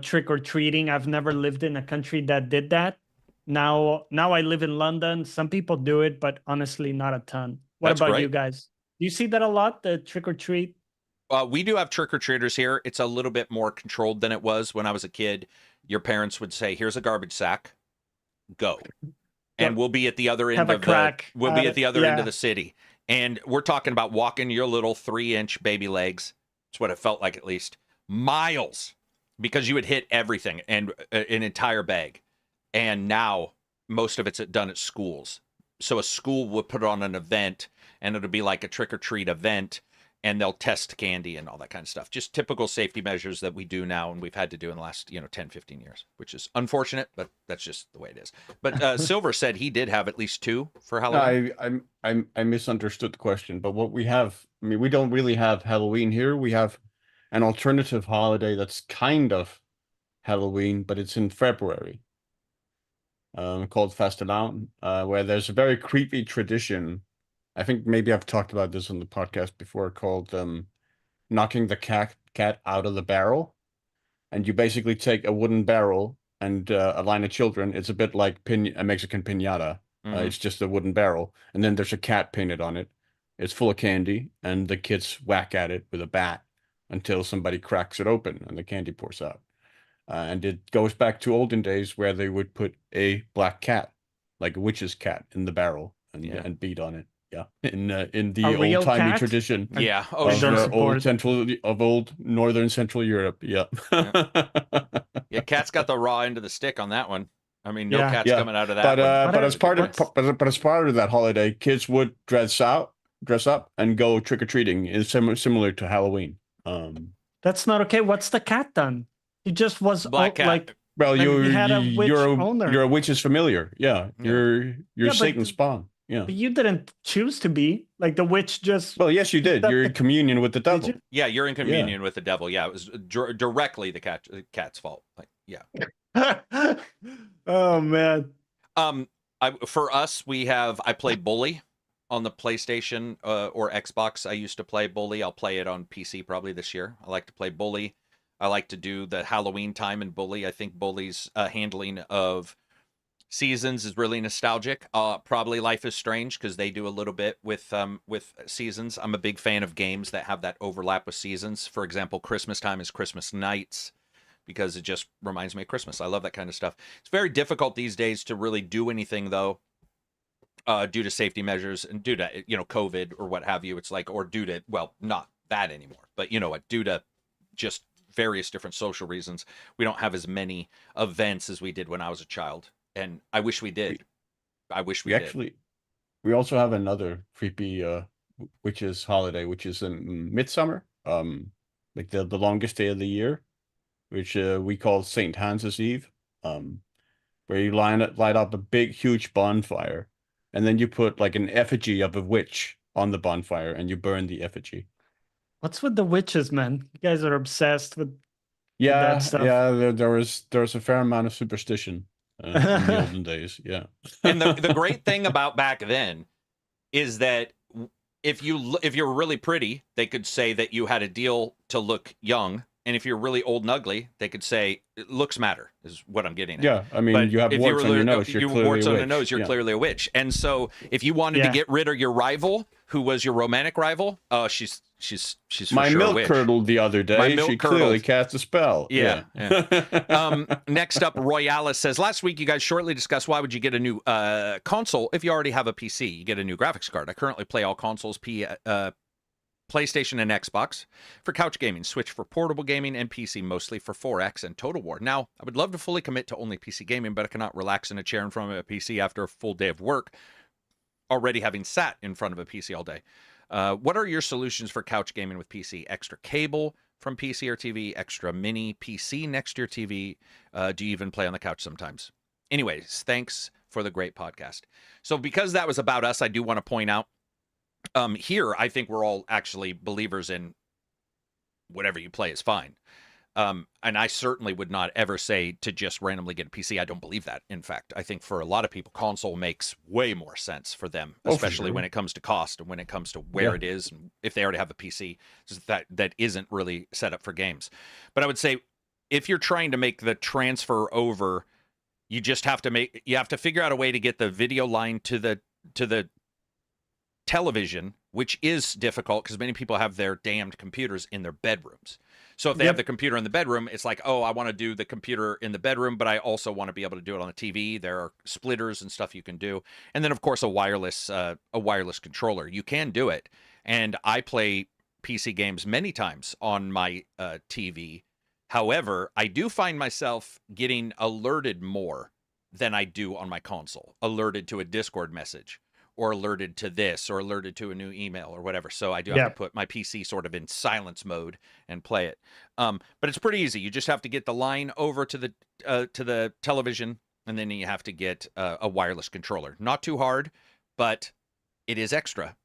trick or treating. I've never lived in a country that did that. Now I live in London. Some people do it, but honestly, not a ton. What about you guys? Do you see that a lot, the trick or treat? We do have trick-or-treaters here. It's a little bit more controlled than it was when I was a kid. Your parents would say, here's a garbage sack, go. And we'll be at the other end of the city. And we're talking about walking your little 3-inch baby legs. That's what it felt like, at least. Miles. Because you would hit everything and an entire bag. And now most of it's done at schools. So a school would put on an event, and it'll be like a trick-or-treat event. And they'll test candy and all that kind of stuff. Just typical safety measures that we do now and we've had to do in the last, 10, 15 years, which is unfortunate, but that's just the way it is. But Silver said he did have at least 2 for Halloween. I misunderstood the question, but what we have, we don't really have Halloween here. We have an alternative holiday that's kind of Halloween, but it's in February, called Fastelavn, where there's a very creepy tradition. I think maybe I've talked about this on the podcast before, called knocking the cat out of the barrel. And you basically take a wooden barrel and a line of children. It's a bit like a Mexican piñata. It's just a wooden barrel. And then there's a cat painted on it. It's full of candy. And the kids whack at it with a bat until somebody cracks it open and the candy pours out. And it goes back to olden days where they would put a black cat, like a witch's cat, in the barrel and beat on it. Yeah, in the A real old timey cat? tradition Yeah. Oh, I of don't sure. support- old northern Central Europe. Yeah. Yeah, cat's got the raw end of the stick on that one. I mean, no Yeah. cat's Yeah, coming out of that but one. What but are- as part of what's- but as part of that holiday, kids would dress up, and go trick or treating. Is similar to Halloween. That's not okay. What's the cat done? He just was Black cat. like, Well, And you're he had a witch owner. you're a witch's familiar. Yeah, Yeah. you're Yeah, but Satan's th- spawn. Yeah. but you didn't choose to be. Like the witch just. Well, yes, you did. You're in communion with the Did devil. you? Yeah, you're in communion with the devil. Yeah, it was directly the cat's fault. Like, yeah. Oh man. For us, I play Bully on the PlayStation or Xbox. I used to play Bully. I'll play it on PC probably this year. I like to play Bully. I like to do the Halloween time in Bully. I think Bully's handling of seasons is really nostalgic. Probably Life is Strange because they do a little bit with seasons. I'm a big fan of games that have that overlap with seasons. For example, Christmas time is Christmas Nights because it just reminds me of Christmas. I love that kind of stuff. It's very difficult these days to really do anything though, due to safety measures and due to COVID or what have you. It's like, or due to, well, not that anymore, but you know what, due to just various different social reasons, we don't have as many events as we did when I was a child, and I wish we did. I wish we did. Actually, we also have another creepy witches holiday, which is in midsummer, like the longest day of the year, which we call Saint Hans's Eve, where you light up a big, huge bonfire, and then you put like an effigy of a witch on the bonfire, and you burn the effigy. What's with the witches, man? You guys are obsessed with. Yeah, that stuff. yeah. There was a fair amount of superstition in the olden days. Yeah, And the great thing about back then is that if you're really pretty, they could say that you had a deal to look young, and if you're really old and ugly, they could say looks matter. Is what I'm getting at. yeah. I mean, But you have if warts on your nose. You're clearly warts a on witch. your nose, you're Yeah. clearly a witch. And so, if you wanted to Yeah. get rid of your rival, who was your romantic rival, she's for My sure a milk witch. curdled the other day. My milk She clearly curdled. cast a spell. Yeah, Next up, Royalis says, last week you guys shortly discussed why would you get a new console if you already have a PC. You get a new graphics card. I currently play all consoles, PlayStation and Xbox for couch gaming, Switch for portable gaming, and PC mostly for 4X and Total War. Now, I would love to fully commit to only PC gaming, but I cannot relax in a chair in front of a PC after a full day of work, already having sat in front of a PC all day. What are your solutions for couch gaming with PC? Extra cable from PC or TV, extra mini PC next to your TV. Do you even play on the couch sometimes? Anyways, thanks for the great podcast. So because that was about us, I do want to point out here, I think we're all actually believers in whatever you play is fine. And I certainly would not ever say to just randomly get a PC. I don't believe that. In fact, I think for a lot of people, console makes way more sense for them, Oh, for especially sure. when it comes to cost and when it comes to where Yeah. it is, and if they already have a PC that isn't really set up for games. But I would say if you're trying to make the transfer over, you just have to figure out a way to get the video line to the television, which is difficult because many people have their damned computers in their bedrooms. So if they have the computer in the bedroom, it's like, oh, I want to do the computer in the bedroom, but I also want to be able to do it on the TV. There are splitters and stuff you can do. And then, of course, a wireless controller. You can do it. And I play PC games many times on my TV. However, I do find myself getting alerted more than I do on my console, alerted to a Discord message, or alerted to this, or alerted to a new email or whatever. So I do have to put my PC sort of in silence mode and play it. But it's pretty easy. You just have to get the line over to the television, and then you have to get a wireless controller. Not too hard, but it is extra.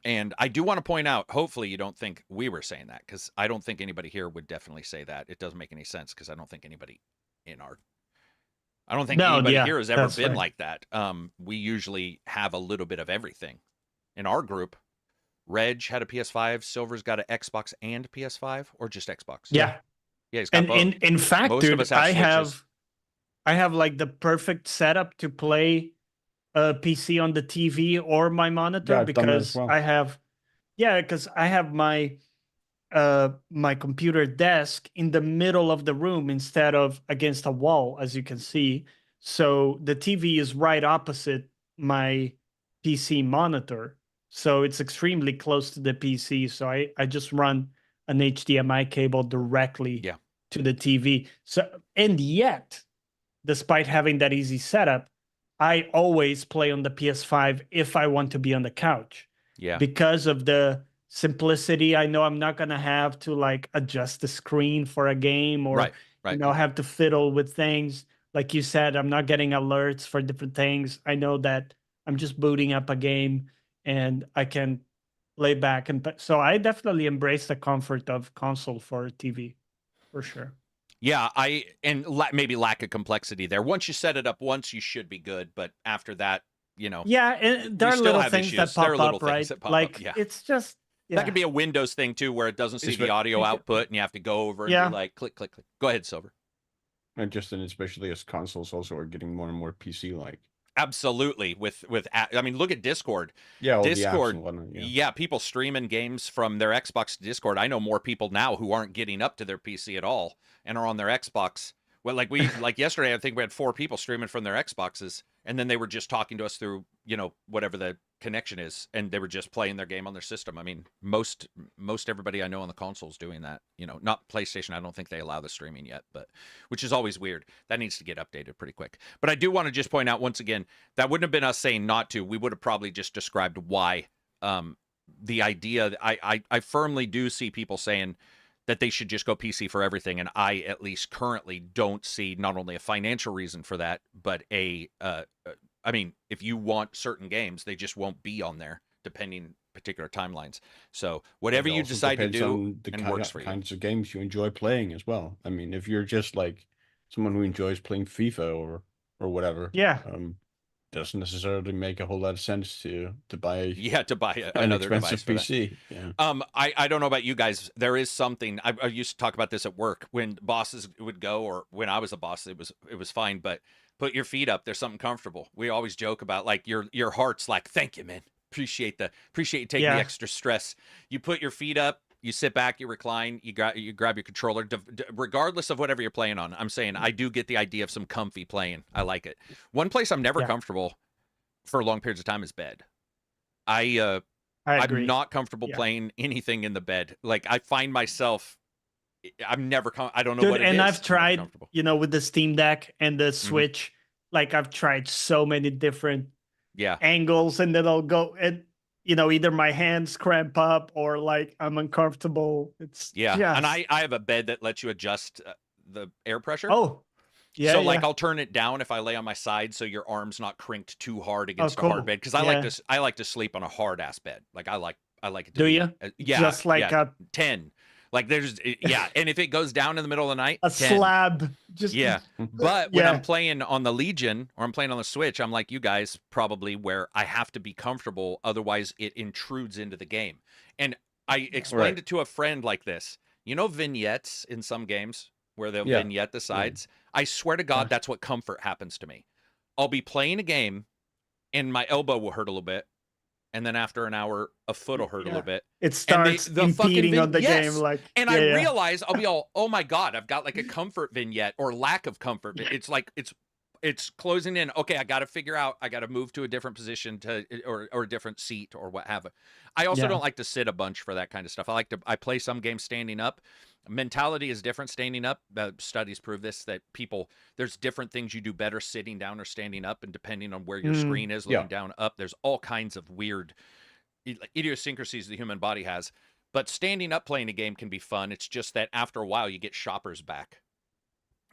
And I do want to point out, hopefully you don't think we were saying that, because I don't think anybody here would definitely say that. It doesn't make any sense, because I don't think anybody anybody here has ever been like that. We usually have a little bit of everything. In our group, Reg had a PS5, Silver's got an Xbox and PS5, or just Xbox. Yeah. Yeah, he's got both. In fact, Most of dude, us have Switches. I have like the perfect setup to play a PC on the TV or my monitor, Yeah, I've done that as because well. I have my my computer desk in the middle of the room instead of against a wall, as you can see. So the TV is right opposite my PC monitor, so it's extremely close to the PC. So I just run an HDMI cable directly Yeah. to the TV. So, and yet, despite having that easy setup, I always play on the PS5 if I want to be on the couch. Yeah. Because of the simplicity, I know I'm not going to have to like adjust the screen for a game or Right. have to fiddle with things. Like you said, I'm not getting alerts for different things. I know that I'm just booting up a game and I can lay back. And so I definitely embrace the comfort of console for TV, for sure. Yeah, maybe lack of complexity there. Once you set it up once, you should be good. But after that, Yeah, and there are still little have things issues. that There are pop little up, things right? that pop Like up, yeah. it's just that could be a Windows thing too, where it doesn't see the audio output, and you have to go over and be like, click, click, click. Go ahead, Silver. And especially as consoles also are getting more and more PC-like. Absolutely. I mean, look at Discord. Yeah, all Discord. the apps and whatnot, Yeah, people streaming games from their Xbox to Discord. I know more people now who aren't getting up to their PC at all and are on their Xbox. Well, like yesterday, I think we had 4 people streaming from their Xboxes, and then they were just talking to us through, whatever the connection is, and they were just playing their game on their system. I mean, most everybody I know on the console is doing that. Not PlayStation. I don't think they allow the streaming yet, but which is always weird. That needs to get updated pretty quick. But I do want to just point out once again, that wouldn't have been us saying not to. We would have probably just described why. The idea, I firmly do see people saying that they should just go PC for everything. And I, at least currently, don't see not only a financial reason for that, but I mean, if you want certain games, they just won't be on there, depending particular timelines. So whatever you decide to do, and works for you. Kinds of games you enjoy playing as well. I mean, if you're just like someone who enjoys playing FIFA or whatever, doesn't necessarily make a whole lot of sense to buy an another expensive device PC. Yeah. I don't know about you guys. There is something I used to talk about this at work when bosses would go, or when I was a boss, it was fine. But put your feet up. There's something comfortable. We always joke about like your heart's like, thank you, man. Appreciate you taking the extra stress. You put your feet up. You sit back, you recline, you grab your controller, regardless of whatever you're playing on. I'm saying I do get the idea of some comfy playing. I like it. One place I'm never comfortable for long periods of time is bed. I'm not comfortable playing anything in the bed. Like I find myself, I'm never. I don't know what it is. And I've tried, with the Steam Deck and the Switch. Like I've tried so many different angles, and then I'll go and. Either my hands cramp up or like I'm uncomfortable. It's and I have a bed that lets you adjust the air pressure. Oh, yeah. So like I'll turn it down if I lay on my side, so your arm's not crinked too hard against a hard bed. Because I like to sleep on a hard ass bed. Like I like it. To Do you? Just like a 10. Like there's and if it goes down in the middle of the night, a 10. slab. Just But when I'm playing on the Legion or I'm playing on the Switch, I'm like you guys probably, where I have to be comfortable, otherwise it intrudes into the game. And I explained it to a friend like this. Vignettes in some games where they'll vignette the sides. I swear to God, that's what comfort happens to me. I'll be playing a game and my elbow will hurt a little bit. And then after an hour, a foot will hurt a little bit. It starts impeding on the game. Like, and I realize I'll be all, oh my God, I've got like a comfort vignette or lack of comfort. It's like, it's closing in. Okay, I got to figure out, I got to move to a different position or a different seat or what have it. I also don't like to sit a bunch for that kind of stuff. I play some games standing up. Mentality is different standing up. Studies prove this, that there's different things you do better sitting down or standing up, and depending on where your screen is, looking down, up, there's all kinds of weird idiosyncrasies the human body has. But standing up playing a game can be fun. It's just that after a while you get shopper's back.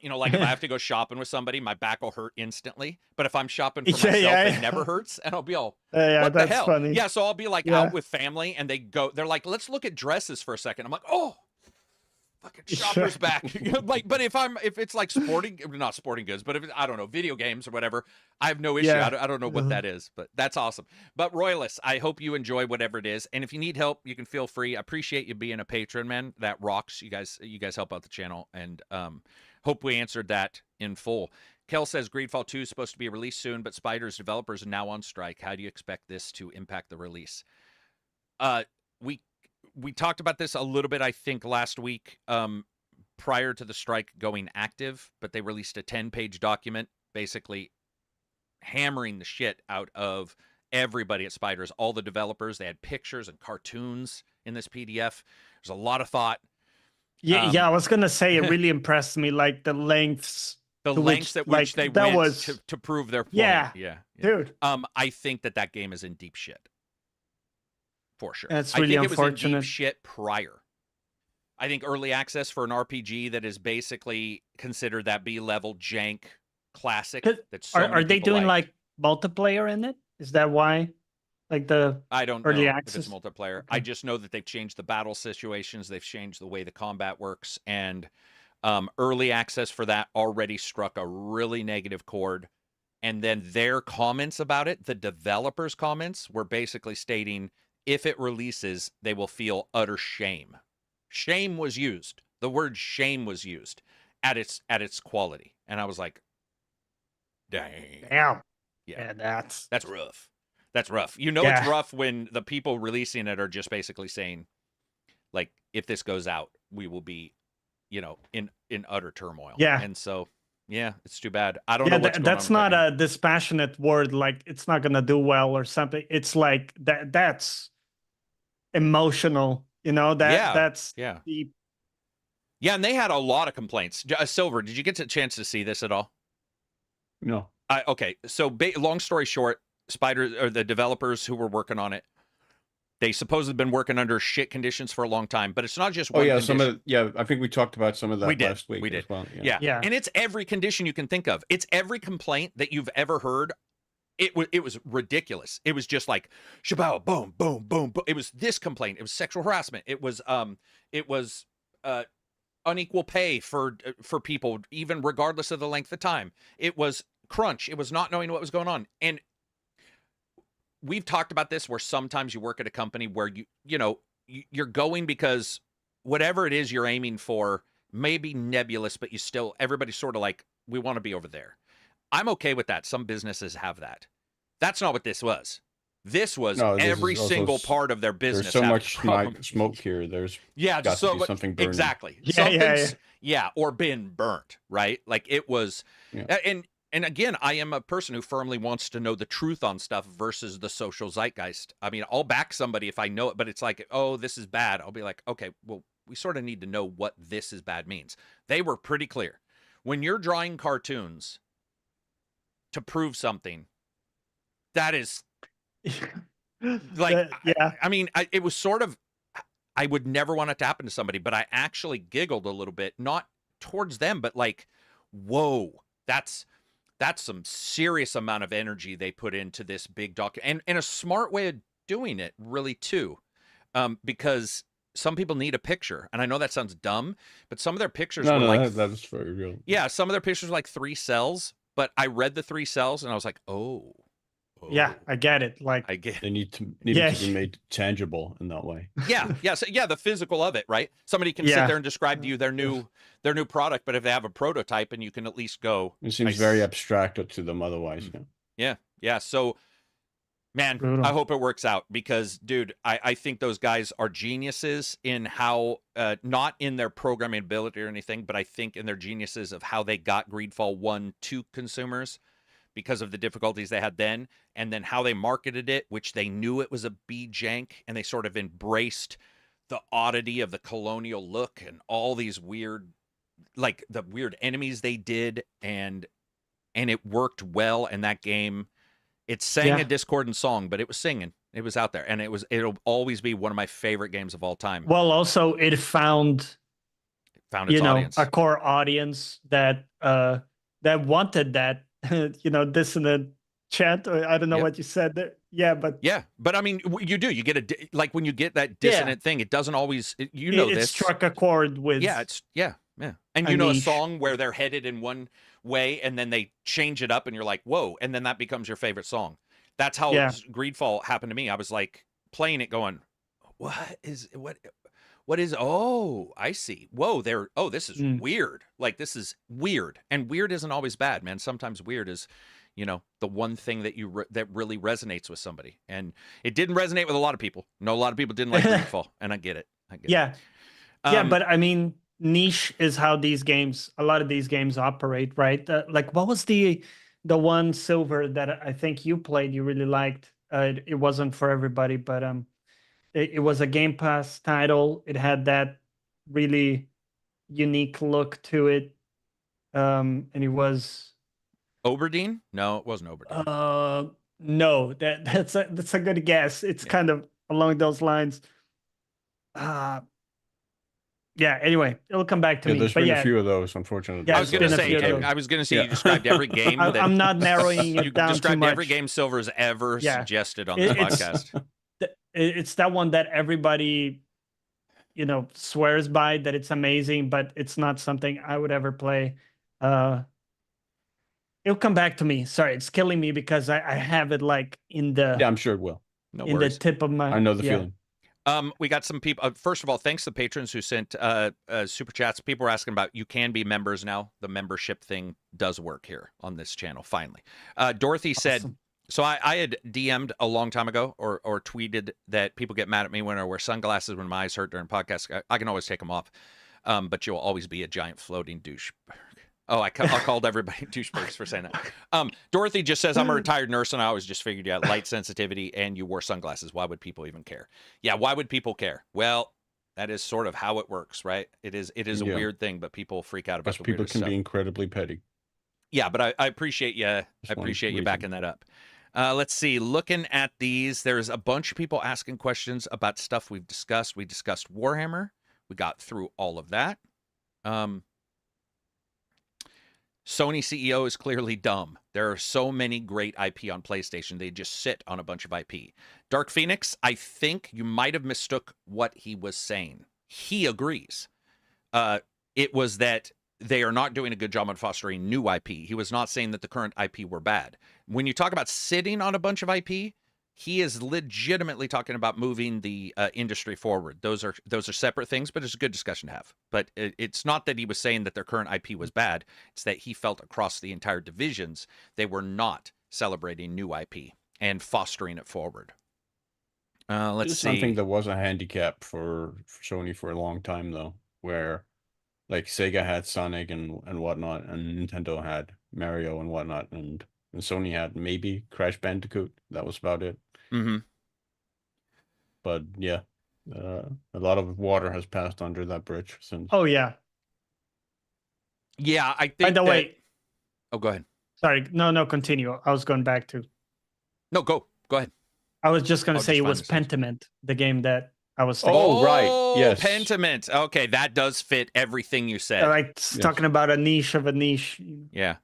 Like if I have to go shopping with somebody, my back will hurt instantly. But if I'm shopping for myself, it never hurts, and I'll be all, what the hell? Funny. Yeah, so I'll be like out with family, and they're like, let's look at dresses for a second. I'm like, oh, fucking shopper's back. Like, but if it's like not sporting goods, but if I don't know, video games or whatever, I have no issue. I don't know what that is, but that's awesome. But Royalists, I hope you enjoy whatever it is, and if you need help, you can feel free. I appreciate you being a patron, man. That rocks. You guys help out the channel, and hope we answered that in full. Kel says GreedFall 2 is supposed to be released soon, but Spider's developers are now on strike. How do you expect this to impact the release? We talked about this a little bit, I think, last week, prior to the strike going active, but they released a 10-page document basically hammering the shit out of everybody at Spiders, all the developers, they had pictures and cartoons in this PDF. There's a lot of thought. Yeah, I was gonna say it really impressed me, like the lengths. The to lengths which, at which they that went was, to prove their point. Yeah, Yeah. dude. I think that game is in deep shit. For sure. That's really I think unfortunate. it was in deep shit prior. I think early access for an RPG that is basically considered that B-level jank classic. That Are they doing like multiplayer in it? Is that why? Like the I don't early know access? if it's multiplayer. Okay. I just know that they've changed the battle situations. They've changed the way the combat works. And early access for that already struck a really negative chord. And then their comments about it, the developers' comments, were basically stating if it releases, they will feel utter shame. Shame was used. The word shame was used at its quality. And I was like, dang. Damn. Yeah, that's rough. That's rough. You know, Yeah. It's rough when the people releasing it are just basically saying, like, if this goes out, we will be, you know, in utter turmoil. Yeah. And so, yeah, it's too bad. I don't know what's going that's on not with that a dispassionate word, like it's not gonna do well or something. It's like that's emotional, you know, that's yeah. deep. Yeah, and they had a lot of complaints. Silver, did you get a chance to see this at all? No. Okay, so long story short, the developers who were working on it, they supposedly been working under shit conditions for a long time, but it's not just one condition. I think we talked about some of that last week. We did. As well. Yeah. And it's every condition you can think of. It's every complaint that you've ever heard. It was ridiculous. It was just like shabow, boom, boom, boom, boom. It was this complaint. It was sexual harassment. It was unequal pay for people, even regardless of the length of time. It was crunch. It was not knowing what was going on. And we've talked about this where sometimes you work at a company where you're going because whatever it is you're aiming for may be nebulous, but everybody's sort of like, we want to be over there. I'm okay with that. Some businesses have that. That's not what this was. This was every single part of their business. There's so much smoke here. There's got to be something burning. Exactly. Or been burnt, right? Like it was, and again, I am a person who firmly wants to know the truth on stuff versus the social zeitgeist. I mean, I'll back somebody if I know it, but it's like, oh, this is bad. I'll be like, okay, well, we sort of need to know what this is bad means. They were pretty clear. When you're drawing cartoons to prove something, that is like, I mean, it was sort of, I would never want it to happen to somebody, but I actually giggled a little bit, not towards them, but like, whoa, that's some serious amount of energy they put into this big doc, and a smart way of doing it, really, too, because some people need a picture, and I know that sounds dumb, but some of their pictures were like that's very real. Yeah, some of their pictures were like 3 cells, but I read the 3 cells and I was like, oh. Yeah, I get it. Like I get. They need to be made tangible in that way. The physical of it, right? Somebody can sit there and describe to you their new product, but if they have a prototype and you can at least go, it seems very abstract to them otherwise. Yeah. So, man, brutal. I hope it works out because, dude, I think those guys are geniuses in how, not in their programming ability or anything, but I think in their geniuses of how they got GreedFall 1 to consumers because of the difficulties they had then, and then how they marketed it, which they knew it was a B-jank, and they sort of embraced the oddity of the colonial look and all these weird, like the weird enemies they did, and it worked well. And that game, it sang a discordant song, but it was singing. It was out there, and it'll always be one of my favorite games of all time. Well, also it found its audience, a core audience that wanted that. Dissonant chant, or I don't know what you said there. But I mean, you do. You get like when you get that dissonant thing, it doesn't always. It struck a chord with. And a song where they're headed in one way, and then they change it up, and you're like, whoa, and then that becomes your favorite song. That's how GreedFall happened to me. I was like playing it, going, what is. Oh, I see. Whoa, this is weird. Like, this is weird. And weird isn't always bad, man. Sometimes weird is, the one thing that that really resonates with somebody. And it didn't resonate with a lot of people. No, a lot of people didn't like GreedFall, and I get it. But I mean, niche is how a lot of these games operate, right? Like, what was the one, Silver, that I think you played, you really liked? It wasn't for everybody, but it was a Game Pass title. It had that really unique look to it, and it was Oberdeen? No, it wasn't Oberdeen. no, that's a good guess. It's kind of along those lines. Yeah, anyway, it'll come back to me. There's but been yeah, a few of those, unfortunately. Yeah, I was gonna been a say, few of those. you described every game. that I'm not narrowing you it down too described much. every game Silver's ever Yeah. suggested on this podcast. It's that one that everybody, swears by, that it's amazing, but it's not something I would ever play. It'll come back to me. Sorry, it's killing me because I have it like in the Yeah, I'm sure it will. No in worries. the tip of my. I know the yeah. feeling. We got some people. First of all, thanks to the patrons who sent super chats. People were asking about you can be members now. The membership thing does work here on this channel. Finally, Dorothy said. Awesome. So I had DM'd a long time ago or tweeted that people get mad at me when I wear sunglasses when my eyes hurt during podcasts. I can always take them off, but you'll always be a giant floating douchebag. Oh, I called everybody douchebags for saying that. Dorothy just says, I'm a retired nurse, and I always just figured you had light sensitivity and you wore sunglasses. Why would people even care? Yeah, why would people care? Well, that is sort of how it works, right? It is a weird thing, but people freak out about Because the people weirdest can stuff. be incredibly petty. Yeah, but I appreciate you. I appreciate you backing that up. Let's see. Looking at these, there's a bunch of people asking questions about stuff we've discussed. We discussed Warhammer. We got through all of that. Sony CEO is clearly dumb. There are so many great IP on PlayStation. They just sit on a bunch of IP. Dark Phoenix, I think you might have mistook what he was saying. He agrees. It was that they are not doing a good job on fostering new IP. He was not saying that the current IP were bad. When you talk about sitting on a bunch of IP, he is legitimately talking about moving the industry forward. Those are separate things, but it's a good discussion to have. But it's not that he was saying that their current IP was bad. It's that he felt across the entire divisions they were not celebrating new IP and fostering it forward. Let's see. Something that was a handicap for Sony for a long time, though, where like Sega had Sonic and whatnot, and Nintendo had Mario and whatnot, and Sony had maybe Crash Bandicoot. That was about it. Mm-hmm. But yeah, a lot of water has passed under that bridge since. Oh yeah. Yeah, I think. By the way. Oh, go ahead. Sorry, no, continue. I was going back to. No, go ahead. I was just going to say it was Pentiment, the game that I was thinking. Oh, right. Yes. Pentiment. Okay, that does fit everything you said. Like talking about a niche of a niche. Yeah.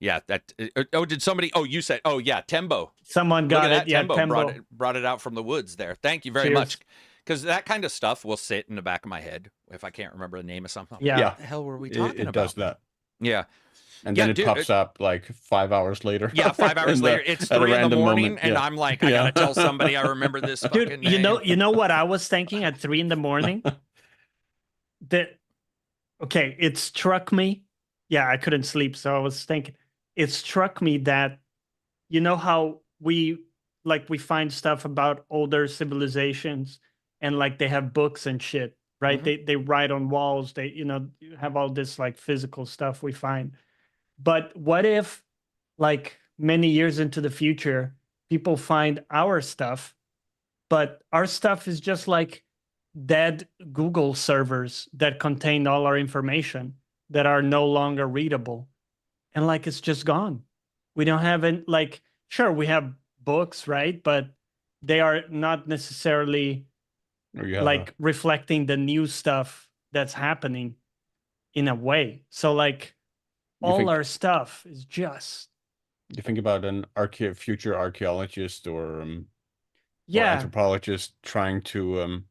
Yeah, that. Oh, did somebody? Oh, you said. Oh, yeah, Tembo. Someone got it. Yeah, Tembo brought it out from the woods there. Thank you very Cheers. much. Because that kind of stuff will sit in the back of my head if I can't remember the name of something. Yeah. What the hell were we talking It about? does that. Yeah. And then it pops up like 5 hours later. Yeah, 5 hours later. It's 3 in the morning, and I'm like, I gotta tell somebody I remember this fucking Dude, name. you know what I was thinking at 3 in the morning? Okay, it struck me. Yeah, I couldn't sleep, so I was thinking. It struck me that, you know how we find stuff about older civilizations, and like they have books and shit, right? Mm-hmm. They write on walls. They have all this like physical stuff we find. But what if, like many years into the future, people find our stuff, but our stuff is just like dead Google servers that contain all our information that are no longer readable, and like it's just gone. We don't have it. Like, sure, we have books, right? But they are not necessarily like reflecting the new stuff that's happening in a way. So like our stuff is just. You think about an future archaeologist or yeah, anthropologist trying to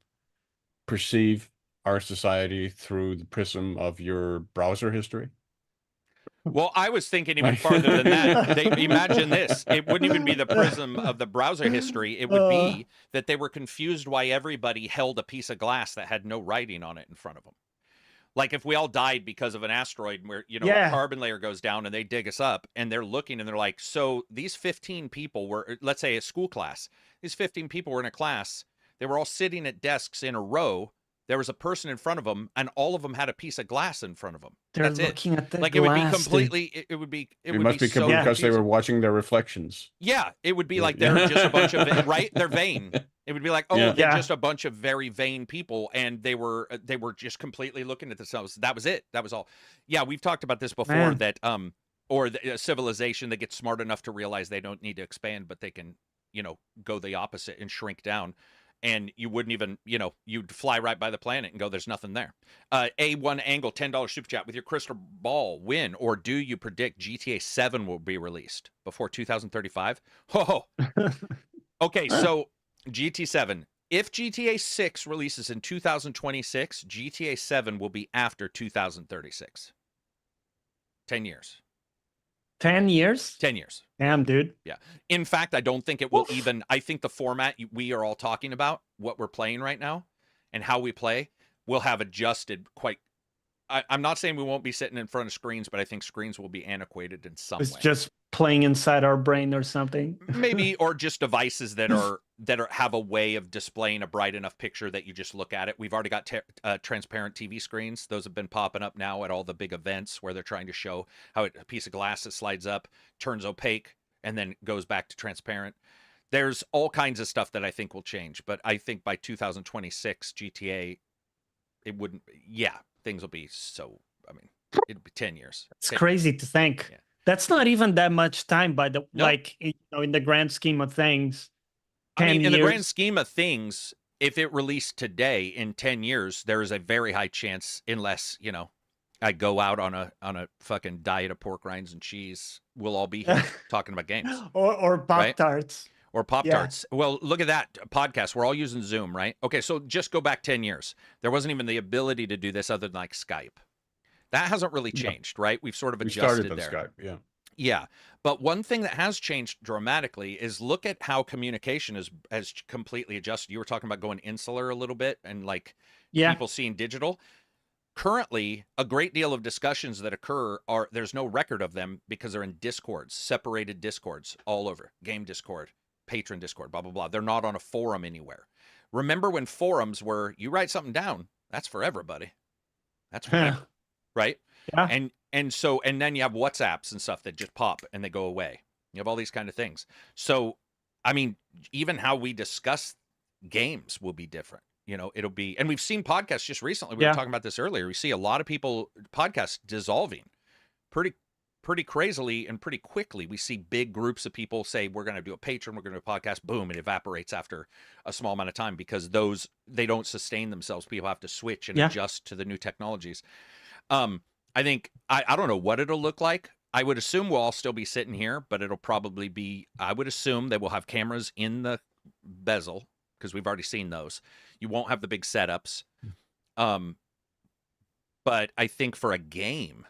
perceive our society through the prism of your browser history. Well, I was thinking even farther than that. Imagine this. It wouldn't even be the prism of the browser history. It would be that they were confused why everybody held a piece of glass that had no writing on it in front of them. Like if we all died because of an asteroid where, a carbon layer goes down and they dig us up and they're looking and they're like, so these 15 people were, let's say a school class, these 15 people were in a class. They were all sitting at desks in a row. there was a person in front of them, and all of them had a piece of glass in front of them. They're That's it. looking at the Like glass, it would be dude. completely. It would be. It would must be be so because they were confusing. watching their reflections. Yeah, it would be Yeah. like they're just a bunch of right. They're vain. It would be like, oh, Yeah. they're Yeah. just a bunch of very vain people, and they were just completely looking at themselves. That was it. That was all. Yeah, we've talked about this before. Man. That or a civilization that gets smart enough to realize they don't need to expand, but they can, go the opposite and shrink down. And you wouldn't even, you'd fly right by the planet and go, there's nothing there. A1 Angle, $10 super chat. With your crystal ball, when or do you predict GTA 7 will be released before 2035? Oh, okay. So GTA 7. If GTA 6 releases in 2026, GTA 7 will be after 2036. 10 years. 10 years? 10 years. Damn, dude. Yeah. In fact, I don't think it will Oof. even. I think the format we are all talking about, what we're playing right now, and how we play, will have adjusted quite. I'm not saying we won't be sitting in front of screens, but I think screens will be antiquated in some It's way. just playing inside our brain or something. Maybe, or just devices that have a way of displaying a bright enough picture that you just look at it. We've already got transparent TV screens. Those have been popping up now at all the big events where they're trying to show how a piece of glass that slides up turns opaque and then goes back to transparent. There's all kinds of stuff that I think will change, but I think by 2026 GTA, it wouldn't. Yeah, things will be so. I mean, it'd be 10 years. It's 10 crazy to think. Yeah. That's not even that much time, by the No. like, in the grand scheme of things. I mean, 10 in the grand years. scheme of things, if it released today in 10 years, there is a very high chance, unless, I go out on a fucking diet of pork rinds and cheese, we'll all be here talking about games. Or Pop Tarts. Or Yeah. Pop-Tarts. Well, look at that podcast. We're all using Zoom, right? Okay, so just go back 10 years. There wasn't even the ability to do this other than like Skype. That hasn't really No. changed, right? We've sort of We adjusted started on there. Skype, yeah. Yeah. But one thing that has changed dramatically is look at how communication has completely adjusted. You were talking about going insular a little bit and like Yeah. people seeing digital. Currently, a great deal of discussions that occur there's no record of them because they're in discords, separated discords all over. Game Discord, Patron Discord, blah, blah, blah. They're not on a forum anywhere. Remember when forums were, you write something down, that's for everybody. That's forever, right? Yeah. And then you have WhatsApps and stuff that just pop and they go away. You have all these kind of things. So, I mean, even how we discuss games will be different. It'll be, and we've seen podcasts just recently. We were talking about this earlier. We see a lot of podcasts dissolving pretty crazily and pretty quickly. We see big groups of people say, we're going to do a Patreon, we're going to do a podcast. Boom, it evaporates after a small amount of time because they don't sustain themselves. People have to switch and adjust to the new technologies. I think, I don't know what it'll look like. I would assume we'll all still be sitting here, but it'll probably be, I would assume they will have cameras in the bezel because we've already seen those. You won't have the big setups. But I think for a game,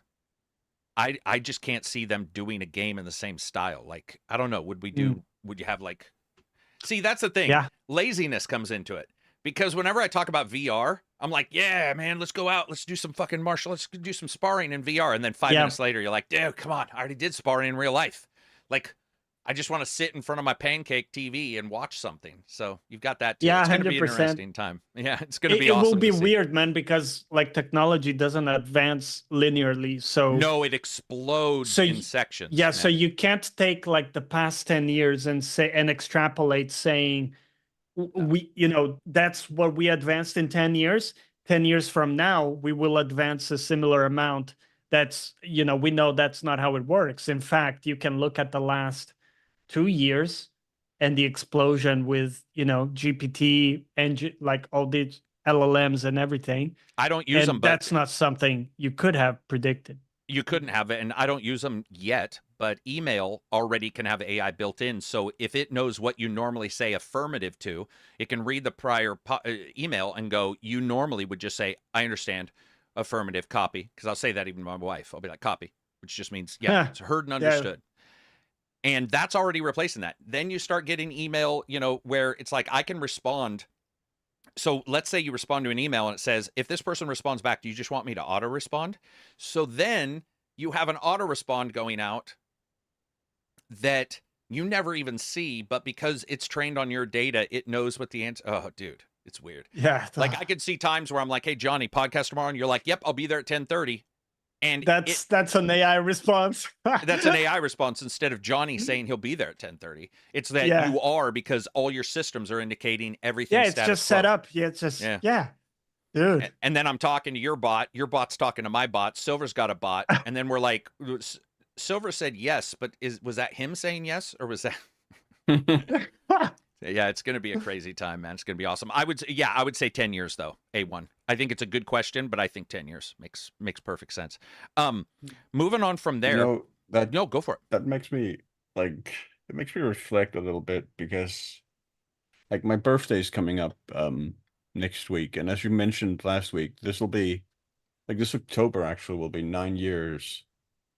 I just can't see them doing a game in the same style. Like, I don't know. Would you have like, see, that's the thing. Yeah. Laziness comes into it because whenever I talk about VR, I'm like, yeah, man, let's go out. Let's do some fucking let's do some sparring in VR. And then 5 minutes later, you're like, dude, come on. I already did sparring in real life. Like, I just want to sit in front of my pancake TV and watch something. So you've got that too. Yeah, it's going to be an 100%. interesting time. Yeah, it's going to be It awesome. will be to see. weird, man, because like technology doesn't advance linearly. So No, it explodes in sections. Yeah, man. so you can't take like the past 10 years and extrapolate saying that's what we advanced in 10 years. 10 years from now, we will advance a similar amount. That's, we know that's not how it works. In fact, you can look at the last 2 years and the explosion with, GPT and like all the LLMs and everything. I don't use them, but that's not something you could have predicted. You couldn't have it, and I don't use them yet, but email already can have AI built in. So if it knows what you normally say affirmative to, it can read the prior email and go, you normally would just say, I understand, affirmative, copy. Because I'll say that even to my wife. I'll be like, copy, which just means, yeah, it's heard and understood. And that's already replacing that. Then you start getting email, where it's like, I can respond. So let's say you respond to an email and it says, if this person responds back, do you just want me to auto respond? So then you have an auto respond going out that you never even see, but because it's trained on your data, it knows what the answer. Oh, dude, It's weird. Yeah. Like I could see times where I'm like, hey, Johnny, podcast tomorrow. And you're like, yep, I'll be there at 10:30. And that's an AI response. that's an AI response instead of Johnny saying he'll be there at 10:30. It's that Yeah. you are, because all your systems are indicating everything. Yeah, it's just set up. Yeah, it's just dude. And then I'm talking to your bot's talking to my bot. Silver's got a bot, and then we're like, Silver said yes, but was that him saying yes, or was that? Yeah, it's going to be a crazy time, man. It's going to be awesome. I would say 10 years though. A1. I think it's a good question, but I think 10 years makes perfect sense. Moving on from there. No, go for it. That makes me reflect a little bit, because like my birthday's coming up next week, and as you mentioned last week, this October actually will be 9 years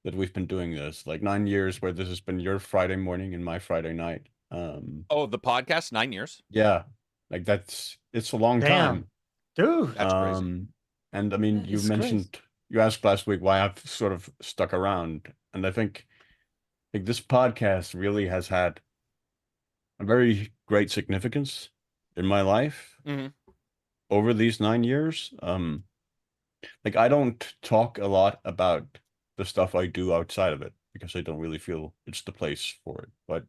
that we've been doing this. Like 9 years where this has been your Friday morning and my Friday night. The podcast, 9 years. Yeah, like it's a long time, dude. That's crazy. And I mean, you asked last week why I've sort of stuck around, and I think like this podcast really has had a very great significance in my life over these 9 years. Like I don't talk a lot about the stuff I do outside of it, because I don't really feel it's the place for it, but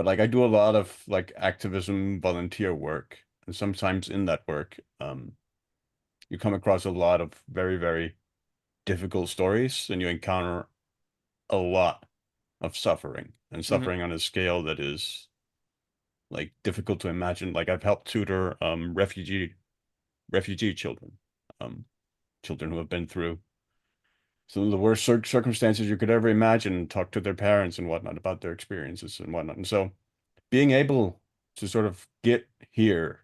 like I do a lot of like activism, volunteer work, and sometimes in that work, you come across a lot of very, very difficult stories, and you encounter a lot of suffering, and suffering on a scale that is like difficult to imagine. Like I've helped tutor refugee children, children who have been through some of the worst circumstances you could ever imagine, and talk to their parents and whatnot about their experiences and whatnot. And so being able to sort of get here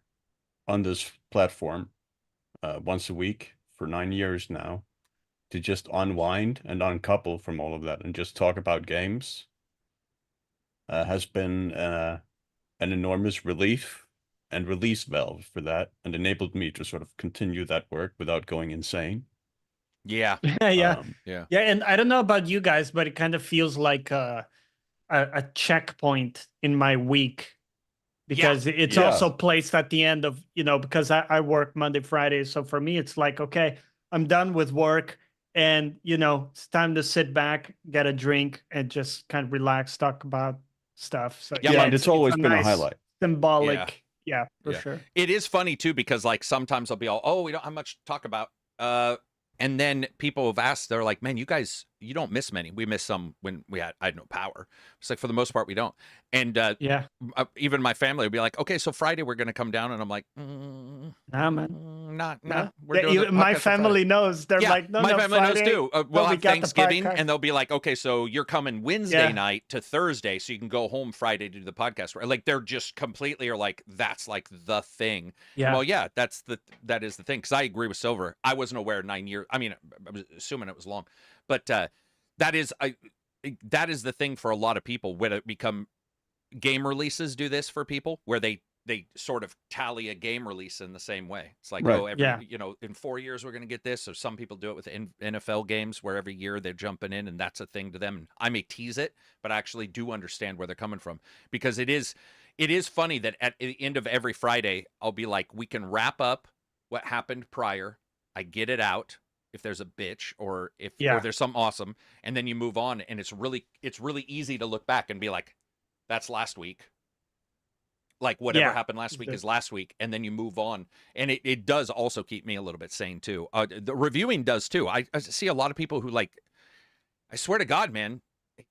on this platform once a week for 9 years now, to just unwind and uncouple from all of that and just talk about games has been an enormous relief and release valve for that, and enabled me to sort of continue that work without going insane. Yeah. Yeah. And I don't know about you guys, but it kind of feels like a checkpoint in my week, because it's also placed at the end of, because I work Monday, Friday. So for me, it's like, okay, I'm done with work, and, it's time to sit back, get a drink, and just kind of relax, talk about stuff. So and it's always been a highlight. Symbolic. Yeah, for sure. It is funny too, because like sometimes I'll be all, we don't have much to talk about. And then people have asked, they're like, man, you guys, you don't miss many. We miss some when I had no power. It's like, for the most part, we don't. And even my family would be like, okay, so Friday we're going to come down. And I'm like, nah, man. Not. My family knows. They're like, no, my family Friday, knows too. We'll have Thanksgiving, and they'll be like, okay, so you're coming Wednesday night to Thursday, so you can go home Friday to do the podcast. Like they're just completely are like, that's like the thing. Yeah. Well, yeah, that is the thing. Because I agree with Silver. I wasn't aware 9 years. I mean, I was assuming it was long, but that is the thing for a lot of people. When it become game releases do this for people, where they sort of tally a game release in the same way. It's like, in 4 years we're going to get this. Or some people do it with NFL games, where every year they're jumping in, and that's a thing to them. And I may tease it, but I actually do understand where they're coming from, because it is funny that at the end of every Friday, I'll be like, we can wrap up what happened prior. I get it out if there's a bitch, or if or there's something awesome, and then you move on, and it's really easy to look back and be like, that's last week. Like whatever happened last week is last week, and then you move on. And it does also keep me a little bit sane too. The reviewing does too. I see a lot of people who, like, I swear to God, man,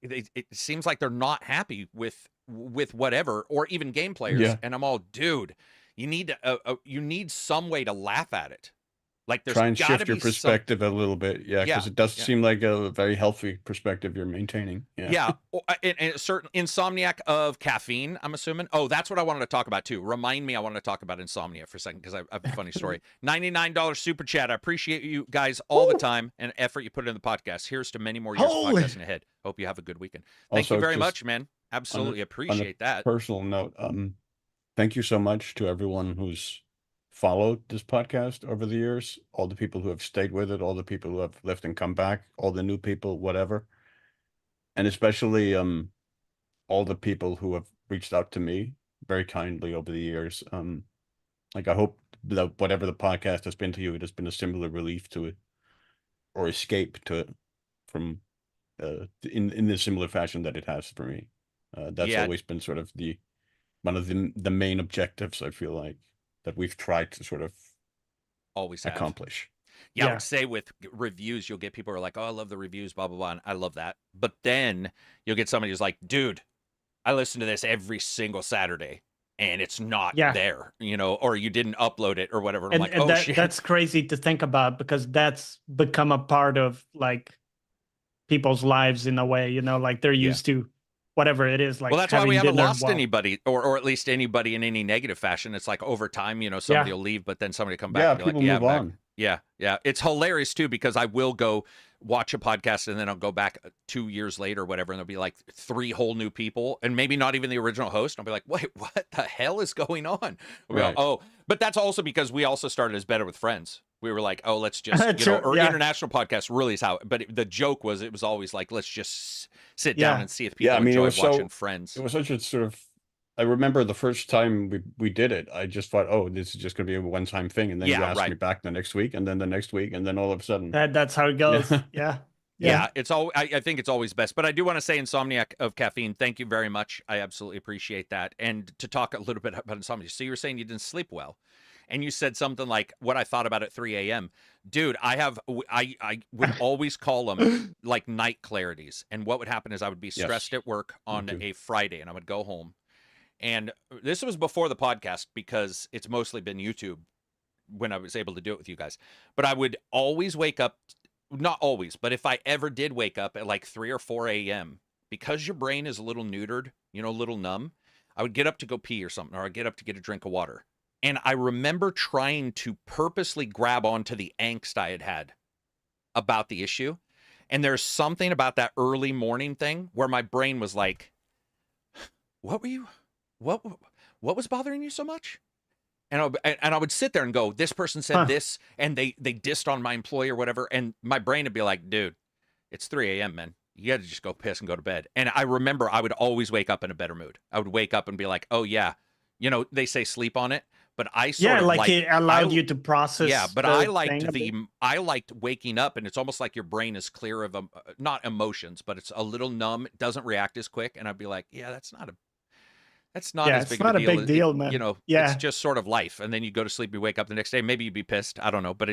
it seems like they're not happy with whatever, or even game players. And I'm all, dude, you need some way to laugh at it. Like, there's try and shift your perspective a little bit, because it does seem like a very healthy perspective you're maintaining. And a certain Insomniac of caffeine, I'm assuming. Oh, that's what I wanted to talk about too. Remind me, I wanted to talk about Insomnia for a second, because I have a funny story. $99 super chat. I appreciate you guys all the time and effort you put in the podcast. Here's to many more years of podcasting ahead. Hope you have a good weekend. Thank you very much, man. Absolutely appreciate that. Personal note, thank you so much to everyone who's followed this podcast over the years, all the people who have stayed with it, all the people who have left and come back, all the new people, whatever, and especially all the people who have reached out to me very kindly over the years. Like, I hope that whatever the podcast has been to you, it has been a similar relief to it, or escape to it from in a similar fashion that it has for me. That's Yeah, always been sort of one of the main objectives, I feel like, that we've tried to sort of always have. accomplish. Yeah, I Yeah. would say with reviews, you'll get people who are like, "Oh, I love the reviews, blah blah blah," and I love that. But then you'll get somebody who's like, "Dude, I listen to this every single Saturday, and it's not Yeah. there, you know, or you didn't upload it or whatever." And I'm And, like, "Oh shit!" that's crazy to think about, because that's become a part of like people's lives in a way, you know, like they're Yeah. used to whatever it is, like Well, that's why we having haven't dinner lost while- anybody, or at least anybody in any negative fashion. It's like over time, you know, somebody Yeah. will leave, but then somebody come back. Yeah, and be people like, "Yeah, move I'm back." on. Yeah, yeah. It's hilarious too, because I will go watch a podcast and then I'll go back 2 years later or whatever, and there'll be like 3 whole new people, and maybe not even the original host. And I'll be like, "Wait, what the hell is going on?" We'll be like, Right. "Oh," but that's also because we also started as Better with Friends. We were like, "Oh, let's just, you know," True, or yeah. international podcast really is how. But the joke was, it was always like, let's just sit down Yeah. and see if people Yeah, I mean, it enjoy was so- watching Friends. It was such a sort of. I remember the first time we did it, I just thought, oh, this is just going to be a one-time thing, and then you Yeah, asked right. me back the next week, and then the next week, and then all of a sudden, That's how it goes. Yeah. Yeah, it's all. I think it's always best. But I do want to say, Insomniac of Caffeine, thank you very much. I absolutely appreciate that. And to talk a little bit about insomnia. So you were saying you didn't sleep well, and you said something like, "What I thought about at 3 a.m." Dude, I would always call them like night clarities. And what would happen is I would be Yes, stressed at work on too. a Friday, and I would go home. And this was before the podcast, because it's mostly been YouTube when I was able to do it with you guys. But I would always wake up, not always, but if I ever did wake up at like 3 or 4 a.m., because your brain is a little neutered, you know, a little numb, I would get up to go pee or something, or I'd get up to get a drink of water. And I remember trying to purposely grab onto the angst I had had about the issue. And there's something about that early morning thing where my brain was like, what were you, what was bothering you so much? And I would sit there and go, this person said this, and they dissed on my employee or whatever. And my brain would be like, dude, it's 3 a.m., man. You got to just go piss and go to bed. And I remember I would always wake up in a better mood. I would wake up and be like, oh, yeah. You know, they say sleep on it, but I sort of like it allowed you to process. Yeah, but the I thing liked waking up, and it's almost like your brain is clear of not emotions, but it's a little numb. It doesn't react as quick. And I'd be like, yeah, that's not Yeah, as it's big not of a a deal. big deal, man. You know, Yeah. it's just sort of life. And then you go to sleep, you wake up the next day. Maybe you'd be pissed. I don't know. But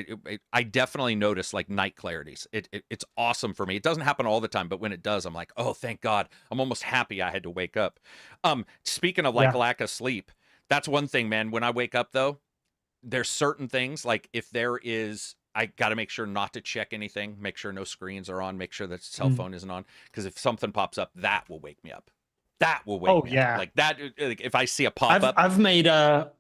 I definitely notice like night clarities. It's awesome for me. It doesn't happen all the time, but when it does, I'm like, oh, thank God. I'm almost happy I had to wake up. Speaking of like Yeah. lack of sleep, that's one thing, man. When I wake up though, there's certain things, like if there is, I got to make sure not to check anything, make sure no screens are on, make sure that cell phone isn't on. Because if something pops up, that will wake me up. That will wake me yeah. up. Like that, like if I see a pop up. I've made a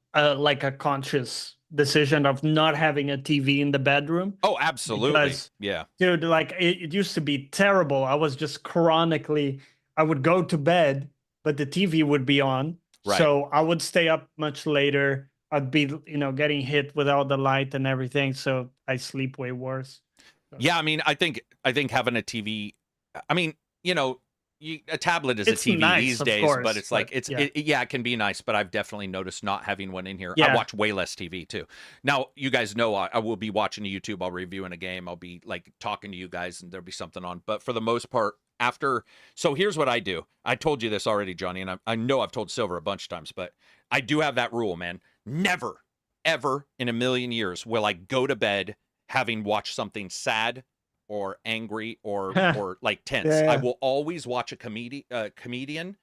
conscious decision of not having a TV in the bedroom. Oh, absolutely. Because, yeah. dude, like it used to be terrible. I was just chronically, I would go to bed, but the TV would be on. Right. So I would stay up much later. I'd be, getting hit with all the light and everything. So I sleep way worse. Yeah, I mean, I think having a TV, I mean, a tablet is It's a TV nice, these of days, course, but it's like, but it can be nice, but I've definitely noticed not having one in here. I Yeah. watch way less TV too. Now, you guys know I will be watching YouTube, I'll reviewing a game, I'll be like talking to you guys, and there'll be something on. But for the most part, so here's what I do. I told you this already, Johnny, and I know I've told Silver a bunch of times, but I do have that rule, man. Never, ever in a million years will I go to bed having watched something sad or angry or like tense. Yeah. I will always watch a comedian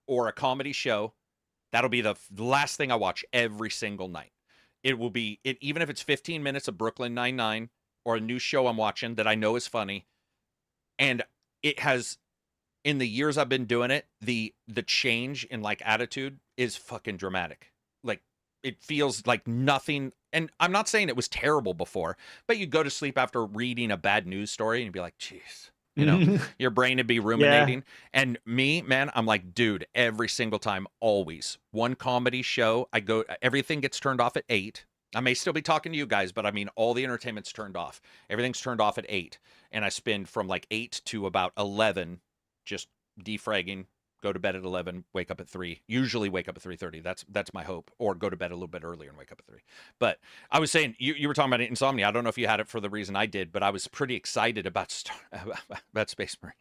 or a comedy show. That'll be the last thing I watch every single night. It will be even if it's 15 minutes of Brooklyn Nine-Nine or a new show I'm watching that I know is funny. And it has, in the years I've been doing it, the change in like attitude is fucking dramatic. Like it feels like nothing. And I'm not saying it was terrible before, but you go to sleep after reading a bad news story and you'd be like, geez, your brain would be ruminating. And me, man, I'm like, dude, every single time, always. One comedy show, everything gets turned off at 8. I may still be talking to you guys, but I mean, all the entertainment's turned off. Everything's turned off at 8. And I spend from like 8 to about 11 just defragging, Go to bed at 11, wake up at 3. Usually wake up at 3:30. That's my hope. Or go to bed a little bit earlier and wake up at 3. But I was saying, you were talking about insomnia. I don't know if you had it for the reason I did, but I was pretty excited about Space Marine.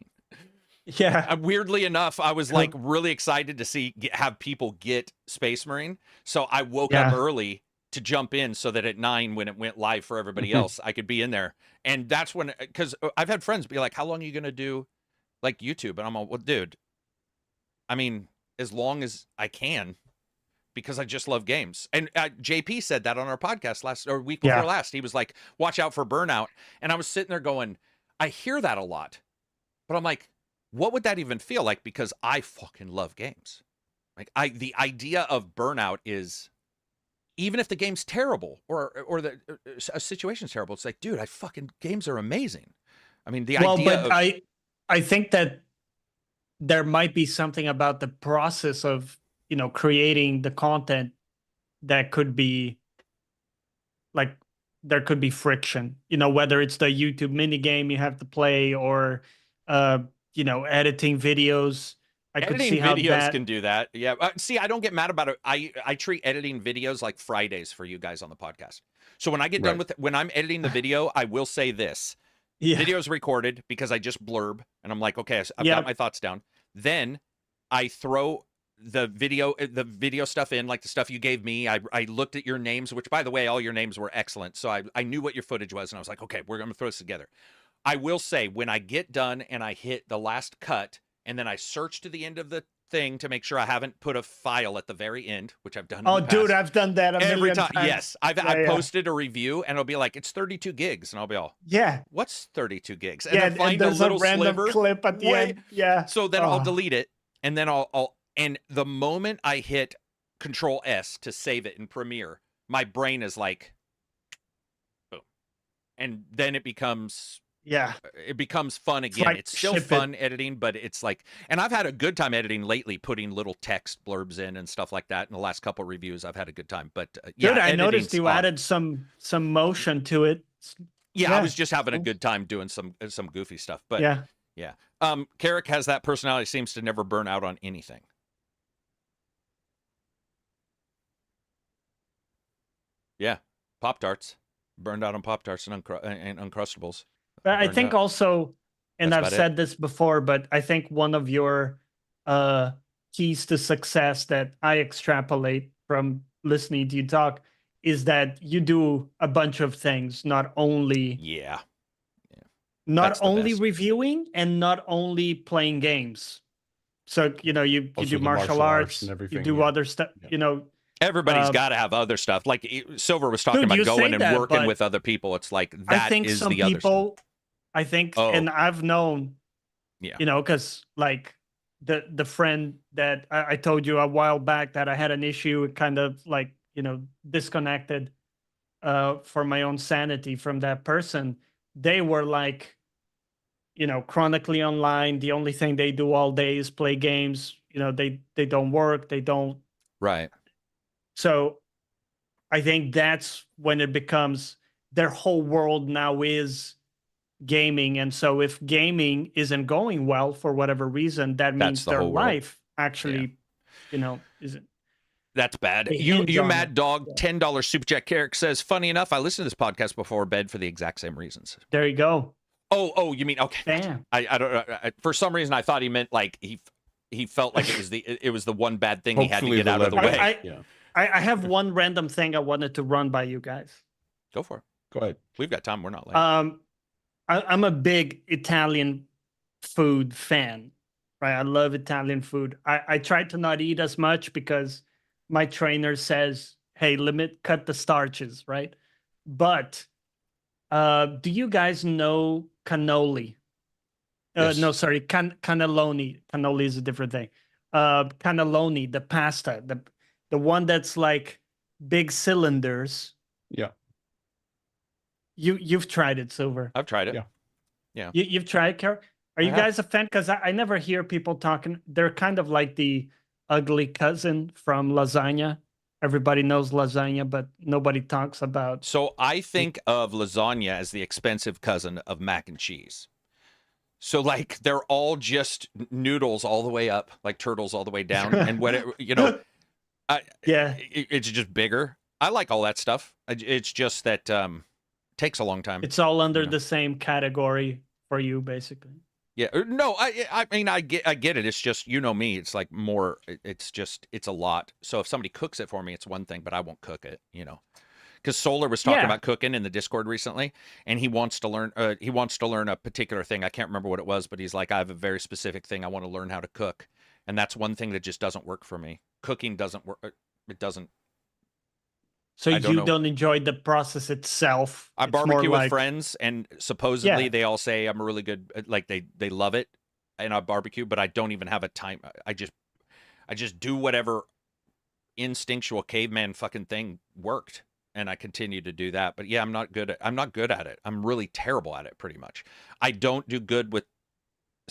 Yeah. Weirdly enough, I was like really excited to have people get Space Marine. So I woke up early to jump in so that at 9, when it went live for everybody else, I could be in there. And that's when, because I've had friends be like, how long are you going to do like YouTube? And I'm like, well, dude, I mean, as long as I can, because I just love games. And JP said that on our podcast week before last. He was like, watch out for burnout. And I was sitting there going, I hear that a lot, but I'm like, what would that even feel like? Because I fucking love games. Like the idea of burnout is, even if the game's terrible or a situation's terrible, it's like, dude, games are amazing. I mean, I think that there might be something about the process of, creating the content that could be like, there could be friction, whether it's the YouTube mini game you have to play or, editing videos. Editing videos can do that. Yeah. See, I don't get mad about it. I treat editing videos like Fridays for you guys on the podcast. So when I get done with when I'm editing the video, I will say this. Video's recorded because I just blurb and I'm like, okay, I've got my thoughts down. Then I throw the video stuff in, like the stuff you gave me. I looked at your names, which, by the way, all your names were excellent. So I knew what your footage was, and I was like, okay, we're going to throw this together. I will say, when I get done and I hit the last cut, and then I search to the end of the thing to make sure I haven't put a file at the very end, which I've done. Oh, dude, I've done that every time. Yes, I've posted a review, and it'll be like, it's 32 gigs, and I'll be all, what's 32 gigs? And then find a little random clip at the end. Yeah. So then I'll delete it, and then and the moment I hit Control S to save it in Premiere, my brain is like, boom, and then it becomes fun again. Like, it's still fun editing, but it's like, and I've had a good time editing lately, putting little text blurbs in and stuff like that. In the last couple of reviews, I've had a good time. But dude, I noticed you added some motion to it. Yeah, I was just having a good time doing some goofy stuff. But yeah. Carrick has that personality, seems to never burn out on anything. Yeah, Pop-Tarts. Burned out on Pop-Tarts and Uncrustables. But I think also, and I've said this before, but I think one of your keys to success that I extrapolate from listening to you talk is that you do a bunch of things, not only reviewing and not only playing games. So, you do martial arts and everything, you do other stuff, Everybody's got to have other stuff. Like Silver was talking about going and working with other people. It's like that is the other stuff. I think, and I've known, because like the friend that I told you a while back that I had an issue, kind of like, disconnected for my own sanity from that person. They were like, chronically online. The only thing they do all day is play games. They don't work. They don't. Right. So I think that's when it becomes their whole world now is gaming. And so if gaming isn't going well for whatever reason, that means their life actually, isn't. That's bad. You Mad Dog, $10 Super Chat Carrick says, funny enough, I listened to this podcast before bed for the exact same reasons. There you go. Oh, you mean, okay. Damn. I don't know. For some reason, I thought he meant like he felt like it was the one bad thing he had to get out of the way. I have one random thing I wanted to run by you guys. Go for it. Go ahead. We've got time. We're not late. I'm a big Italian food fan, right? I love Italian food. I try to not eat as much because my trainer says, hey, cut the starches, right? But do you guys know cannoli? Yes. No, sorry, cannelloni. Cannoli is a different thing. Cannelloni, the pasta, the one that's like big cylinders. Yeah. You've tried it, Silver. I've tried it. Yeah. You've tried it, Carol? Are you guys a fan? Because I never hear people talking. They're kind of like the ugly cousin from lasagna. Everybody knows lasagna, but nobody talks about. So I think of lasagna as the expensive cousin of mac and cheese. So like they're all just noodles all the way up, like turtles all the way down, and when it's just bigger. I like all that stuff. It's just that takes a long time. It's all under the same category for you, basically. Yeah, no, I mean I get it. It's just me. It's like more. It's a lot. So if somebody cooks it for me, it's one thing, but I won't cook it. Because Solar was talking about cooking in the Discord recently, and he wants to learn. He wants to learn a particular thing. I can't remember what it was, but he's like, I have a very specific thing I want to learn how to cook, and that's one thing that just doesn't work for me. Cooking doesn't work. It doesn't. So you don't enjoy the process itself. I barbecue with friends, and supposedly they all say I'm a really good. Like they love it, and I barbecue, but I don't even have a time. I just do whatever instinctual caveman fucking thing worked, and I continue to do that. But yeah, I'm not good at it. I'm really terrible at it, pretty much. I don't do good with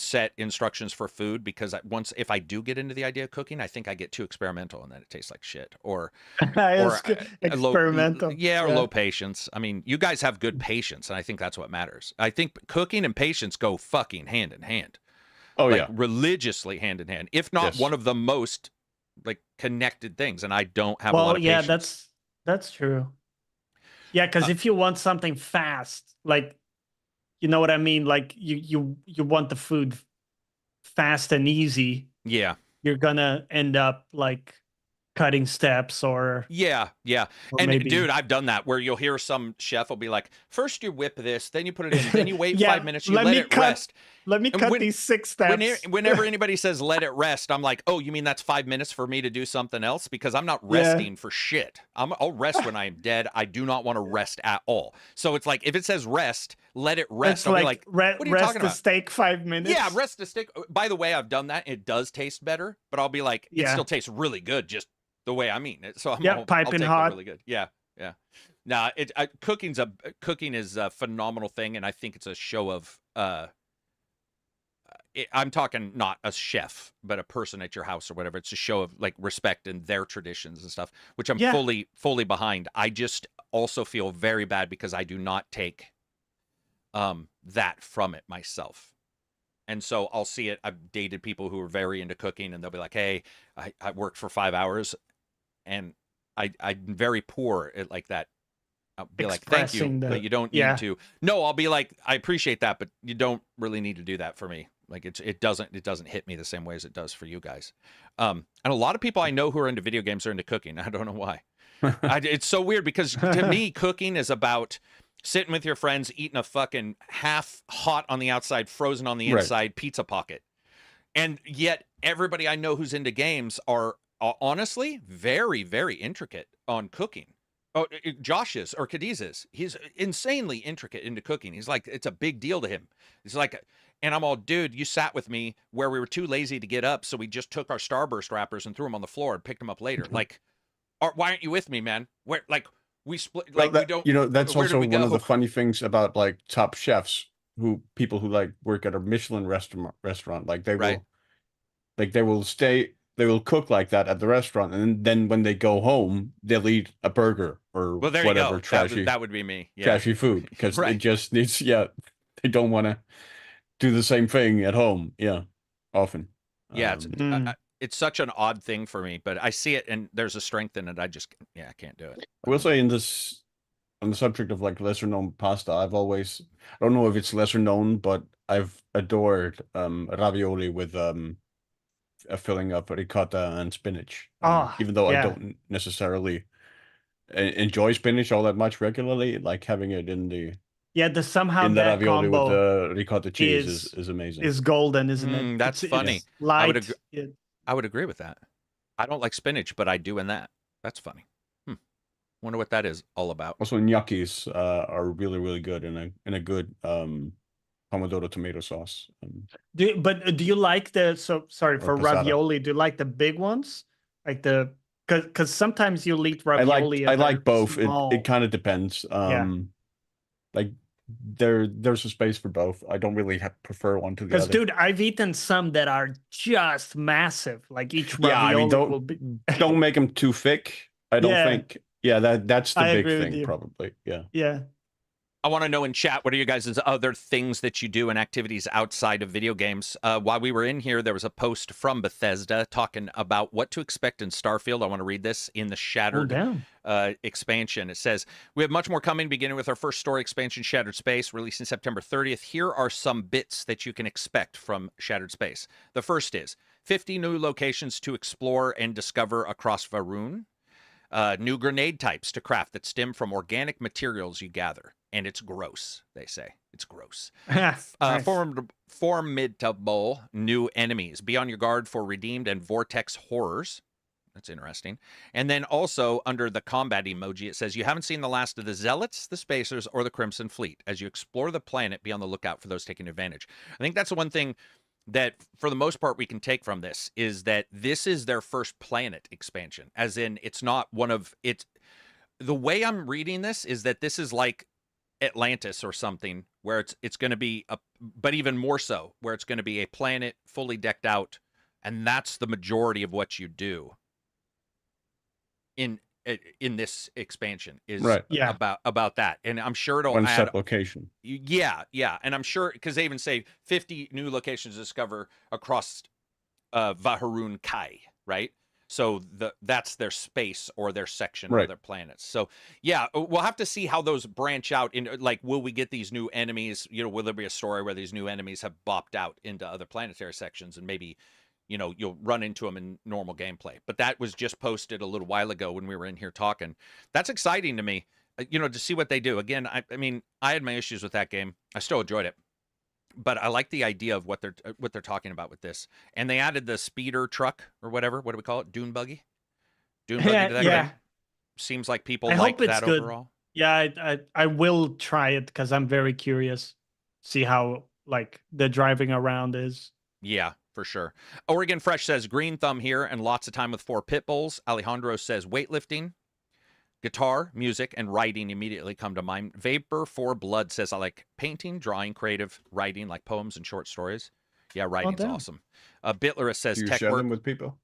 set instructions for food because if I do get into the idea of cooking, I think I get too experimental and then it tastes like shit or experimental. Or low patience. I mean, you guys have good patience, and I think that's what matters. I think cooking and patience go fucking hand in hand. Religiously hand in hand, if not one of the most like connected things. And I don't have a lot of patience. That's true. Yeah, because if you want something fast, like, you know what I mean? Like you want the food fast and easy. Yeah. You're gonna end up like cutting steps or And dude, I've done that where you'll hear some chef will be like, first you whip this, then you put it in, then you wait 5 minutes, you let it rest. Let me cut these 6 steps. Whenever anybody says let it rest, I'm like, oh, you mean that's 5 minutes for me to do something else? Because I'm not resting for shit. I'll rest when I am dead. I do not want to rest at all. So it's like, if it says rest, let it rest. It's like what are you talking about? Steak 5 minutes. Yeah, rest the steak. By the way, I've done that. It does taste better, but I'll be like, it still tastes really good, just the way I'm eating it. So I'll piping hot. Really good. Yeah. Nah, cooking is a phenomenal thing, and I think it's a show of I'm talking not a chef, but a person at your house or whatever. It's a show of like respect and their traditions and stuff, which I'm fully behind. I just also feel very bad because I do not take that from it myself. And so I'll see it. I've dated people who are very into cooking, and they'll be like, hey, I worked for 5 hours, and I'm very poor at like that. I'll be like, thank you, but you don't need to. No, I'll be like, I appreciate that, but you don't really need to do that for me. Like it doesn't hit me the same way as it does for you guys. And a lot of people I know who are into video games are into cooking. I don't know why. It's so weird because to me, cooking is about sitting with your friends, eating a fucking half hot on the outside, frozen on the inside pizza pocket. And yet everybody I know who's into games are honestly very, very intricate on cooking. Oh, Josh is, or Cadiz is. He's insanely intricate into cooking. He's like, it's a big deal to him. He's like, and I'm all, dude, you sat with me where we were too lazy to get up, so we just took our Starburst wrappers and threw them on the floor and picked them up later. Like, why aren't you with me, man? Where, like, we split, like, we don't. That's also one of the funny things about like top chefs, people who like work at a Michelin restaurant, like they will they will cook like that at the restaurant, and then when they go home, they'll eat a burger or whatever trashy. That would be me. Yeah. Trashy food because it just needs. Yeah, they don't want to do the same thing at home. Yeah, often. Yeah, it's such an odd thing for me, but I see it, and there's a strength in it. I can't do it. I will say on the subject of like lesser known pasta, I don't know if it's lesser known, but I've adored ravioli with a filling of ricotta and spinach. Even though I don't necessarily enjoy spinach all that much regularly, like having it in the the ravioli with the ricotta cheese is amazing. Is golden, isn't it? That's funny. It's light. I would agree with that. I don't like spinach, but I do in that. That's funny. Wonder what that is all about. Also, gnocchis are really, really good in a good pomodoro tomato sauce. Do you like ravioli? Do you like the big ones, like because sometimes you'll eat ravioli? I like both. It kind of depends. Like there's a space for both. I don't really prefer one to the other. Because dude, I've eaten some that are just massive. Like each ravioli will be. Don't make them too thick. I don't think. Yeah, that's the big thing, probably. Yeah. Yeah. I want to know in chat, what are you guys' other things that you do and activities outside of video games? While we were in here, there was a post from Bethesda talking about what to expect in Starfield. I want to read this in the Shattered expansion. It says, we have much more coming, beginning with our first story expansion, Shattered Space, releasing September 30th. Here are some bits that you can expect from Shattered Space. The first is 50 new locations to explore and discover across Varun. New grenade types to craft that stem from organic materials you gather. And it's gross, they say. It's gross. Nice. Formidable new enemies. Be on your guard for redeemed and vortex horrors. That's interesting. And then also under the combat emoji, it says, you haven't seen the last of the Zealots, the Spacers, or the Crimson Fleet. As you explore the planet, be on the lookout for those taking advantage. I think that's the one thing that, for the most part, we can take from this, is that this is their first planet expansion. As in, it's not one of... The way I'm reading this is that this is like Atlantis or something, where it's going to be but even more so, where it's going to be a planet fully decked out, and that's the majority of what you do in this expansion is about that. And I'm sure it'll one add set location. Yeah, and I'm sure, because they even say 50 new locations to discover across Vaharun Kai, right? So that's their space or their section of their planets. So yeah, we'll have to see how those branch out. Like, will we get these new enemies? Will there be a story where these new enemies have bopped out into other planetary sections, and maybe, you'll run into them in normal gameplay? But that was just posted a little while ago when we were in here talking. That's exciting to me, to see what they do. Again, I mean, I had my issues with that game. I still enjoyed it. But I like the idea of what they're talking about with this. And they added the speeder truck or whatever. What do we call it? Dune buggy? Dune buggy to that game? Seems like people like that overall. Yeah, I will try it because I'm very curious. See how, like, the driving around is. Yeah, for sure. Oregon Fresh says, green thumb here and lots of time with 4 pit bulls. Alejandro says, weightlifting. Guitar, music, and writing immediately come to mind. Vapor for Blood says, I like painting, drawing, creative, writing, like poems and short stories. Yeah, writing's awesome. Bitlerus says, do you tech share work. them with people?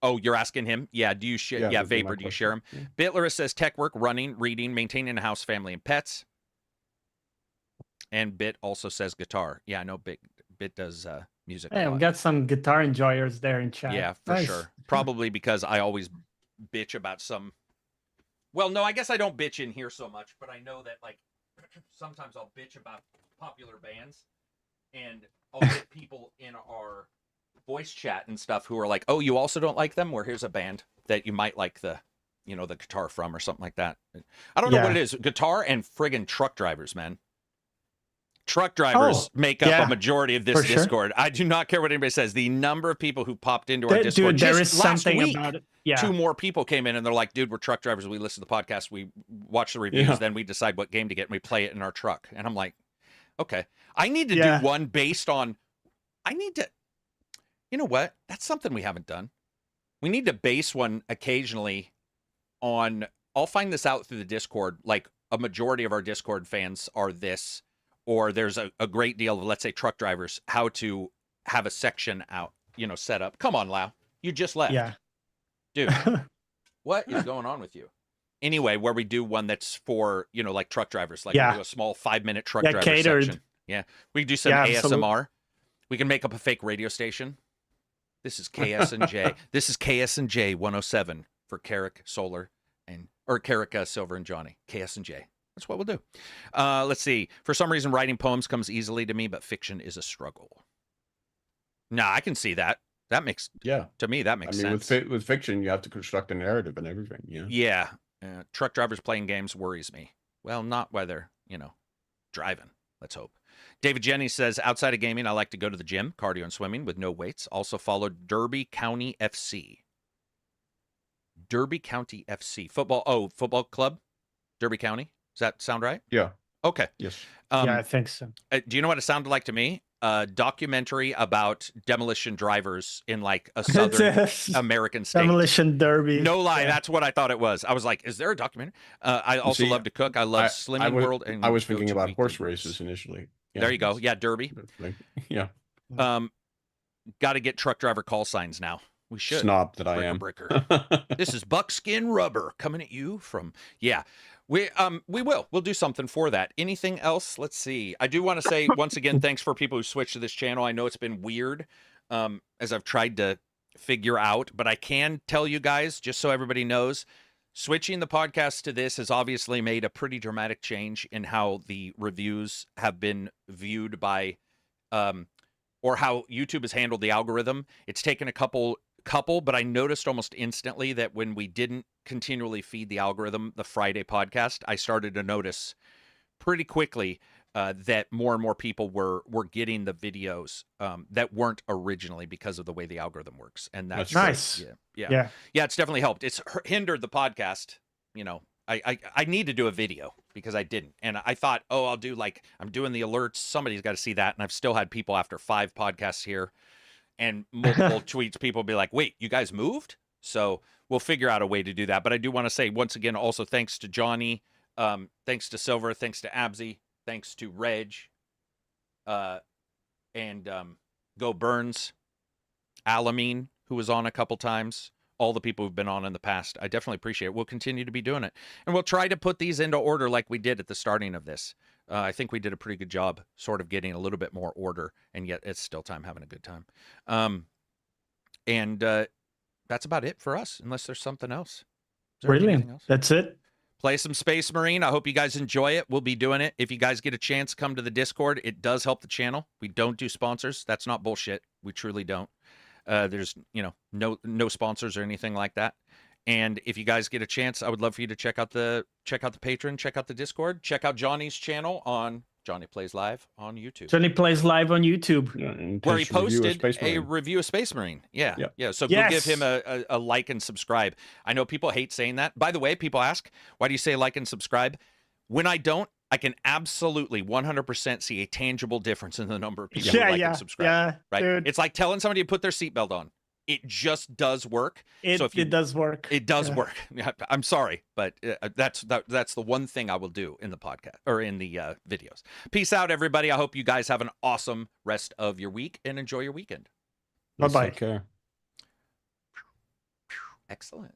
Oh, you're asking him? Yeah, do you share? Yeah, Vapor, do you share them? Yeah. Bitlerus says, tech work, running, reading, maintaining a house, family, and pets. And Bit also says guitar. Yeah, I know Bit does music. Hey, we got some guitar enjoyers there in chat. Yeah, for sure. Probably because I always bitch about some. Well, no, I guess I don't bitch in here so much, but I know that, like, sometimes I'll bitch about popular bands, and I'll get people in our voice chat and stuff who are like, oh, you also don't like them? Well, here's a band that you might like the guitar from, or something like that. I don't know what it is. Guitar and friggin' truck drivers, man. Truck drivers make up a majority of this Discord. I do not care what anybody says. The number of people who popped into our Discord, there is something week, about it. Yeah. 2 more people came in and they're like, dude, we're truck drivers. We listen to the podcast. We watch the reviews. Then we decide what game to get and we play it in our truck. And I'm like, okay, I need to do one based on, you know what? That's something we haven't done. We need to base one occasionally on, I'll find this out through the Discord. Like, a majority of our Discord fans are this, or there's a great deal of, let's say, truck drivers, how to have a section out, set up. Come on, Lau. You just left. Yeah. Dude, what is going on with you? Anyway, where we do one that's for, like truck drivers, like we do a small 5-minute truck driver catered section. Yeah. We can do some ASMR. Absolutely. We can make up a fake radio station. This is KS&J. This is KS&J 107 for Carrick, Solar, or Carrick, Silver, and Johnny. KS&J. That's what we'll do. Let's see. For some reason, writing poems comes easily to me, but fiction is a struggle. Nah, I can see that. That makes to me that makes sense. With fiction, you have to construct a narrative and everything. Yeah. Truck drivers playing games worries me. Well, not while they're driving. Let's hope. David Jennings says, outside of gaming, I like to go to the gym, cardio and swimming with no weights. Also follow Derby County FC. Derby County FC football club, Derby County. Does that sound right? Yeah. Okay. Yes. Yeah, I think so. Do you know what it sounded like to me? A documentary about demolition drivers in like a southern American state. Demolition Derby. No lie, that's what I thought it was. I was like, is there a documentary? I also love to cook. I love Slimming World. And I was thinking about horse races initially. Yeah. There you go. Yeah, Derby. Yeah. Got to get truck driver call signs now. We should. Snob that I am. Bricker. This is buckskin rubber coming at you from, We'll do something for that. Anything else? Let's see. I do want to say once again, thanks for people who switched to this channel. I know it's been weird as I've tried to figure out, but I can tell you guys, just so everybody knows, switching the podcast to this has obviously made a pretty dramatic change in how the reviews have been viewed by, or how YouTube has handled the algorithm. It's taken a couple, but I noticed almost instantly that when we didn't continually feed the algorithm the Friday podcast, I started to notice pretty quickly that more and more people were getting the videos that weren't originally because of the way the algorithm works. And that's nice. Yeah, it's definitely helped. It's hindered the podcast. You know, I need to do a video because I didn't. And I thought, oh, I'll do like, I'm doing the alerts. Somebody's got to see that. And I've still had people after 5 podcasts here and multiple tweets, people be like, wait, you guys moved? So we'll figure out a way to do that. But I do want to say once again, also thanks to Johnny, thanks to Silver, thanks to Absy, thanks to Reg, and Go Burns, Alamine, who was on a couple times, all the people who've been on in the past. I definitely appreciate it. We'll continue to be doing it. And we'll try to put these into order like we did at the starting of this. I think we did a pretty good job sort of getting a little bit more order, and yet it's still time having a good time. And that's about it for us, unless there's something else. Brilliant. Else? That's it. Play some Space Marine. I hope you guys enjoy it. We'll be doing it. If you guys get a chance, come to the Discord. It does help the channel. We don't do sponsors. That's not bullshit. We truly don't. There's, you know, no sponsors or anything like that. And if you guys get a chance, I would love for you to check out the Patreon, check out the Discord, check out Johnny's channel on Johnny Plays Live on YouTube. Johnny Plays Live on YouTube, where he posted a review of Space Marine. Yeah. So go give him a like and subscribe. I know people hate saying that. By the way, people ask, why do you say like and subscribe? When I don't, I can absolutely 100% see a tangible difference in the number of people who like and subscribe. Yeah, right? Dude. It's like telling somebody to put their seatbelt on. It just does work. It does work. It does work. I'm sorry, but that's the one thing I will do in the podcast or in the videos. Peace out, everybody. I hope you guys have an awesome rest of your week and enjoy your weekend. Bye-bye. Take care. Excellent.